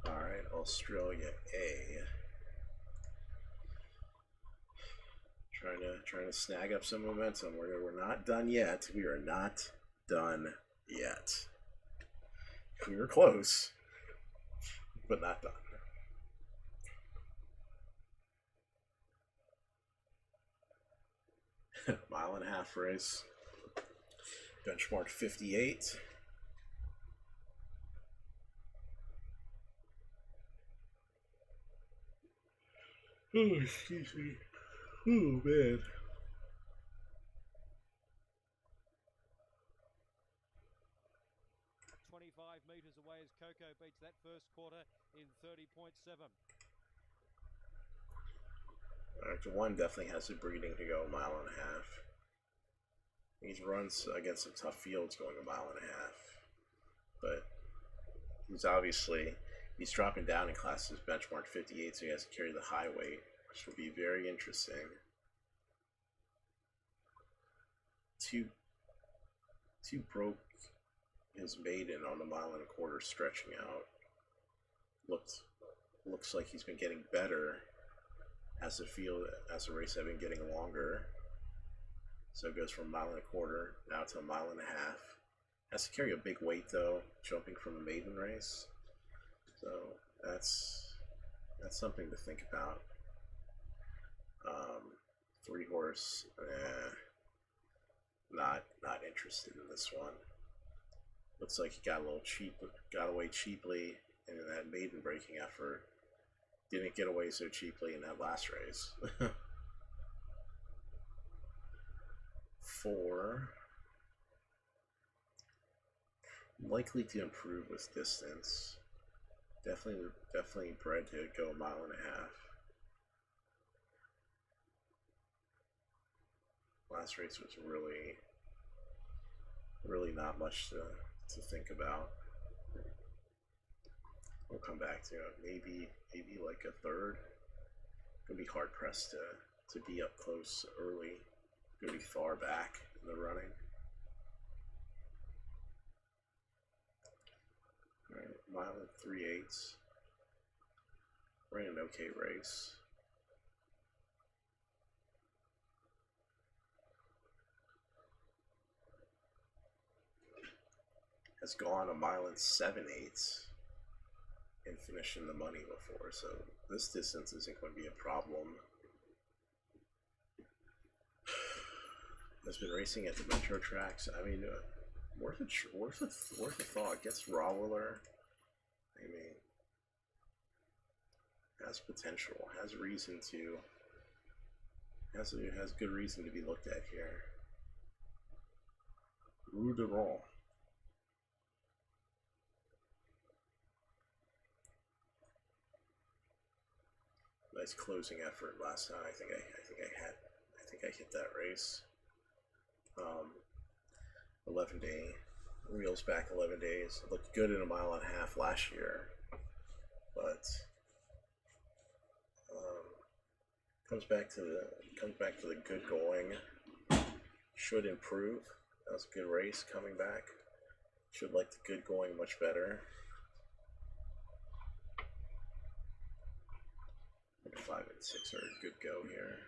All right, Australia A. Trying to snag up some momentum. We're not done yet. We are not done yet. We were close. but not done. Mile-and-a-half race. Benchmark 58. Oh, excuse me. Oh, man. Meters away as Coco beats that first quarter in 30.7. Actor 1 definitely has the breeding to go a mile and a half. He runs against some tough fields going a mile and a half. But he's dropping down in classes benchmark 58, so he has to carry the high weight, which will be very interesting. Two broke his maiden on a mile and a quarter stretching out. Looks like he's been getting better as the race has been getting longer. So it goes from a mile and a quarter now to a mile and a half. Has to carry a big weight though, jumping from a maiden race. So that's something to think about. 3-horse, not interested in this one. Looks like he got away cheaply in that maiden breaking effort. Didn't get away so cheaply in that last race. 4. Likely to improve with distance. Definitely bred to go a mile and a half. Last race was really not much to think about. We'll come back to it. Maybe like a third. Gonna be hard pressed to be up close early. Gonna be far back in the running. Alright, mile and 3/8. Ran an okay race. Has gone a mile and 7/8 and finished in the money before, so this distance isn't going to be a problem. Has been racing at the metro tracks. I mean, worth a thought. Gets Rawler. I mean, has potential. Has good reason to be looked at here. Rue de Ron. Nice closing effort last time. I think I hit that race. 11-day reels back 11 days. Looked good in a mile and a half last year, but comes back to the good going. Should improve. That was a good race coming back. Should like the good going much better. 5 and 6 are a good go here.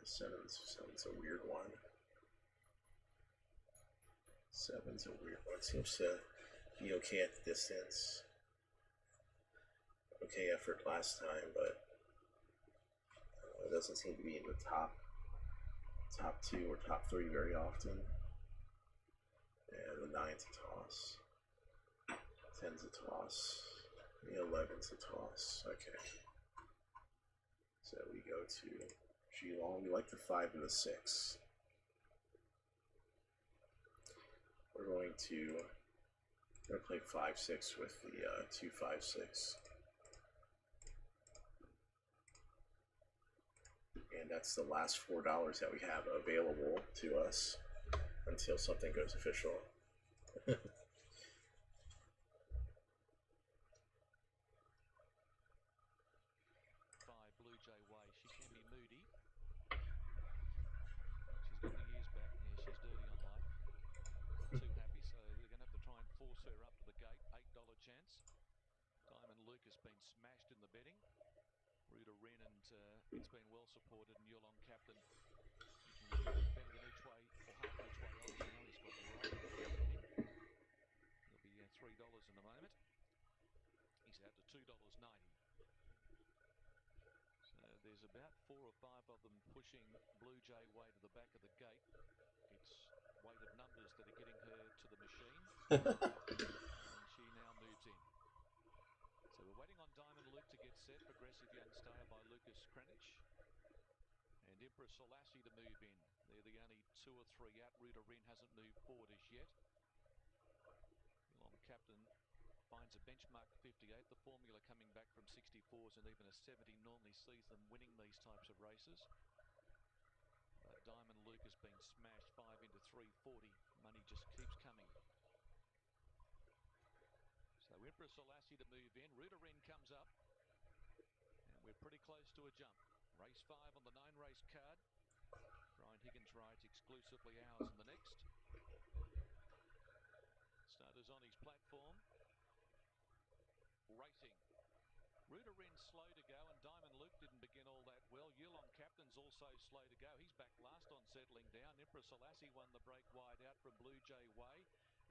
Seven's a weird one. Seven's a weird one. Seems to be okay at the distance. Okay effort last time, but it doesn't seem to be in the top 2 or top 3 very often. Yeah, the 9's a toss. 10's a toss. The 11's a toss. Okay. So we go to Geelong. We like the 5 and the 6. We're going to play 5-6 with the 2-5-6. And that's the last $4 that we have available to us until something goes official. Blue Jay Way. She can be moody. She's got the ears back. Yeah, she's dirty on life. Not too happy, so they're going to have to try and force her up to the gate. $8 chance. Diamond Lucas been smashed in the betting. Ruta Wren, and it's been well supported, and Yulong captain. You can bet it in each way or half 4 or 5 of them pushing Blue Jay way to the back of the gate. It's weight of numbers that are getting her to the machine. And she now moves in. So we're waiting on Diamond Luke to get set. Progressive Young Stayer by Lucas Kranich. And Empress Selassie to move in. They're the only 2 or 3 out. Ruta Rin hasn't moved forward as yet. Long Captain finds a benchmark 58. The formula coming back from 64s and even a 70 normally sees them winning these types of races. But Diamond Luke has been smashed 5 into 340. Money just keeps coming. So Empress Selassie to move in. Ruta Rin comes up. And we're pretty close to a jump. Race 5 on the 9-race card. Brian Higgins rides exclusively ours in the next. Starters on his platform. Racing. Ruta Rin slow to go, and Diamond Luke didn't begin all that well. Yulong Captain's also slow to go. He's back last on settling down. Empress Selassie won the break wide out from Blue Jay Way.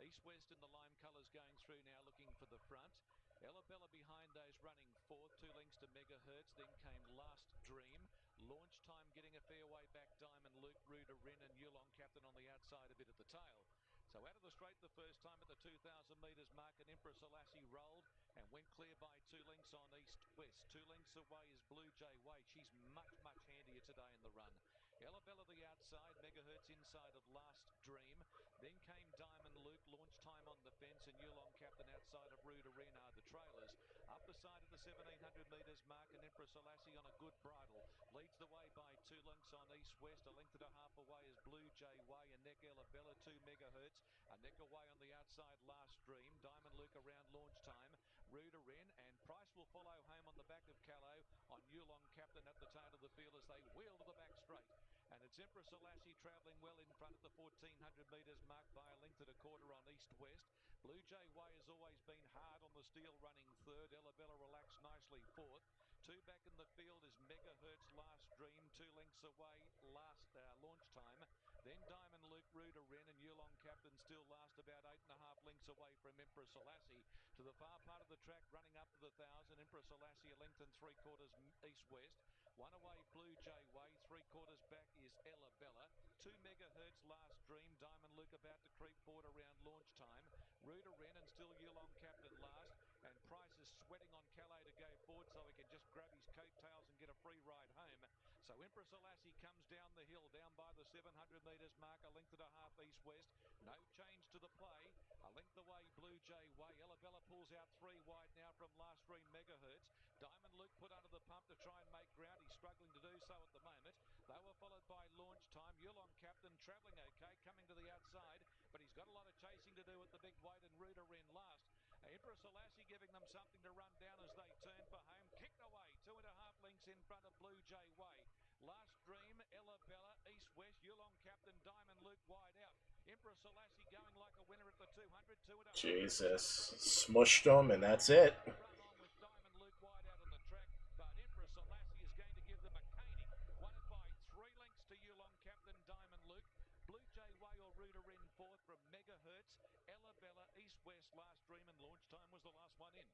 East-West in the lime colours going through now, looking for the front. Ellabella behind those running 4th, 2 lengths to Megahertz. Then came Last Dream. Launch Time getting a fair way back. Diamond Luke, Ruta Rin and Yulong Captain on the outside, a bit at the tail. So out of the straight the first time at the 2,000 metres mark, and Empress Selassie rolled and went clear by 2 lengths on East-West. 2 lengths away is Blue Jay Way. She's much, much handier today in the run. Ellabella the outside, Megahertz inside of Last Dream. Then came Diamond Luke, Launch Time on the fence, and Yulong Captain outside of Ruta Rin are the trailers. Up the side of the 1,700 metres mark, and Empress Selassie on a good bridle. Leads the way by 2 lengths on East-West. A length and a half away is Blue Jay Way, and neck Ellabella, 2 Megahertz. A neck away on the outside, Last Dream. Diamond Luke around Launch Time. Ruta Rin, and Price will follow home on the back of Callow on Yulong Captain at the tail of the field as they wheel to the back straight. And it's Empress Selassie travelling well in front at the 1,400 metres mark by a length and a quarter on East-West. Blue Jay Way has always been hard on the steel, running 3rd. Ellabella relaxed nicely 4th. 2 back in the field is Megahertz, Last Dream. 2 lengths away, Launch Time. Then Diamond Luke, Ruta Rin and Yulong Captain still last, about 8.5 lengths away from Empress Selassie. To the far part of the track, running up to the 1,000. Empress Selassie a length and 3/4 East-West. 1 away, Blue Jay Way. 3/4 back is Ellabella. 2 Megahertz, Last Dream. Diamond Luke about to creep forward around Launch Time. Ruta Rin and still Yulong Captain last. And Price is sweating on Calais to go forward so he can just grab his coattails and get a free ride home. So Empress Selassie comes down the hill, down by the 700 metres mark, a length and a half East-West. No change to the play. A length away, Blue Jay Way. Ellabella pulls out 3 wide now from Last Dream, Megahertz. Diamond Luke put under the pump to try and make ground. He's struggling to do so at the moment. They were followed by Launch Time. Yulong Captain travelling okay, coming to the outside, but he's got a lot of chasing to do at the big weight, and Ruta Rin last. Empress Selassie giving them something to run down as they turn for home. Kicked away, 2.5 lengths in front of Blue Jay Way. Last Dream, Ellabella, East-West, Yulong Captain, Diamond Luke wide out. Empress Selassie going like a winner at the 200. 2.5. Jesus. Smushed them, and that's it. Run on with Diamond Luke wide out on the track, but Empress Selassie is going to give them a caning. Won it by 3 lengths to Yulong Captain, Diamond Luke. Blue Jay Way or Ruta Rin 4th from Megahertz. Ellabella, East-West, Last Dream, and Launch Time was the last one in.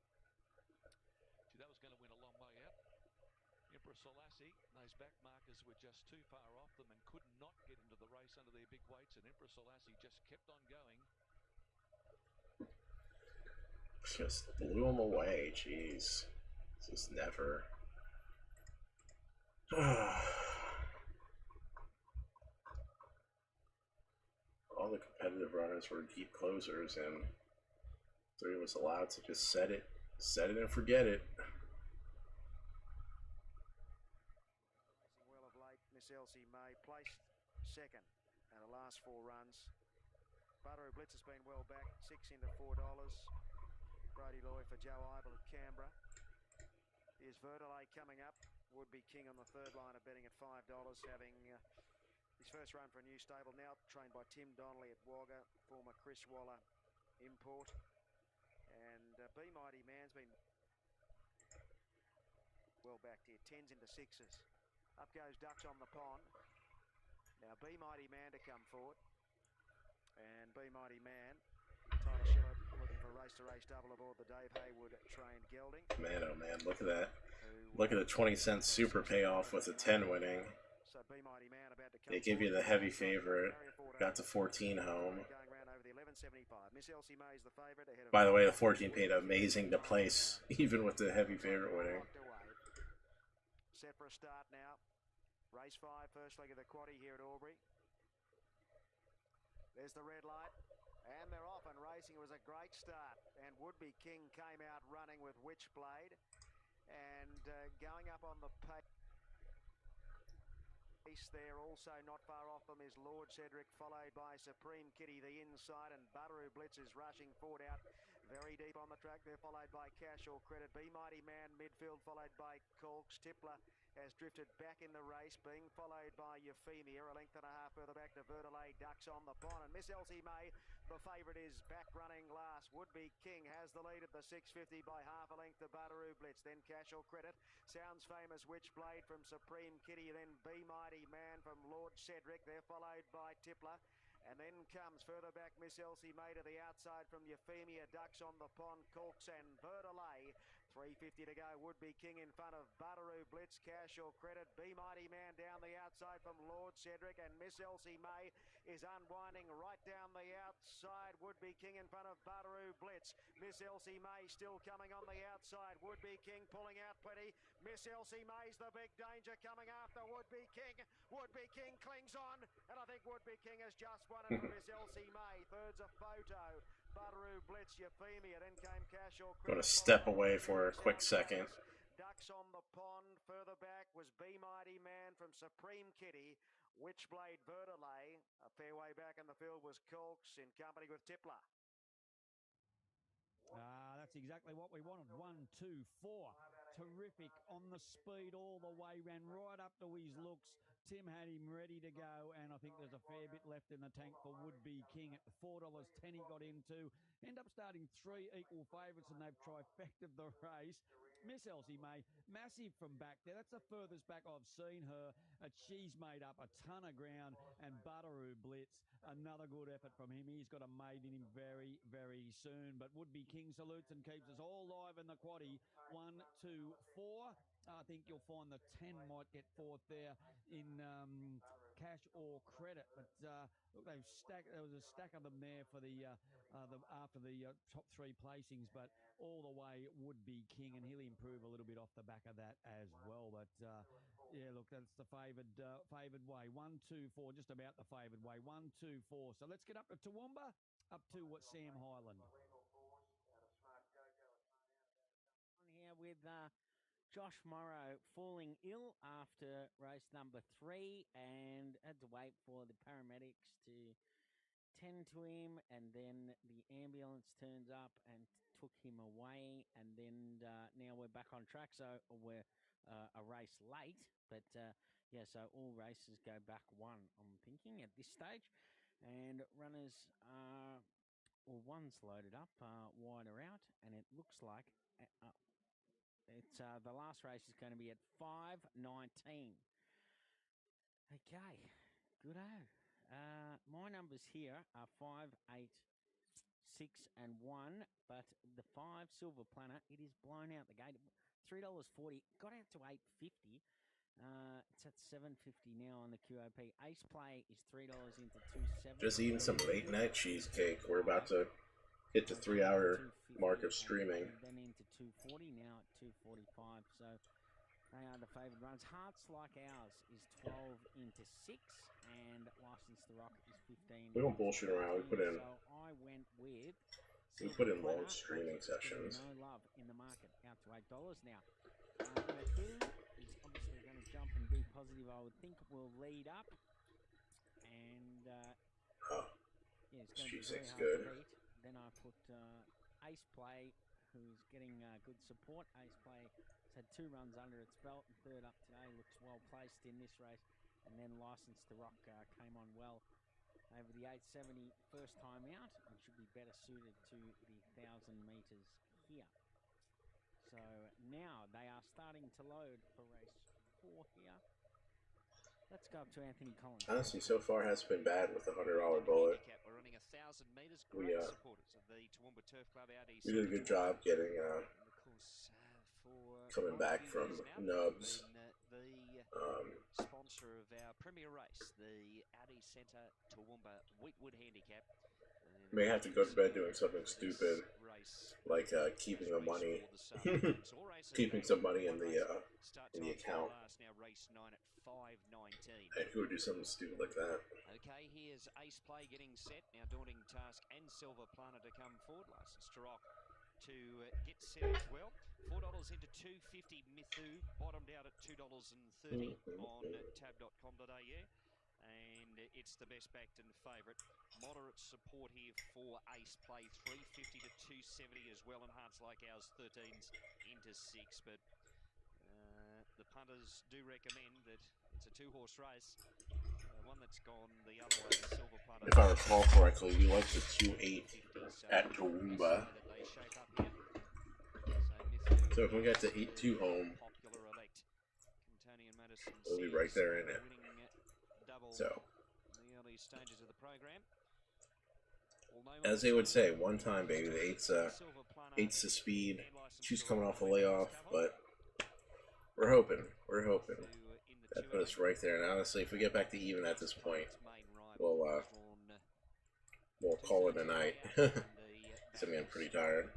Gee, that was going to win a long way out. Empress Selassie, those back markers were just too far off them and could not get into the race under their big weights, and Empress Selassie just kept on going. Just blew them away, jeez. Just never. All the competitive runners were deep closers, and 3 was allowed to just set it and forget it. Racing well of late, Miss Elsie May placed 2nd in her last 4 runs. Butteroo Blitz has been well back, 6 into $4. Brody Loy for Joe Ibel at Canberra. Here's Verdelay coming up. Would be king on the 3rd line of betting at $5, having his first run for a new stable, now trained by Tim Donnelly at Wagga, former Chris Waller import. And Be Mighty Man's been well backed here, 10s into 6s. Up goes Dutch on the pond. Now Be Mighty Man to come forward. And Be Mighty Man, Tyler Schiller looking for a race-to-race double aboard the Dave Hayward trained gelding. Man, oh man, look at that. Who Look at the 20-cent super payoff with a 10 winning. They give you the heavy favorite. Got to 14 home. By the way, the 14 paid amazing to place, even with the heavy favorite winning. Set for a start now. Race 5, first leg of the quaddie here at Albury. There's the red light. And they're off and racing. It was a great start. And Would Be King came out running with Witchblade. And going up on the pace there, also not far off them, is Lord Cedric, followed by Supreme Kitty, the inside, and Butteroo Blitz is rushing forward out very deep on the track. They're followed by Cash or Credit. Be Mighty Man, midfield, followed by Corks. Tippler has drifted back in the race, being followed by Euphemia, a length and a half further back to Verdelay. Ducks on the pond, and Miss Elsie May, the favourite, is back running last. Would Be King has the lead at the 650 by half a length to Butteroo Blitz, then Cash or Credit. Sounds Famous, Witchblade from Supreme Kitty, then Be Mighty Man from Lord Cedric. They're followed by Tippler. And then comes further back Miss Elsie May to the outside from Euphemia, Ducks on the pond, Corks and Verdelay. 350 to go. Would Be King in front of Butteroo Blitz, Cash or Credit. Be Mighty Man down the outside from Lord Cedric, and Miss Elsie May is unwinding right down the outside. Would Be King in front of Butteroo Blitz. Miss Elsie May still coming on the outside. Would Be King pulling out plenty. Miss Elsie May's the big danger coming after Would Be King. Would Be King clings on, and I think Would Be King has just won it for Miss Elsie May. Third's a Photo. Butteroo Blitz, Euphemia, then came Cash or Credit. Going to step away for a quick second. Ducks on the pond. Further back was Be Mighty Man from Supreme Kitty. Witchblade, Verdelay. A fair way back in the field was Corks in company with Tippler. That's exactly what we wanted. 1, 2, 4. Terrific on the speed all the way. Ran right up to his looks. Tim had him ready to go, and I think there's a fair bit left in the tank for Would Be King at $4.10 he got into. End up starting 3 equal favourites, and they've trifected the race. Miss Elsie May, massive from back there. That's the furthest back I've seen her. She's made up a ton of ground, and Butteroo Blitz, another good effort from him. He's got a maid in him very, very soon. But Would Be King salutes and keeps us all live in the quaddie. 1, 2, 4. I think you'll find the 10 might get fourth there in Cash or Credit. But look, they've stacked. There was a stack of them there for the after the top 3 placings, but all the way Would Be King, and he'll improve a little bit off the back of that as well. But yeah, look, that's the favoured way. 1, 2, 4, just about the favoured way. 1, 2, 4. So let's get up to Toowoomba, up to Sam Highland. On here with Josh Morrow falling ill after race number 3 and had to wait for the paramedics to tend to him, and then the ambulance turns up and took him away, and then now we're back on track, so we're a race late, but yeah, so all races go back 1, I'm thinking, at this stage, and runners are, well, one's loaded up, wider out, and it looks like it's the last race is going to be at 5:19. Okay, good-o. My numbers here are 5, 8, 6 and 1, but the 5 Silver Planner, it is blown out the gate. $3.40, got out to $8.50. It's at $7.50 now on the QOP. Ace Play is $3 into $2.70. Just eating some late night cheesecake. We're about to hit the 3-hour mark of streaming. And then into $2.40 now at $2.45. So they are the favoured runs. Hearts Like Ours is 12 into 6, and License to Rock is 15. We don't bullshit around. We put in. So I went with. We put in long streaming sessions. No love in the market, out to $8 now. Number 2 is obviously going to jump and be positive. I would think will lead up, and yeah, it's going to be very hard to beat. Then I put Ace Play, who's getting good support. Ace Play has had 2 runs under its belt, and third up today, looks well placed in this race. And then License to Rock came on well over the 870 first time out, and should be better suited to the 1,000 metres here. So now they are starting to load for race 4 here. Let's go up to Anthony Collins. Honestly, so far has been bad with the $100 bullet. We're running 1,000 metres. We Great supporters of the Toowoomba Turf Club out east. we did a good job getting of course, for coming back from Nubs. Sponsor of our premier race, the Audi Centre Toowoomba Wheatwood Handicap. May have to go to bed doing something stupid, like keeping the money, keeping some money in the account. And who would do something stupid like that? Okay, here's Ace Play getting set. Now Daunting Task and Silver Planet to come forward. License to Rock to get set as well. $4 into $2.50 Mithu, bottomed out at $2.30 on tab.com.au. And it's the best backed and favourite. Moderate support here for Ace Play, $3.50 to $2.70 as well. And Hearts Like Ours, 13s into 6. But the punters do recommend that it's a two-horse race. One that's gone the other way, the Silver Planet. If I recall correctly, we like the 2-8 at Toowoomba. So if we get to 8-2 home, we'll be right there in it. So, as they would say, one time, baby. The 8's the speed. 2's coming off a layoff, but we're hoping. We're hoping. That put us right there. And honestly, if we get back to even at this point, we'll call it a night. So I'm getting pretty tired,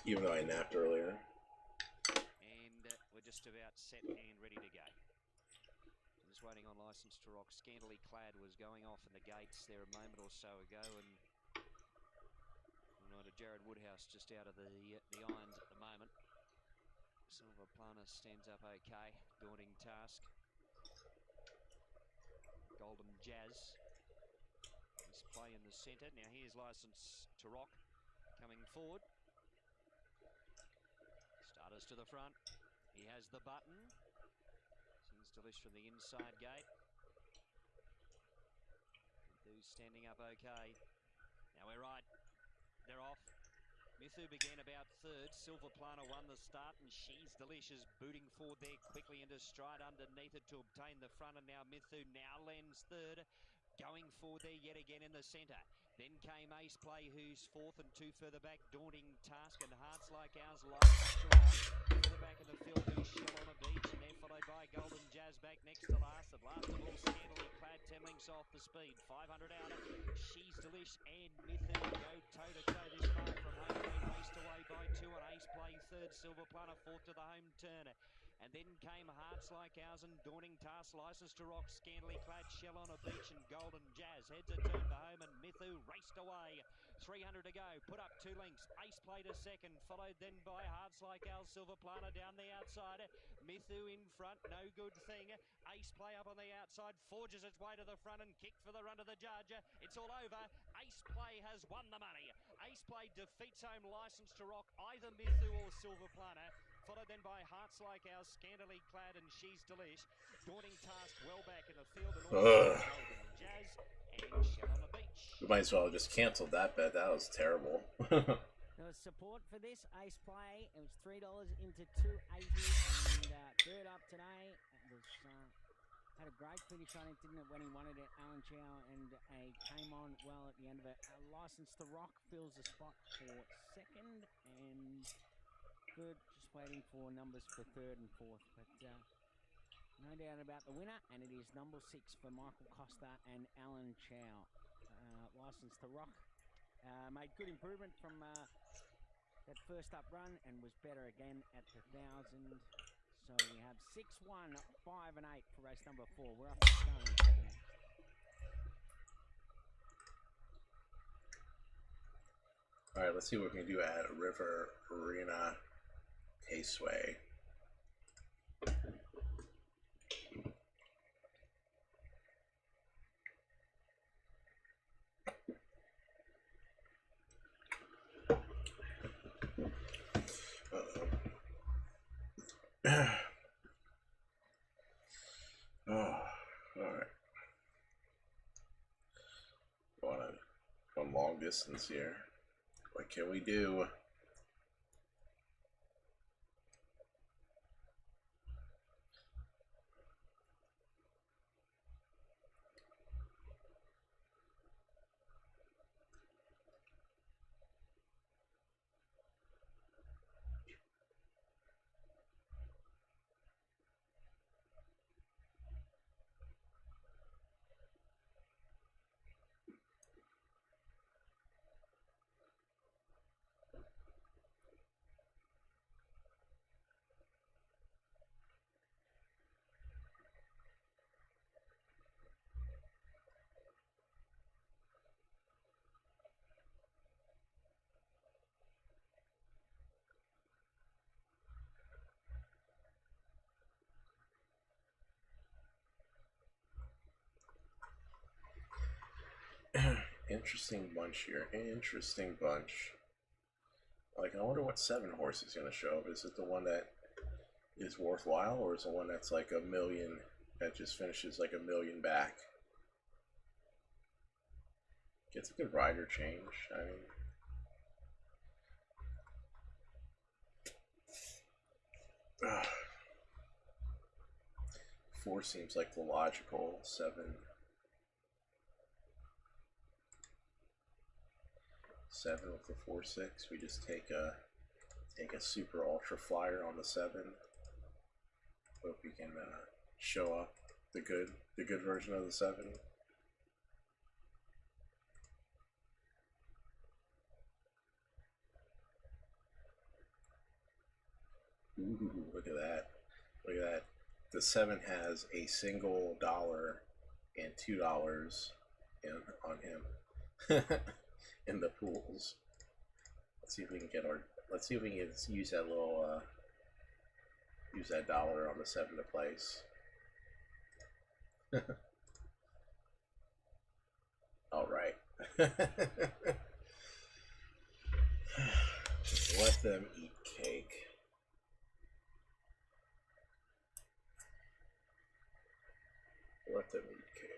even though I napped earlier. And we're just about set and ready to go. Just waiting on License to Rock. Scantily Clad was going off in the gates there a moment or so ago, and Jared Woodhouse just out of the irons at the moment. Silver Planet stands up okay. Daunting Task. Golden Jazz. He's Play in the centre. Now here's License to Rock coming forward. Starters to the front. He has the button. Seems Delish from the inside gate. Mithu's standing up okay. Now we're right. They're off. Mithu began about third. Silver Planet won the start, and She's Delicious booting forward there quickly into stride underneath it to obtain the front, and now Mithu now lends third. Going forward there yet again in the centre. Then came Ace Play, who's fourth, and two further back, Daunting Task and Hearts Like Ours, License to Rock. Further back in the field, who's Shell on a Beach, and they're followed by Golden Jazz back next to last. At last of all, Scantily Clad, 10 lengths off the speed. 500 out. She's Delish and Mithu go toe-to-toe this far from home. They raced away by two, and Ace Play third, Silver Planet fourth to the home turn. And then came Hearts Like Ours and Daunting Task, License to Rock, Scantily Clad, Shell on a Beach, and Golden Jazz. Heads a turn for home, and Mithu raced away. 300 to go, put up 2 lengths. Ace Play to second, followed then by Hearts Like Ours, Silver Planet down the outside. Mithu in front, no good thing. Ace Play up on the outside, forges its way to the front and kicked for the run to the judge. It's all over. Ace Play has won the money. Ace Play defeats home License to Rock, either Mithu or Silver Planet. Followed then by Hearts Like Ours, Scantily Clad, and She's Delish. Daunting Task well back in the field, and also Golden Jazz and Shell on the Beach. We might as well have just cancelled that bet. That was terrible. There was support for this Ace Play. It was $3 into $2.80, and third up today. It was had a great finish on it, didn't it, when he wanted it, Alan Chow, and came on well at the end of it. License to Rock fills the spot for second, and good, just waiting for numbers for third and fourth. But no doubt about the winner, and it is number 6 for Michael Costa and Alan Chow. License to Rock made good improvement from that first up run and was better again at the 1,000. So we have 6, 1, 5, and 8 for race number 4. We're up to Scarlet for the next. All right, let's see what we can do at River Arena Caseway. Oh, all right. Going long distance here. What can we do? Interesting bunch here. Interesting bunch. Like, I wonder what 7 horse is going to show up. Is it the one that is worthwhile, or is it the one that's like a million, that just finishes like a million back? Gets a good rider change. I mean, ugh. 4 seems like the logical. 7 with the 4-6. We just take a super ultra flyer on the 7. Hope we can show up the good version of the 7. Ooh, look at that. Look at that. The 7 has a single dollar and $2 on him in the pools. Let's see if we can get our. Let's see if we can use that little use that dollar on the 7 to place. All right. Let them eat cake. Let them eat cake.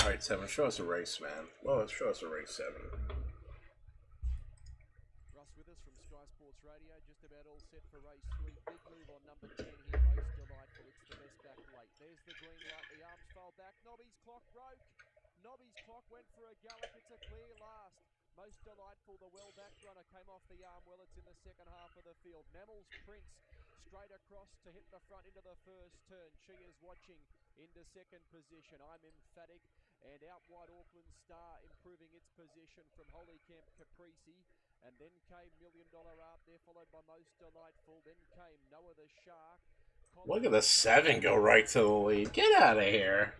Alright, 7, show us a race, man. Well, show us a race, 7. Russ with us from Sky Sports Radio, just about all set for race 3. Big move on number 10 here, Most Delightful. It's the best back late. There's the green light, the arms fold back. Nobby's clock broke. Nobby's clock went for a gallop. It's a clear last. Most Delightful, the well-backed runner, came off the arm well. It's in the second half of the field. Memmel's Prince straight across to hit the front into the first turn. She is watching into second position. I'm Emphatic. And out wide, Auckland Star improving its position from Holy Camp Caprici. And then came $1 Million Art there, followed by Most Delightful. Then came Noah the Shark. Look at the 7 go right to the lead. Get out of here.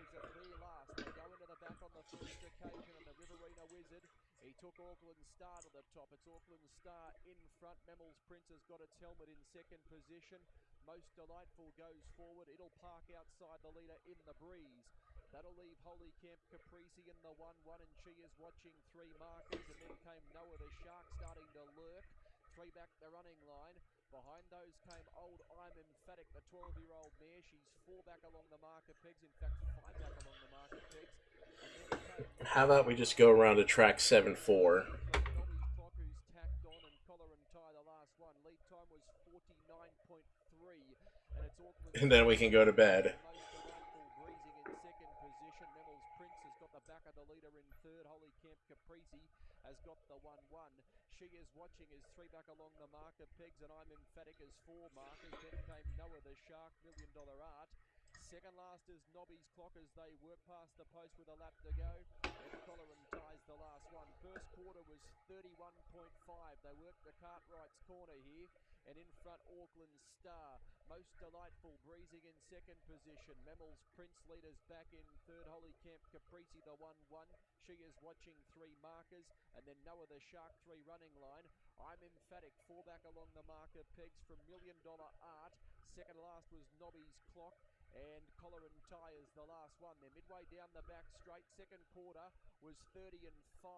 They go into the back on the first occasion, and the Riverina Wizard, he took Auckland Star to the top. It's Auckland Star in front. Memmel's Prince has got its helmet in second position. Most Delightful goes forward. It'll park outside the leader in the breeze. That'll leave Holy Camp Caprici in the 1-1, and she is watching 3 markers. And then came Noah the Shark starting to lurk. 3 back the running line. Behind those came Old I'm Emphatic, the 12-year-old mare. She's 4 back along the marker pegs. In fact, 5 back along the marker pegs. And then came How about we just go around to track 7-4? Nobby's Clock, who's tacked on, and collar and tie the last one. Lead time was 49.3, and it's Auckland. And then we can go to bed. Most Delightful breezing in second position. Memmel's Prince has got the back of the leader in third. Holy Camp Caprici has got the 1-1. She is watching as 3 back along the marker pegs, and I'm Emphatic as 4 markers. Then came Noah the Shark, $1 Million Art. Second last is Nobby's Clock as they work past the post with a lap to go. And collar and ties the last one. First quarter was 31.5. They worked the Cartwright's corner here. And in front, Auckland Star. Most Delightful breezing in second position. Memmel's Prince leaders back in third. Holy Camp Caprici, the 1-1. She is watching 3 markers. And then Noah the Shark, 3 running line. I'm Emphatic, 4 back along the marker pegs from $1 Million Art. Second last was Nobby's Clock. and collar and tyres the last one. They're midway down the back straight. Second quarter was 30 and 5.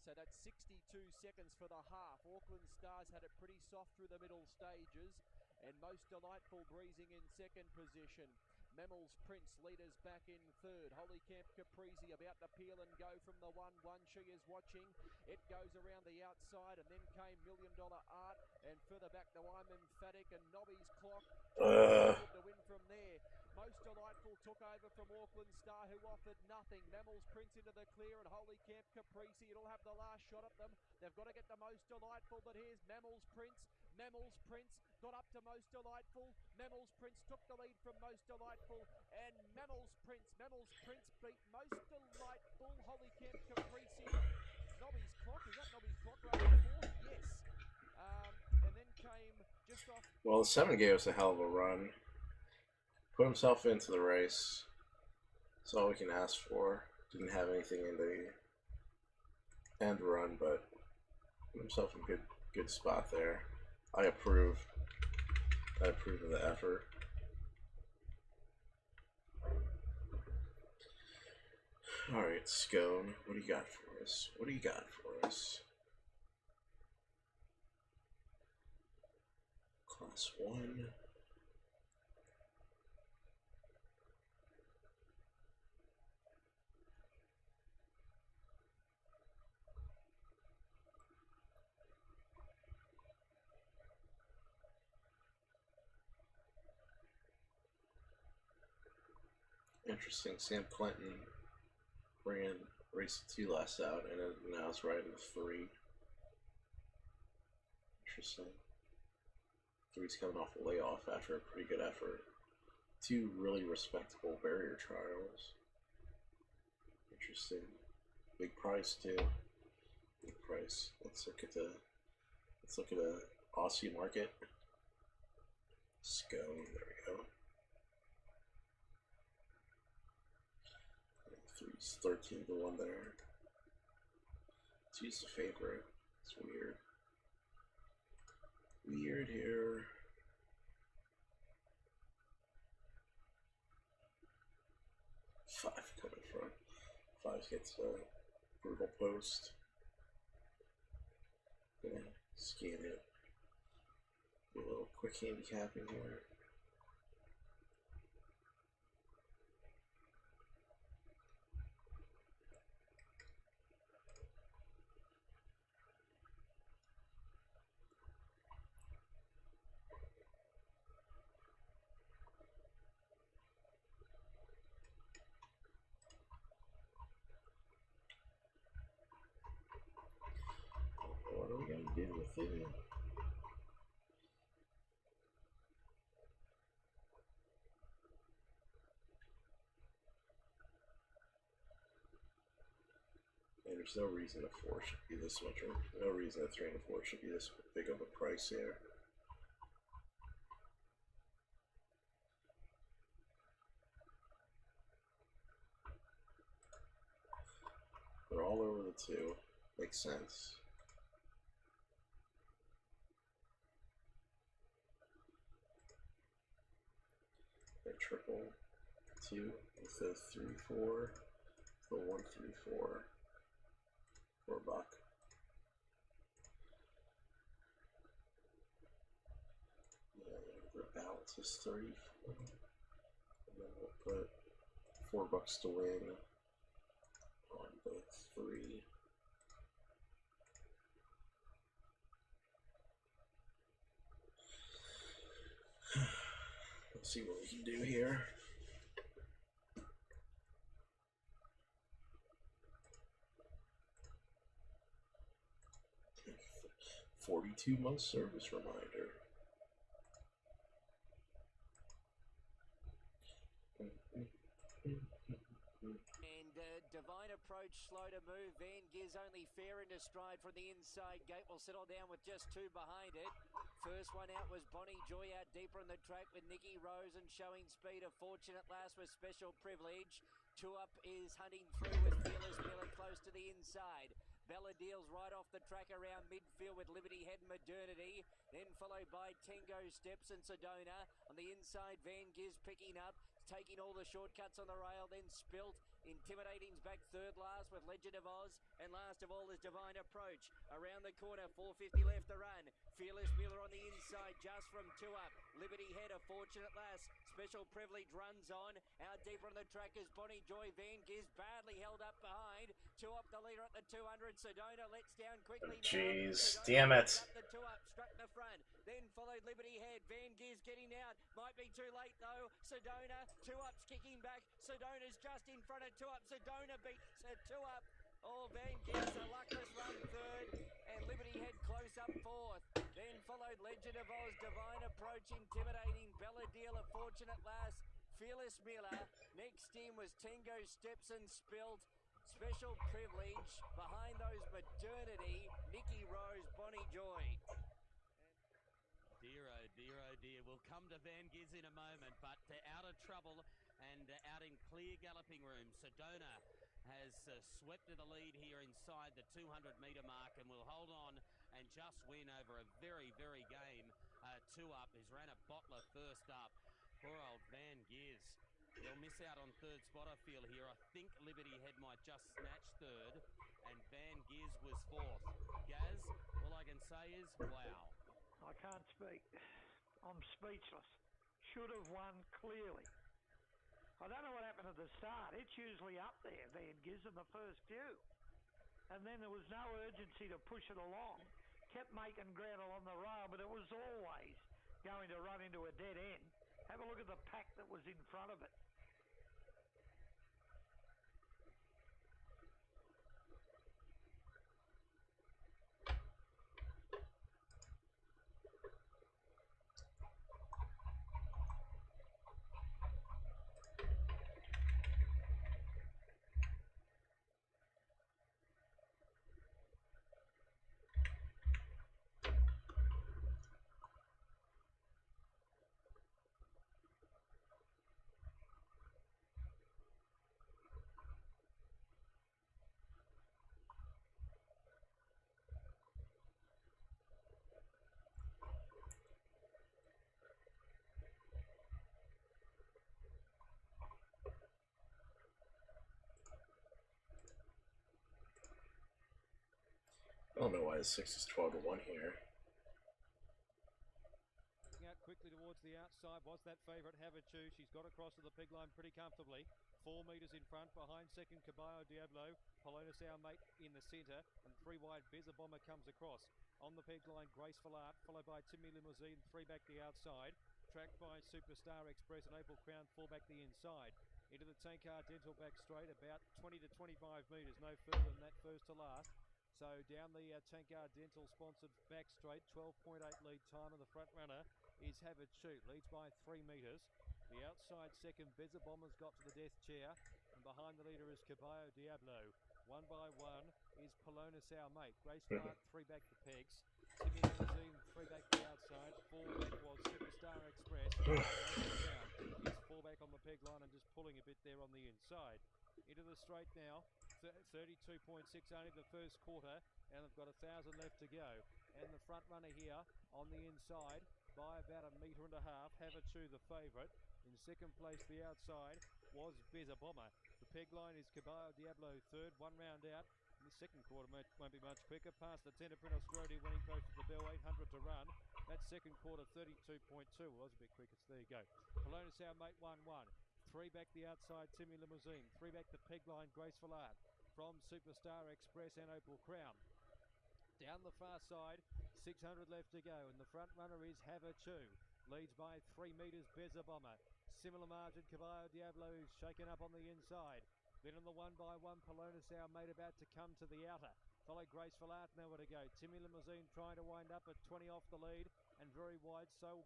So that's 62 seconds for the half. Auckland Stars had it pretty soft through the middle stages. And Most Delightful breezing in second position. Mammals Prince leaders back in third. Holy Camp Caprizi about to peel and go from the 1-1. She is watching. It goes around the outside and then came $1 Million Art and further back the I'm Emphatic and Nobby's Clock to win from there. Most Delightful took over from Auckland Star who offered nothing. Mammals Prince into the clear and Holy Camp Caprizi. It'll have the last shot at them. They've got to get the Most Delightful, but here's Mammals Prince. Mammals Prince got up to Most Delightful. Mammals Prince took the lead from Most Delightful and Mammals Prince beat Most Delightful. Holy Camp Caprizi. Nobby's Clock, is that Nobby's Clock running fourth? Yes. And then came just off. Well, the 7 gave us a hell of a run. Put himself into the race. That's all we can ask for. Didn't have anything in the end run, but put himself in good spot there. I approve. I approve of the effort. Alright, Scone, what do you got for us? What do you got for us? Class 1. Interesting. Sam Clinton ran race 2 last out, and now it's riding the 3. Interesting. 3's coming off a layoff after a pretty good effort. 2 really respectable barrier trials. Interesting. Big price too. Big price. Let's look at the Aussie market. Scone. There we go. 3's 13 to 1 there. 2's the favorite. It's weird. Weird here. 5 coming from. 5 gets a brutal post. Gonna scan it. Do a little quick handicapping here. What are we gonna do with it? And there's no reason that 4 should be this much, or no reason that 3 and 4 should be this big of a price here. They're all over the 2. Makes sense. They triple 2 with the 3-4, the 1-3-4 for a buck. Yeah, the balance is 3, and then we'll put $4 to win on the 3. Let's see what we can do here. $42-month service reminder. And Divine Approach slow to move. Van Giz only fair into stride from the inside gate. Will settle down with just 2 behind it. First one out was Bonnie Joy out deeper in the track with Nikki Rose and showing speed. A fortunate last with Special Privilege. 2 up is hunting through with Fearless Miller close to the inside. Bella Deals right off the track around midfield with Liberty Head Modernity. Then followed by Tango Steps and Sedona. On the inside, Van Giz picking up, taking all the shortcuts on the rail, then Spilt. Intimidating's back third last with Legend of Oz. And last of all is Divine Approach. Around the corner, 450 left to run. Fearless Miller on the inside, just from 2 up. Liberty Head, a fortunate lass. Special Privilege runs on. Out deeper on the track is Bonnie Joy. Van Giz badly held up behind. 2 up the leader at the 200. Sedona lets down quickly now. Jeez, Sedona damn it. up the 2 up, struck the front. Then followed Liberty Head. Van Giz getting out. Might be too late though. Sedona, 2 ups kicking back. Sedona's just in front of 2 up. Sedona beats 2 up. Oh, Van Giz, a luckless run third. And Liberty Head close up fourth. Then followed Legend of Oz, Divine Approach, Intimidating, Bella Deal, a fortunate lass, Fearless Miller. Next in was Tango Steps and Spilt. Special Privilege. Behind those, Modernity, Nikki Rose, Bonnie Joy. Dear, oh dear, oh dear. We'll come to Van Giz in a moment, but out of trouble and out in clear galloping room. Sedona has swept to the lead here inside the 200-metre mark and will hold on and just win over a very, very game 2 up. He's ran a bottler first up. Poor old Van Giz. He'll miss out on third spot, I feel here. I think Liberty Head might just snatch third and Van Giz was fourth. Gaz, all I can say is, wow. I can't speak. I'm speechless. Should have won clearly. I don't know what happened at the start. It's usually up there, Van Giz, in the first few. And then there was no urgency to push it along. Kept making ground along the rail, but it was always going to run into a dead end. Have a look at the pack that was in front of it. I don't know why the 6 is 12 to 1 here. Out quickly towards the outside was that favourite Havachu. She's got across to the pig line pretty comfortably. 4 metres in front, behind second Caballo Diablo. Polonus our mate in the centre, and 3 wide Bezza Bomber comes across. On the peg line, Graceful Art, followed by Timmy Limousine, 3 back the outside. Tracked by Superstar Express and Opal Crown, 4 back the inside. Into the Tankard Dental back straight, about 20 to 25 metres, no further than that first to last. So down the Tankard Dental sponsored back straight, 12.8 lead time, and the front runner is Have It Shoot, leads by 3 metres. The outside second, Bezza Bomber's got to the death chair, and behind the leader is Caballo Diablo. 1 by 1 is Polonus our mate. Graceful Art, 3 back the pegs. Timmy Limousine, 3 back the outside. 4 back was Superstar Express. Is 4 back on the peg line and just pulling a bit there on the inside. Into the straight now, 32.6 only the first quarter, and they've got 1,000 left to go. And the front runner here on the inside by about 1.5 metres. Have It Shoot, the favourite. In second place, the outside, was Bezza Bomber. The peg line is Caballo Diablo third, 1 round out. In the second quarter won't be much quicker. Past the Tender Print Australia winning post at the bell, 800 to run. That second quarter, 32.2. Was a bit quicker, so there you go. Polonus our mate, 1-1. 3 back the outside, Timmy Limousine. 3 back the peg line, Graceful Art. From Superstar Express and Opal Crown. Down the far side, 600 left to go, and the front runner is Have It Shoot. Leads by 3 metres, Bezza Bomber. Similar margin, Caballo Diablo is shaken up on the inside. Then on the 1 by 1, Polonus our mate about to come to the outer. Follow Graceful Art, nowhere to go. Timmy Limousine trying to wind up at 20 off the lead and very wide. So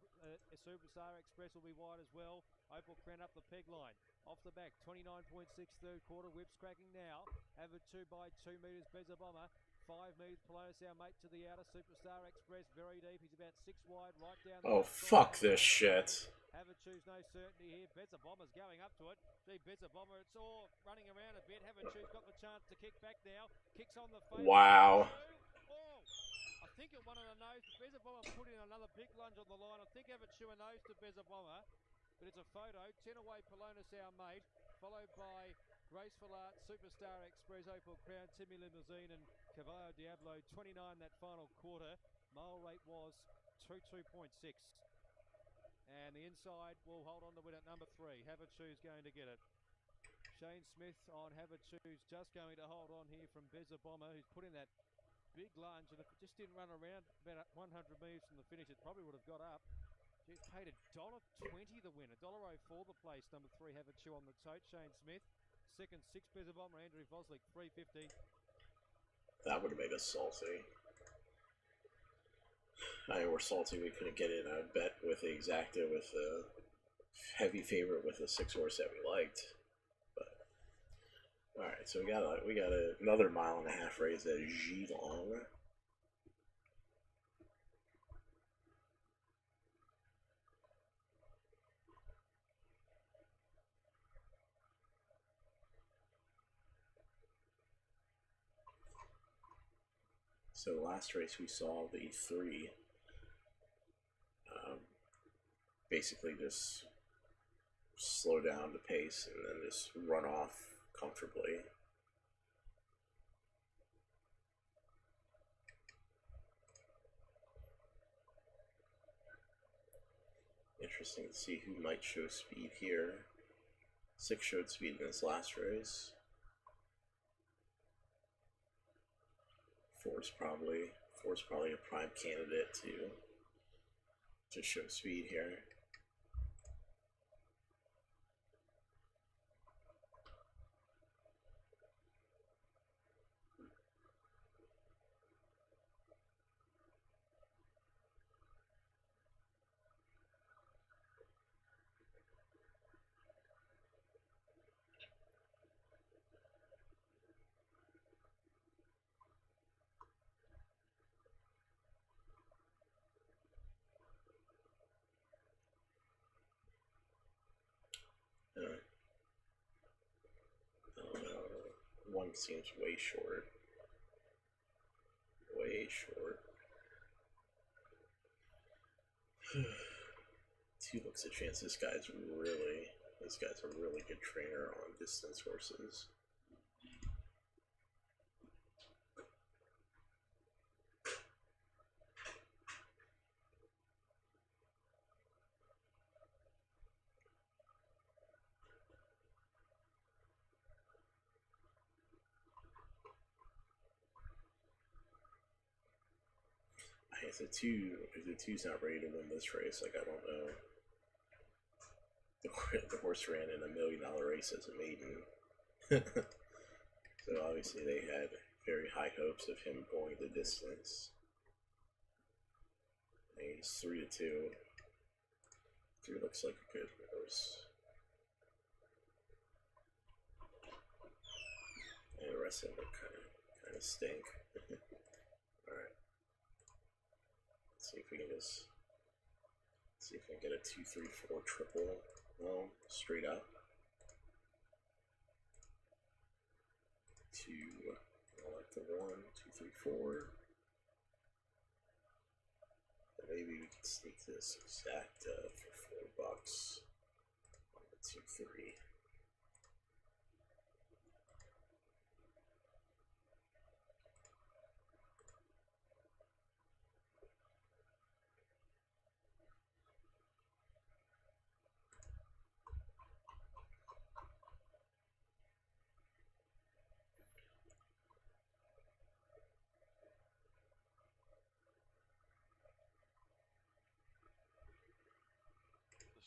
Superstar Express will be wide as well. Opal Crown up the peg line. Off the back, 29.6 third quarter. Whips cracking now. Have It 2 by 2 metres. Bezza Bomber 5 moves, Polonus, our mate to the outer. Superstar Express, very deep. He's about 6 wide, right down the Oh, fuck this shit. Have a choose, no certainty here. Bezza Bomber's going up to it. Gee, Bezza Bomber, it's all running around a bit. Have a choose, got the chance to kick back now. Kicks on the face. Wow. Oh, I think it won on a nose. Bezza Bomber put in another big lunge on the line. I think Have a chew a nose to Bezza Bomber. But it's a photo. 10 away, Polonus, our mate. Followed by Graceful Art, Superstar Express, Opal Crown, Timmy Limousine, and Cavallo Diablo. 29 that final quarter. Mile rate was 22.6. And the inside will hold on to win at number 3. Have a choose going to get it. Shane Smith on Have a choose, just going to hold on here from Bezza Bomber, who's put in that big lunge. And if it just didn't run around about 100 metres from the finish, it probably would have got up. It's paid $1.20 the win, $1.04 the place. Number 3, Have a chew on the tote, Shane Smith. Second, 6, Bezza Bomber, Andrew Voslick, $3.50. That would have made us salty. I mean, we're salty we couldn't get in a bet with the exacta with a heavy favorite with a 6 horse that we liked. But all right, so we got another 1.5 mile race at Geelong. So last race we saw the 3 basically just slow down the pace and then just run off comfortably. Interesting to see who might show speed here. 6 showed speed in this last race. 4's probably a prime candidate to show speed here. One seems way short. Way short. 2 looks a chance. This guy's a really good trainer on distance horses. If the 2's not ready to win this race, like, I don't know. The horse ran in $1 million race as a maiden. So obviously they had very high hopes of him going the distance. And he's 3-2. 3 looks like a good horse. And the rest of them kind of stink. Alright. See if we can get a 2-3-4 triple. Well, straight up. 2, I like the 1, 2, 3, 4. And maybe we can sneak this exact for $4 on the 2, 3.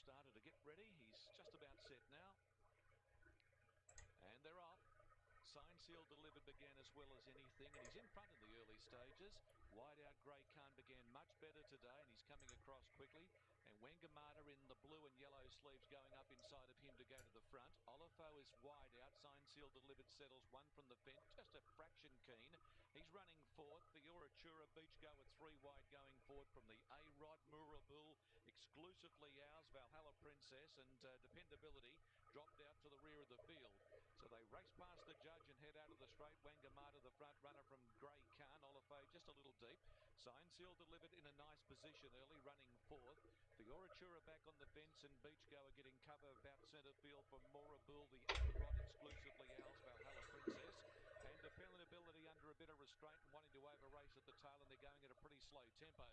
Starter to get ready. He's just about set now. And they're off. Sign Seal Delivered began as well as anything, and he's in front in the early stages. Wide out Grey Khan began much better today, and he's coming across quickly. And Wengamata in the blue and yellow sleeves going up inside of him to go to the front. Olafo is wide out. Sign Seal Delivered settles 1 from the fence, just a fraction keen. He's He's running fourth. The Oratura Beach Goer 3 wide going forward from the A-Rod, Murabull, Exclusively Ours, Valhalla Princess, and Dependability dropped out to the rear of the field. So they race past the judge and head out of the straight. Wangamata, the front runner from Grey Khan. Olafo just a little deep. Sign Seal delivered in a nice position early, running fourth. The Oratura back on the fence, and Beach Goer getting cover about centre field from Murabull, the A-Rod, Exclusively Ours, Valhalla Princess. And Dependability under a bit of restraint and wanting to over-race at the tail, and they're going at a pretty slow tempo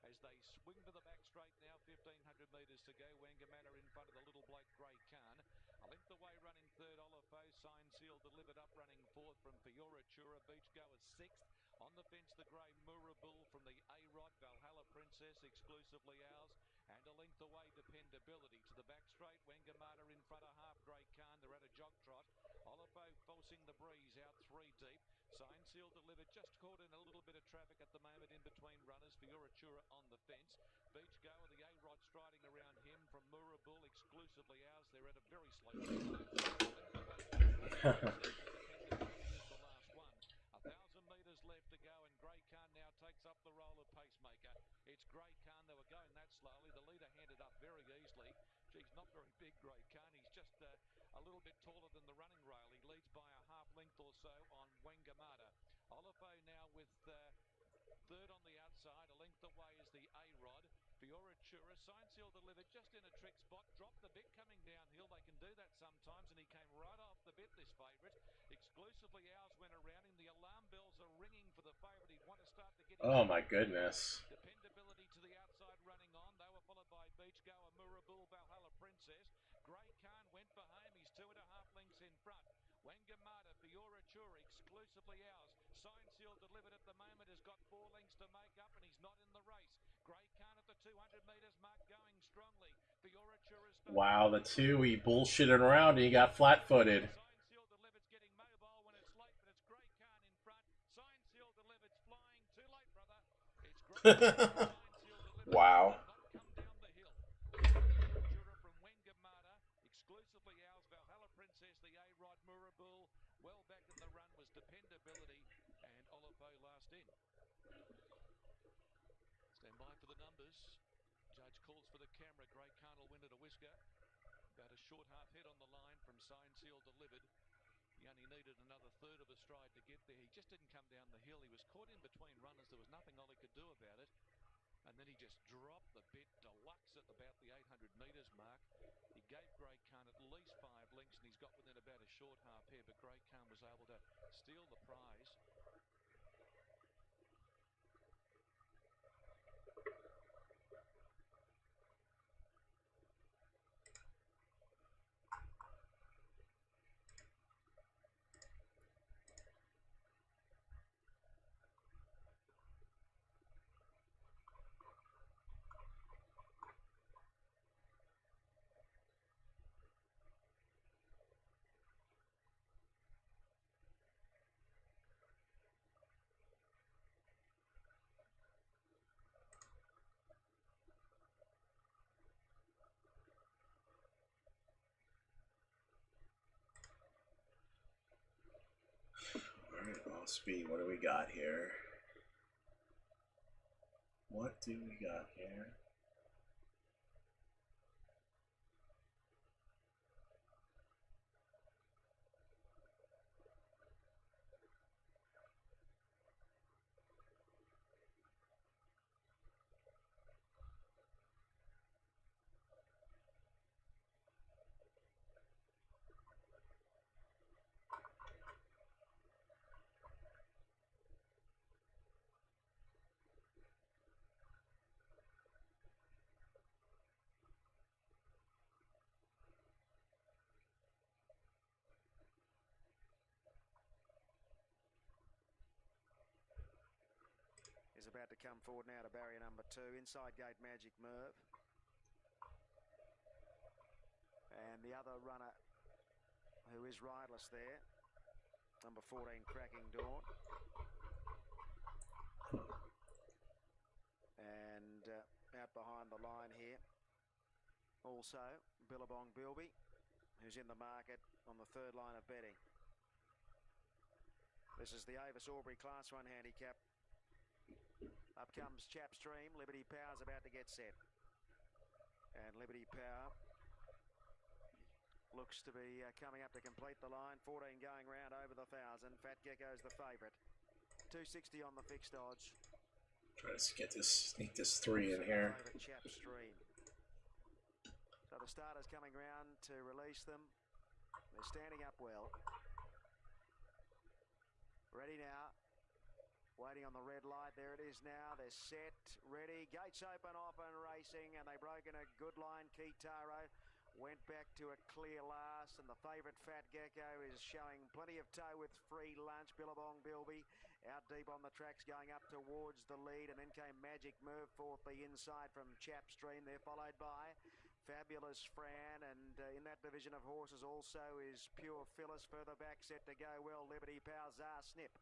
as they swing to the back straight now. 1,500 metres to go. Wangamata in front of the little bloke Grey Khan. A length away running third, Olafo. Sign Seal delivered up running fourth from Oratura. Beach Goer sixth. On the fence, the grey Murabull from the A-Rod, Valhalla Princess, Exclusively Ours. And a length away, Dependability. To the back straight, Wangamata in front of half Grey Khan. They're at a jog trot. Olafo forcing the breeze out 3 deep. Sign Seal delivered, just caught in a little bit of traffic at the moment in between runners. Oratura on the fence. Beach Goer, the A-Rod striding around him from Murabull, Exclusively Ours. They're at a very slow tempo. Dependability is the last one. 1,000 metres left to go, and Grey Khan now takes up the role of pacemaker. It's Grey Khan. They were going that slowly. The leader handed up very easily. Geez, not very big, Grey Khan. He's just a little bit taller than the running rail. He leads by a half length or so on Wangamata. Olafo now with third on the outside. A length away is the A-Rod. Oratura. Sign Seal delivered just in a trick spot. Dropped the bit coming downhill. They can do that sometimes, and he came right off the bit, this favourite. Exclusively Ours went around him. The alarm bells are ringing for the favourite. He'd want to start to get his... Oh my goodness. Dependability to the outside running on. They were followed by Beach Goer, Murabull, Valhalla Princess. Grey Khan went for home. He's 2.5 lengths in front. Wangamata, Oratura, Exclusively Ours. Sign Seal delivered at the moment, has got 4 lengths to make up, and he's not in the race. Grey Khan at the 200 metres mark going strongly. Oratura Wow, the two, he bullshitted around and he got flat-footed. Sign Seal delivered's getting mobile when it's late, but it's Grey Khan in front. Sign Seal delivered's flying. Too late, brother. It's Grey Khan. Sign Seal delivered. Wow. Not come down the hill. Oratura from Wangamata, Exclusively Ours, Valhalla Princess, the A-Rod, Murabull. Well back in the run was Dependability, and Olafo last in. Stand by for the numbers. Judge calls for the camera. Grey Khan will win at a whisker. About a short half head on the line from Sign Seal delivered. He only needed another third of a stride to get there. He just didn't come down the hill. He was caught in between runners. There was nothing Ollie could do about it. And then he just dropped the bit deluxe at about the 800 metres mark. He gave Grey Khan at least 5 lengths, and he's got within about a short half hair, but Grey Khan was able to steal the prize. Alright, off speed. What do we got here? What do we got here? Is about to come forward now to barrier number 2. Inside gate Magic Merv. And the other runner who is riderless there, number 14 Cracking Dawn. And out behind the line here, also Billabong Bilby, who's in the market on the 3rd line of betting. This is the Avis Aubrey Class 1 handicap. Up comes Chapstream. Liberty Power's about to get set. And Liberty Power looks to be coming up to complete the line. 14 going round over the 1,000. Fat Gecko's the favourite. 260 on the fixed odds. Try to get this, sneak this 3 in here. Chapstream. So the starters coming round to release them. They're standing up well. Ready now. Waiting on the red light. There it is now. They're set, ready. Gates open, off and racing. And they've broken a good line. Kitaro went back to a clear last. And the favourite Fat Gecko is showing plenty of toe with Free Lunch. Billabong Bilby out deep on the tracks going up towards the lead. And then came Magic Move forth the inside from Chapstream. They're followed by Fabulous Fran, and in that division of horses also is Pure Phyllis. Further back set to go well, Liberty Power, Zar Snip.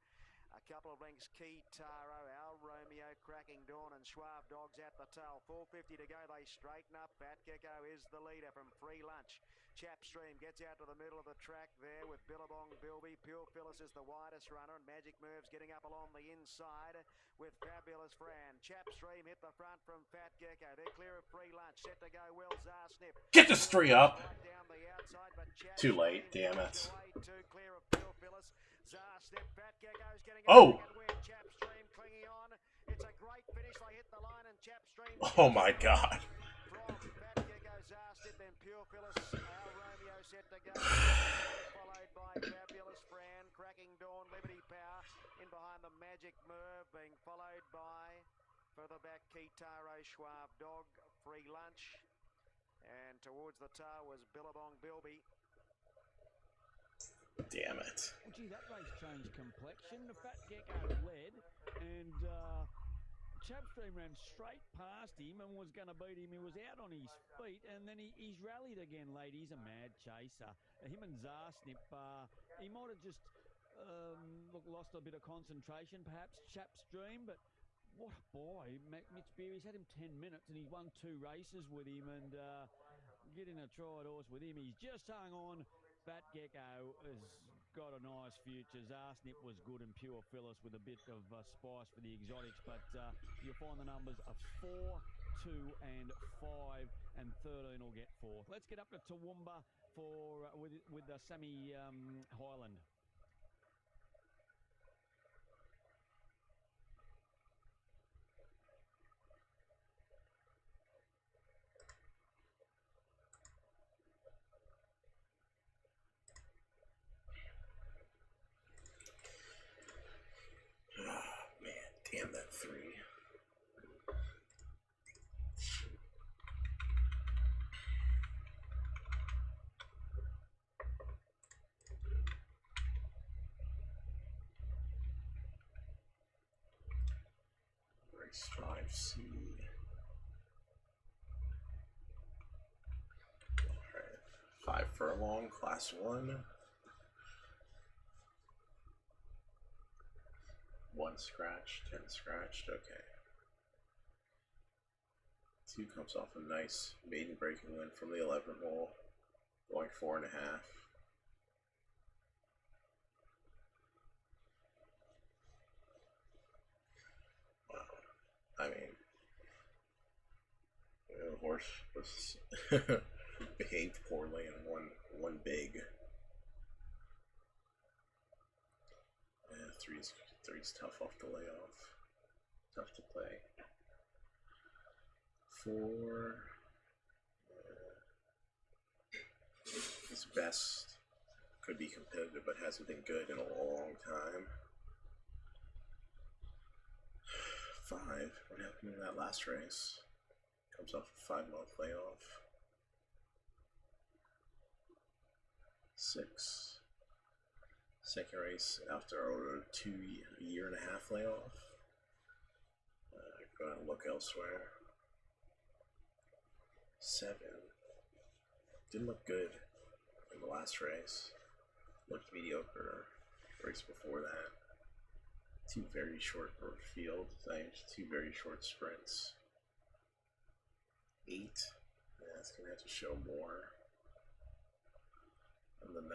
A couple of lengths, Key Taro, Al Romeo, Cracking Dawn and Schwab Dogs at the tail. 4:50 to go, they straighten up. Fat Gecko is the leader from Free Lunch. Chapstream gets out to the middle of the track there with Billabong Bilby. Pure Phyllis is the widest runner, and Magic Moves getting up along the inside with Fabulous Fran. Chapstream hit the front from Fat Gecko. They're clear of Free Lunch. Set to go well, Zar Snip. Get this 3 up. Right down the outside, but Too late, damn it. Too clear of Pure Phyllis. Zar Snip, Fat Gecko's getting a second win. Chapstream clinging on. It's a great finish. They hit the line and Chapstream. Oh my God. From Fat Gecko, Zar Snip, then Pure Phyllis. Al Romeo set to go. Followed by Fabulous Fran, Cracking Dawn, Liberty Power. In behind the Magic Move, being followed by further back Kitaro, Schwab Dog, Free Lunch. And towards the tail was Billabong Bilby. Damn it. Well, gee, that race changed complexion. The Fat Gecko led, and Chapstream ran straight past him and was going to beat him. He was out on his feet, and then he's rallied again, lady. He's a mad chaser. Him and Zarsnip, he might have just lost a bit of concentration, perhaps, Chapstream, but what a boy. Mitch Beery's had him 10 minutes, and he's won 2 races with him, and getting a tried horse with him. He's just hung on. Fat Gecko has got a nice future. Zarsnip was good, and Pure Phyllis with a bit of spice for the exotics, but you'll find the numbers of 4, 2 and 5, and 13 will get 4th. Let's get up to Toowoomba for with Sammy Highland. Damn that 3. Race 5C. Alright. 5 furlong, class 1. 1 scratch, 10 scratched, okay. 2 comes off a nice maiden breaking win from the 11 hole, going 4.5. Wow. I mean, the horse was behaved poorly and won big. Yeah, three's tough off the layoff. Tough to play. 4. His best could be competitive, but hasn't been good in a long time. 5. What happened in that last race? Comes off a 5-month layoff. 6. Second race after a 2.5 layoff. Gonna look elsewhere. 7. Didn't look good in the last race. Looked mediocre race before that. 2 very short field times, 2 very short sprints. 8. Yeah, it's gonna have to show more. And the 9.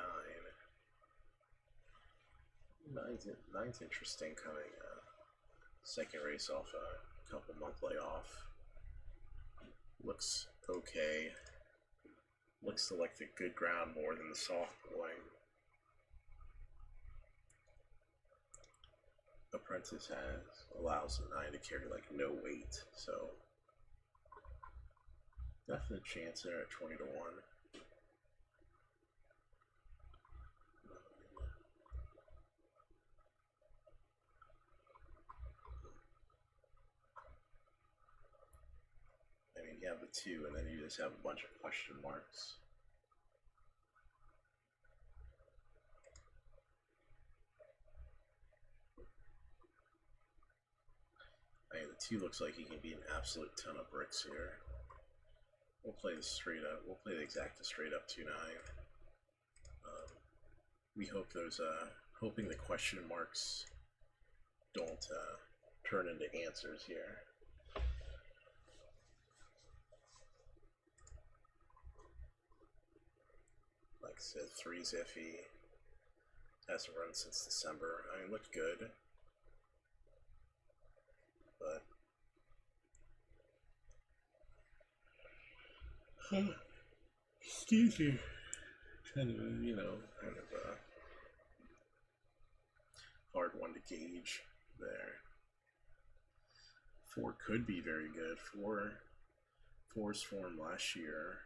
Nine's interesting coming. Second race off a couple month layoff. Looks okay. Looks to like the good ground more than the soft going. Apprentice allows the 9 to carry like no weight, so definite chance there at 20 to 1. I mean, you have the 2, and then you just have a bunch of question marks. I mean, the 2 looks like he can be an absolute ton of bricks here. We'll play the straight up. We'll play the exacta straight up 2-9. We hope those, hoping the question marks don't turn into answers here. Like I said, 3's iffy. Hasn't run since December. I mean, looked good, but excuse me. Kind of, kind of a hard one to gauge there. 4 could be very good. 4's form last year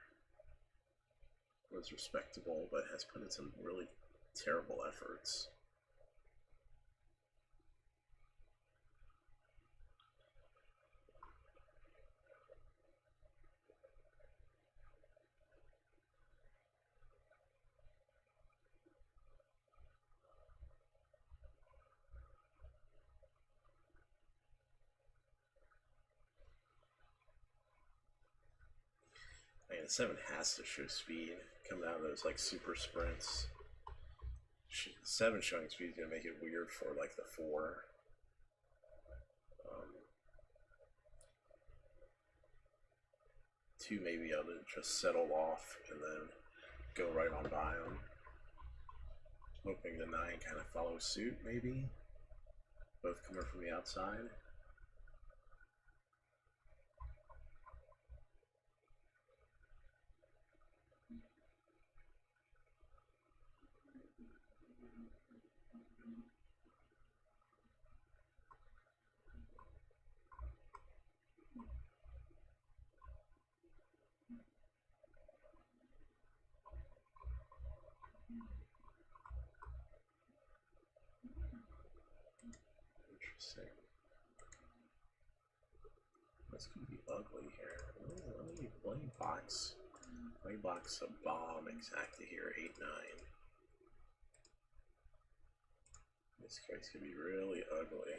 was respectable, but has put in some really terrible efforts. I mean, the 7 has to show speed. Coming out of those like super sprints. 7 showing speed is gonna make it weird for like the 4. 2 may be able to just settle off and then go right on by him. Hoping the 9 kind of follows suit, maybe. Both coming from the outside. Interesting. This could be ugly here. Let me box a bomb exacta here, 8-9. This case could be really ugly.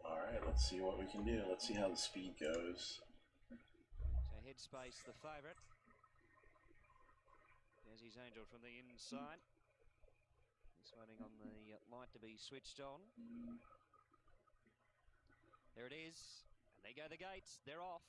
Alright, let's see what we can do. Let's see how the speed goes. So Headspace, the favourite. Desi's Angel from the inside. Just waiting on the light to be switched on. There it is. And there go the gates. They're off.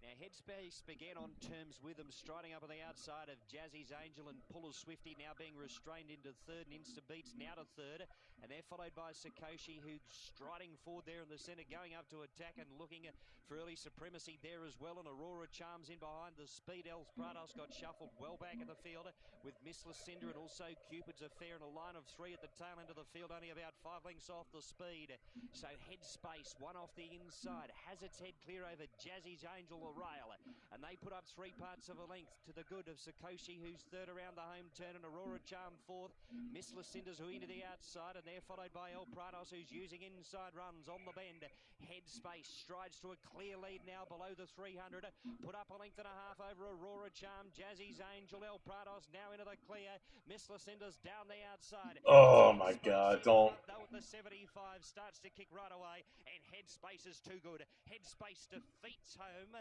Now, Headspace began on terms with them, striding up on the outside of Jazzy's Angel and Puller's Swifty, now being restrained into third, and Insta Beats now to third. And they're followed by Sakoshi, who's striding forward there in the centre, going up to attack and looking for early supremacy there as well. And Aurora Charms in behind the speed. El Prados got shuffled well back in the field with Miss Lucinda and also Cupid's Affair in a line of 3 at the tail end of the field, only about 5 lengths off the speed. So Headspace, one off the inside, has its head clear over Jazzy's Angel, the rail, and they put up 3 parts of a length to the good of Sakoshi, who's third around the home turn, and Aurora Charm fourth. Miss Lucinda's who into the outside, and they're followed by El Prados, who's using inside runs on the bend. Headspace strides to a clear lead now below the 300. Put up a length and a half over Aurora Charm. Jazzy's Angel, El Prados now into the clear. Miss Lucinda's down the outside. Oh my God, don't. Though at the 75 starts to kick right away, and Headspace is too good. Headspace defeats home.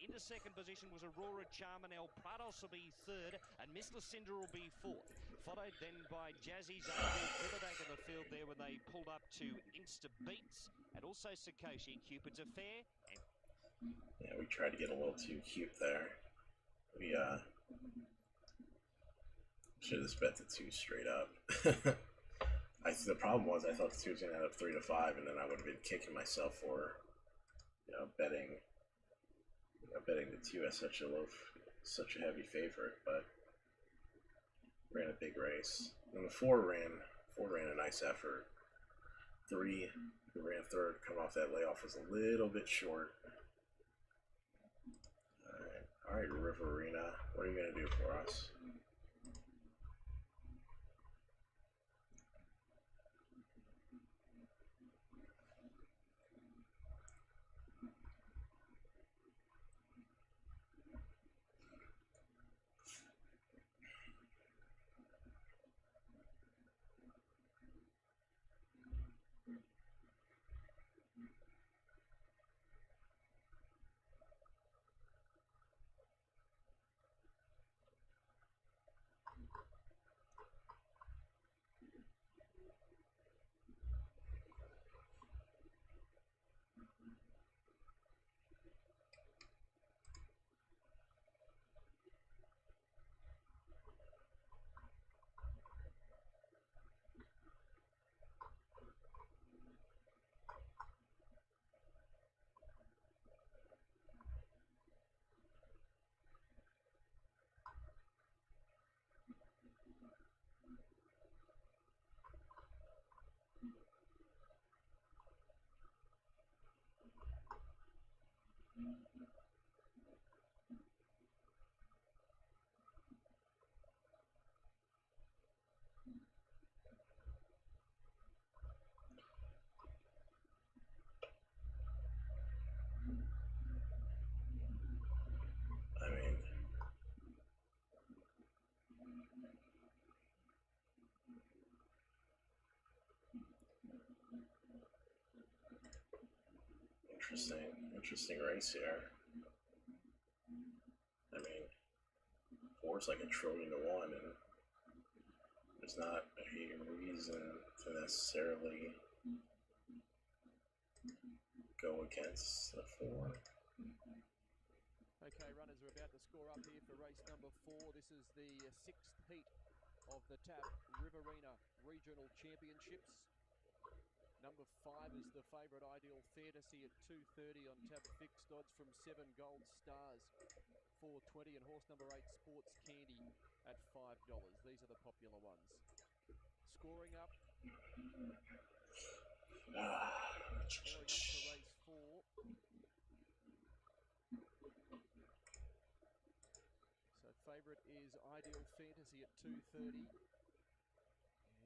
Into second position was Aurora Charminel. Prados will be third, and Miss Lucinda will be fourth. Followed then by Jazzy's Angel further back in the field there when they pulled up to Insta Beats, and also Sakoshi. Cupid's Affair. Yeah, we tried to get a little too cute there. We should have bet the 2 straight up. The problem was I thought the 2 was gonna end up 3-5, and then I would have been kicking myself for, betting the 2 as such a heavy favorite. But ran a big race, and the 4 ran a nice effort. 3, who ran third, coming off that layoff, was a little bit short. All right, Riverina, what are you gonna do for us? I mean, interesting race here. I mean, 4's like 1,000,000,000 to 1, and there's not a reason to necessarily go against the 4. Okay, runners are about to score up here for race number 4. This is the 6th heat of the TAB Riverina Regional Championships. Number 5 is the favourite Ideal Fantasy at 2.30 on TAB fixed odds from 7 Gold Stars, 4.20, and horse number 8 Sports Candy at $5. These are the popular ones. Scoring up. Scoring up for race 4. So favourite is Ideal Fantasy at 2.30.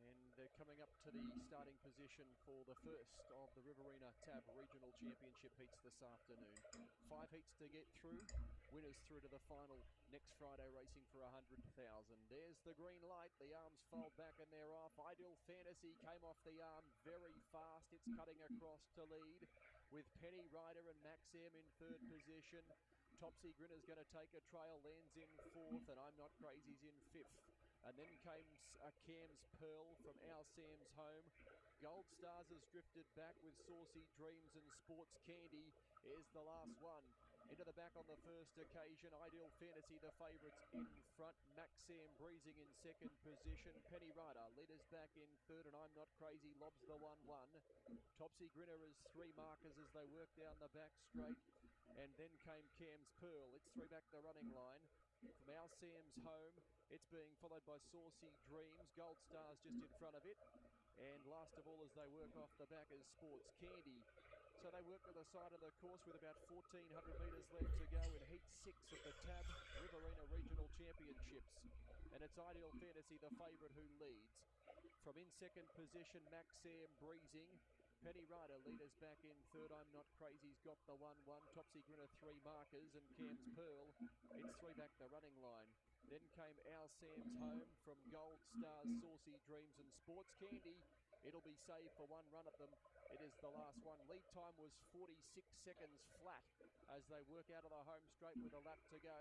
And they're coming up to the starting position for the first of the Riverina TAB Regional Championship heats this afternoon. 5 heats to get through. Winners through to the final next Friday, racing for 100,000. There's the green light. The arms fold back and they're off. Ideal Fantasy came off the arm very fast. It's cutting across to lead with Penny Rider and Max M in 3rd position. Topsy Grinner's going to take a trail, lands in 4th, and I'm Not Crazy's in 5th. And then came Cam's Pearl from Our Sam's Home. Gold Stars has drifted back with Saucy Dreams and Sports Candy. Here's the last one. Into the back on the first occasion. Ideal Fantasy, the favourites in front. Maxam breezing in 2nd position. Penny Rider, leaders back in 3rd, and I'm Not Crazy lobs the 1-1. Topsy Grinner is 3 markers as they work down the back straight. And then came Cam's Pearl. It's 3 back the running line. From Our Sam's Home, it's being followed by Saucy Dreams. Gold Stars just in front of it. And last of all, as they work off the back, is Sports Candy. So they work to the side of the course with about 1,400 metres left to go in Heat 6 of the TAB Riverina Regional Championships. And it's Ideal Fantasy, the favourite, who leads. From in 2nd position, Maxam breezing. Penny Rider, leaders back in 3rd. I'm Not Crazy's got the 1-1. Topsy Grinner, 3 markers. And Cam's Pearl, it's 3 back the running line. Then came Our Sam's Home from Gold Stars, Saucy Dreams and Sports Candy. It'll be saved for one run at them. It is the last one. Lead time was 46 seconds flat as they work out of the home straight with a lap to go.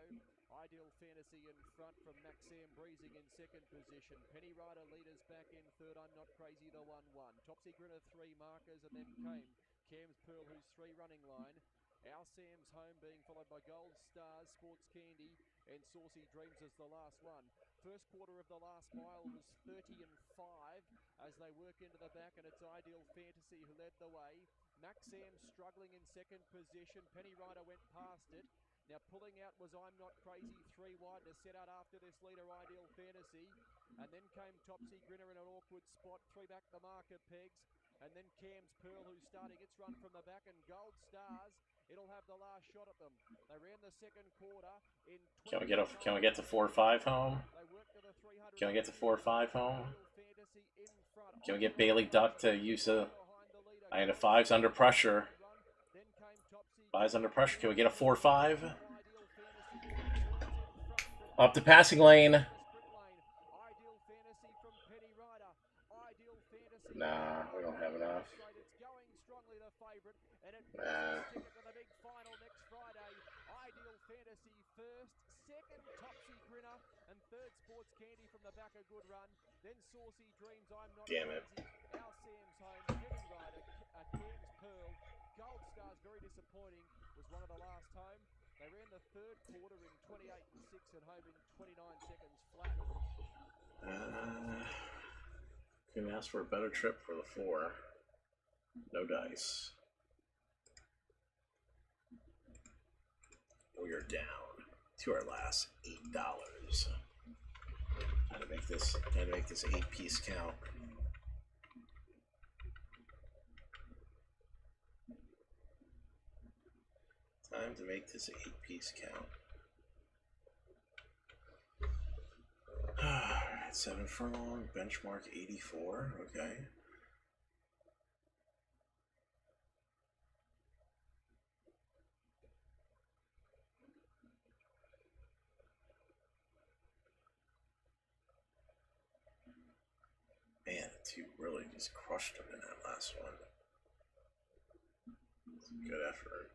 Ideal Fantasy in front from Maxam Breezing in second position. Penny Rider leaders back in third. I'm Not Crazy the 1-1. Topsy Grinner 3 markers, and then came Cam's Pearl, who's 3 running line. Our Sam's Home being followed by Gold Stars, Sports Candy and Saucy Dreams as the last one. First quarter of the last mile was 30 and 5 as they work into the back, and it's Ideal Fantasy who led the way. Maxam struggling in second position. Penny Rider went past it. Now pulling out was I'm Not Crazy, 3 wide to set out after this leader, Ideal Fantasy. And then came Topsy Grinner in an awkward spot, 3 back the marker pegs. And then Cam's Pearl, who's starting its run from the back, and Gold Stars, it'll have the last shot at them. They ran the second quarter in 20. Can we get to 4-5 home? Can we get to 4-5 home? Can we get Bailey Duck to use a... I had a 5's under pressure. 5's under pressure. Can we get a 4-5? Up the passing lane. Nah, we don't have enough. Nah. Ideal Fantasy first, second Topsy Grinner, and third Sports Candy from the back, a good run. Then Saucy Dreams, I'm Not Damn it. Crazy, Our Sam's Home, Penny Rider, Cam's Pearl, Gold Stars, very disappointing, was one of the last home. They ran the third quarter in 28 and 6 and home in 29 seconds flat. Couldn't ask for a better trip for the 4. No dice. We are down to our last $8. How to make this 8-piece count. Time to make this 8-piece count. Alright, 7 furlong, benchmark 84, okay. Man, the 2 really just crushed him in that last one. It's a good effort.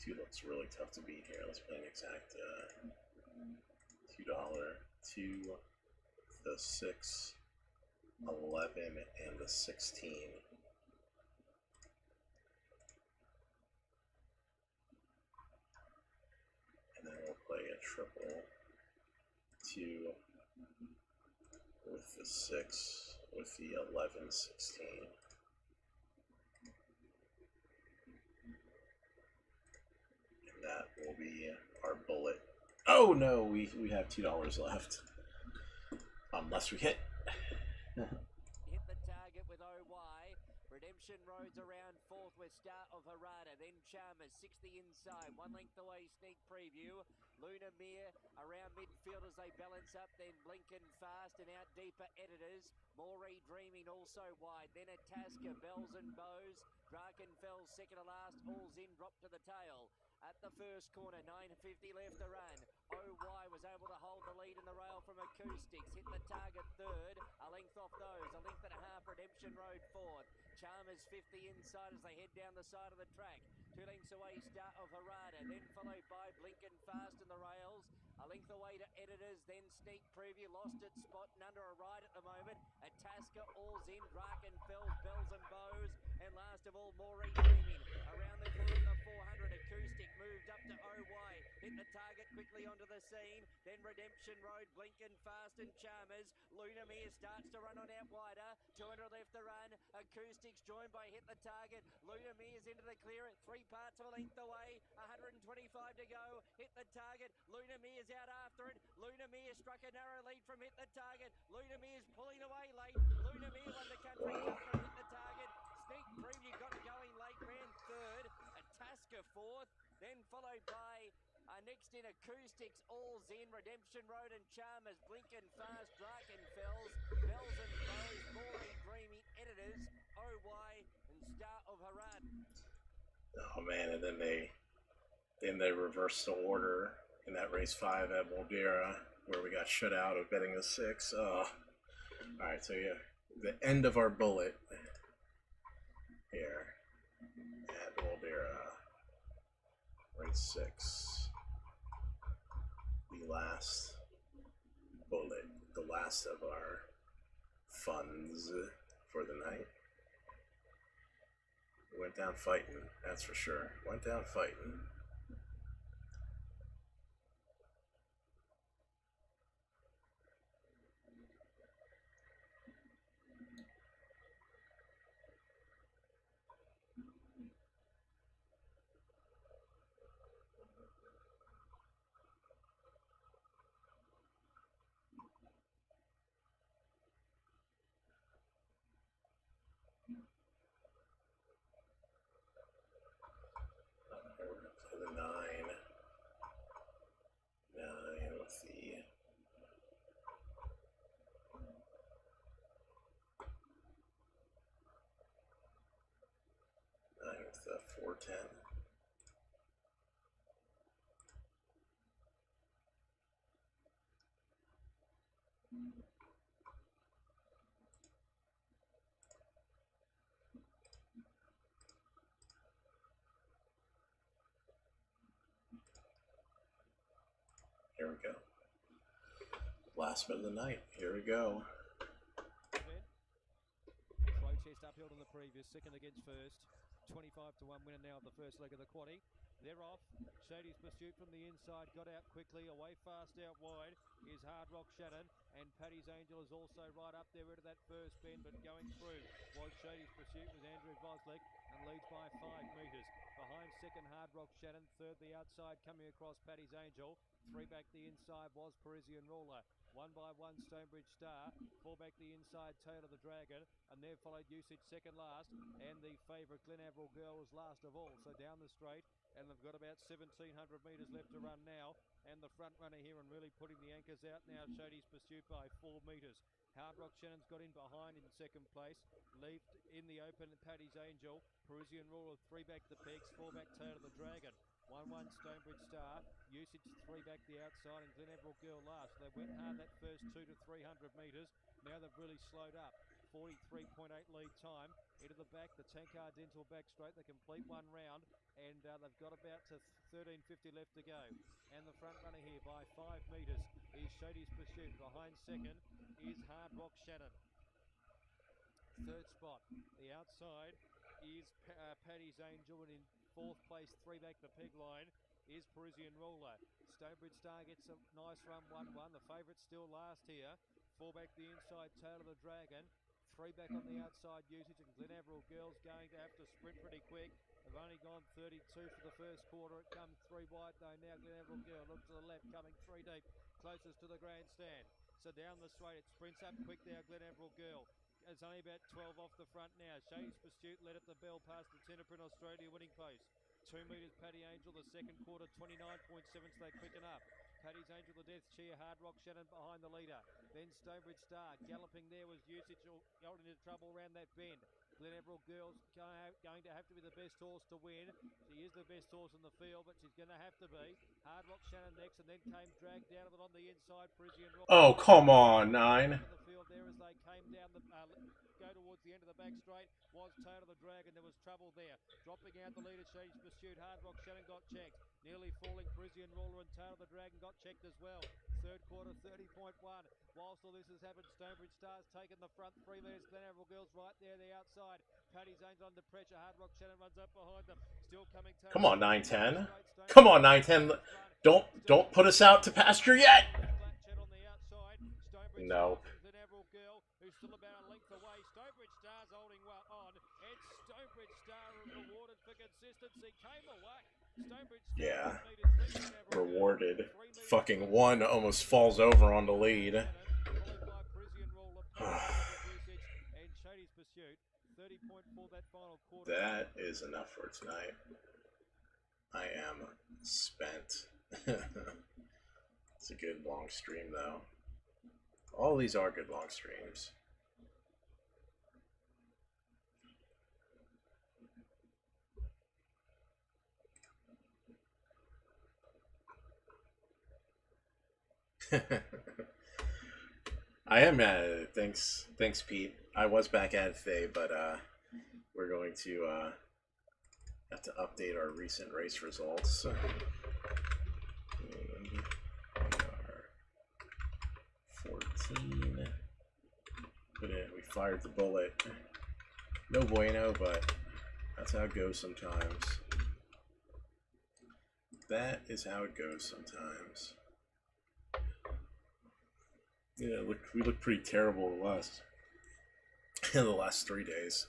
Two looks really tough to beat here. Let's play an exact $2, 2, the 6, 11, and the 16. And then we'll play a triple 2 with the 6, with the 11, 16. That will be our bullet. Oh no, we have $2 left. Unless we hit. Hit the target with Redemption Road's around fourth with Star of Harada, then Chalmers, 60 inside, 1 length away, Sneak Preview. Luna Mere around midfield as they balance up, then Blinkin' Fast and out deeper Editors. Moree Dreaming also wide, then Atasca, Bells and Bows. Drakenfell's second to last, all's in, drop to the tail. At the first corner, 9.50 left to run. OY was able to hold the lead in the rail from Acoustics. Hit the target third. A length off those. A length and a half, Redemption Road fourth. Chalmers 50 inside as they head down the side of the track. 2 lengths away, Star of Harada. Then followed by Blinkin' Fast in the rails. A length away to Editors. Then Sneak Preview. Lost its spot and under a ride at the moment. Atasca, all's in. Drakenfell's, Bells and Bows. And last of all, Moree Dreaming. Around the corner of the 400, Acoustic moved up to OY. Hit the target quickly onto the scene. Then Redemption Road, Blinkin' Fast and Chalmers. Luna Mere starts to run on out wider. 200 left to run. Acoustics joined by Hit the Target. Luna Mere's into the clear at 3 parts of a length away. 125 to go. Hit the target. Luna Mere's out after it. Luna Mere struck a narrow lead from Hit the Target. Luna Mere's pulling away late. Luna Mere won the country cup from Hit the Target. Sneak Preview got going late, ran third. Atasca fourth. Then followed by next in Acoustics, all's in, Redemption Road and Chalmers, Blinkin' Fast, Drakenfell's, Bells and Bows, Moree Dreaming, Editors, OY and Star of Harad. Oh man, and then they reversed the order in that race 5 at Moldera where we got shut out of betting the 6. Oh. Alright, so yeah, the end of our bullet here at Moldera, race 6. The last bullet, the last of our funds for the night. Went down fighting, that's for sure. Went down fighting. The 9. 9 with the 9 with the 410. Here we go. Last bet of the night. Here we go. Protest uphill to the previous, second against first. 25 to 1 winner now of the first leg of the quaddie. They're off. Shady's Pursuit from the inside got out quickly. Away fast out wide is Hard Rock Shannon. And Paddy's Angel is also right up there into that first bend, but going through was Shady's Pursuit with Andrew Voslick and leads by 5 metres. Behind second, Hard Rock Shannon. Third, the outside coming across Paddy's Angel. 3 back the inside was Parisian Ruler. 1 by 1 Stonebridge Star. 4 back the inside Tail of the Dragon. And there followed Usage second last. And the favourite Glen Averil Girl was last of all. So down the straight. And they've got about 1,700 metres left to run now. And the front runner here and really putting the anchors out now. Shady's Pursuit by 4 metres. Hard Rock Shannon's got in behind in second place. Leaped in the open Paddy's Angel. Parisian Ruler 3 back the pegs. 4 back Tail of the Dragon. 1-1 Stonebridge Star. Usage 3 back the outside and Glen Averil Girl last. They went hard that first 2 to 300 metres. Now they've really slowed up. 43.8 lead time. Into the back, the Tankard Dental back straight. They complete 1 round and they've got about to 13.50 left to go. And the front runner here by 5 metres is Shady's Pursuit. Behind second is Hard Rock Shannon. Third spot, the outside is Paddy's Angel, and in fourth place, 3 back the peg line is Parisian Ruler. Stonebridge Star gets a nice run, 1-1. The favourite still last here. 4 back the inside, Tail of the Dragon. 3 back on the outside, Usage, and Glen Averil Girls going to have to sprint pretty quick. They've only gone 32 for the first quarter. It comes 3 wide though now. Glen Averil Girl looks to the left, coming 3 deep, closest to the grandstand. So down the straight, it sprints up quick now, Glen Averil Girl. It's only about 12 off the front now. Shady's Pursuit led at the bell past the Tenderprint Australia winning post. 2 metres Paddy Angel, the second quarter, 29.7, so they quicken up. Paddy's Angel, the Death Cheer, Hard Rock Shannon behind the leader. Then Stonebridge Star. Galloping there was Usage, got into trouble around that bend. Glen Everall Girls going to have to be the best horse to win. She is the best horse in the field, but she's going to have to be. Hard Rock Shannon next, and then came dragged down a bit on the inside. Parisian Rock. Oh, come on, 9. In the field there as they came down the go towards the end of the back straight was Tail of the Dragon. There was trouble there. Dropping out the leader, Shady's Pursuit. Hard Rock Shannon got checked. Nearly falling, Parisian Ruler and Tail of the Dragon got checked as well. Third quarter, 30.1. Whilst all this has happened, Stonebridge Star's taken the front 3 metres. Glen Everall Girls right there, the outside. Paddy's Angel under pressure. Hard Rock Shannon runs up behind them. Still coming. Come on, 9-10. Come on, 9-10. Don't put us out to pasture yet. No. Who's still about a length away. Stonebridge Star's holding well on. And Stonebridge Star rewarded for consistency. Came away. Stonebridge Star. Yeah. Rewarded. Fucking 1 almost falls over on the lead. And Shady's Pursuit. 30.4 that final quarter. That is enough for tonight. I am spent. It's a good long stream though. All these are good long streams. I am thanks Pete. I was back at it today, but we're going to have to update our recent race results. We are 14. We fired the bullet. No bueno, but that's how it goes sometimes. That is how it goes sometimes. Yeah, we looked pretty terrible in the last 3 days.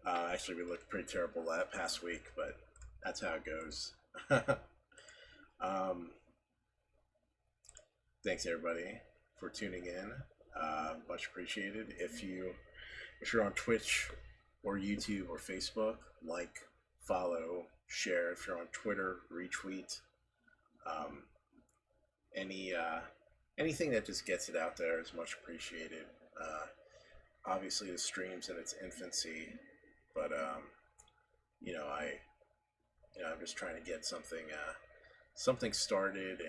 Actually, we looked pretty terrible that past week, but that's how it goes. Thanks everybody for tuning in. Much appreciated. If you're on Twitch or YouTube or Facebook, like, follow, share. If you're on Twitter, retweet. Anything that just gets it out there is much appreciated. Obviously, the stream's in its infancy, but I'm just trying to get something started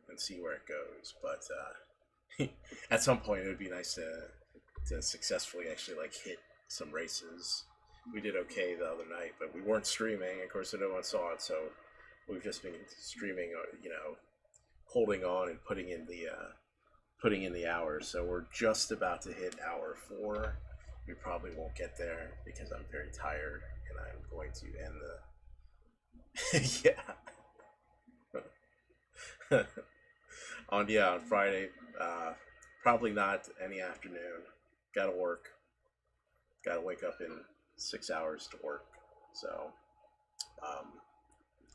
and see where it goes. But at some point, it would be nice to successfully actually hit some races. We did okay the other night, but we weren't streaming. Of course, no one saw it, so we've just been streaming. Holding on and putting in the hours. So we're just about to hit hour 4. We probably won't get there because I'm very tired and I'm going to end the on Friday. Probably not any afternoon. Gotta work. Gotta wake up in 6 hours to work. So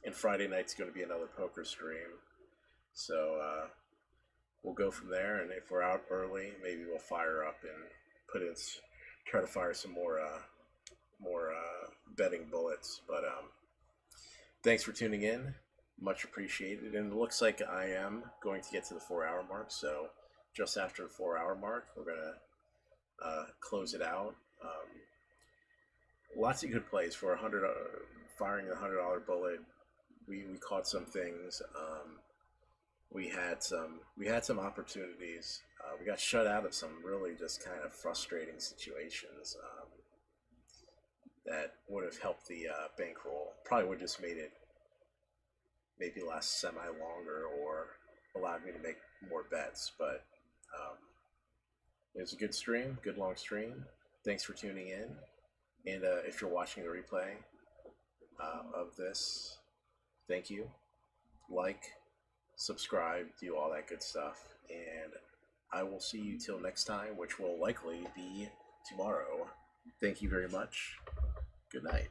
and Friday night's going to be another poker stream. So we'll go from there, and if we're out early, maybe we'll fire up and try to fire some more betting bullets. But thanks for tuning in, much appreciated. And it looks like I am going to get to the 4-hour mark. So just after the 4-hour mark, we're gonna close it out. Lots of good plays for firing the $100 bullet. We caught some things. We had some opportunities. We got shut out of some really just kind of frustrating situations that would have helped the bankroll. Probably would have just made it maybe last semi-longer or allowed me to make more bets. But it was a good stream, good long stream. Thanks for tuning in. And if you're watching the replay of this, thank you. Like, subscribe, do all that good stuff, and I will see you till next time, which will likely be tomorrow. Thank you very much. Good night.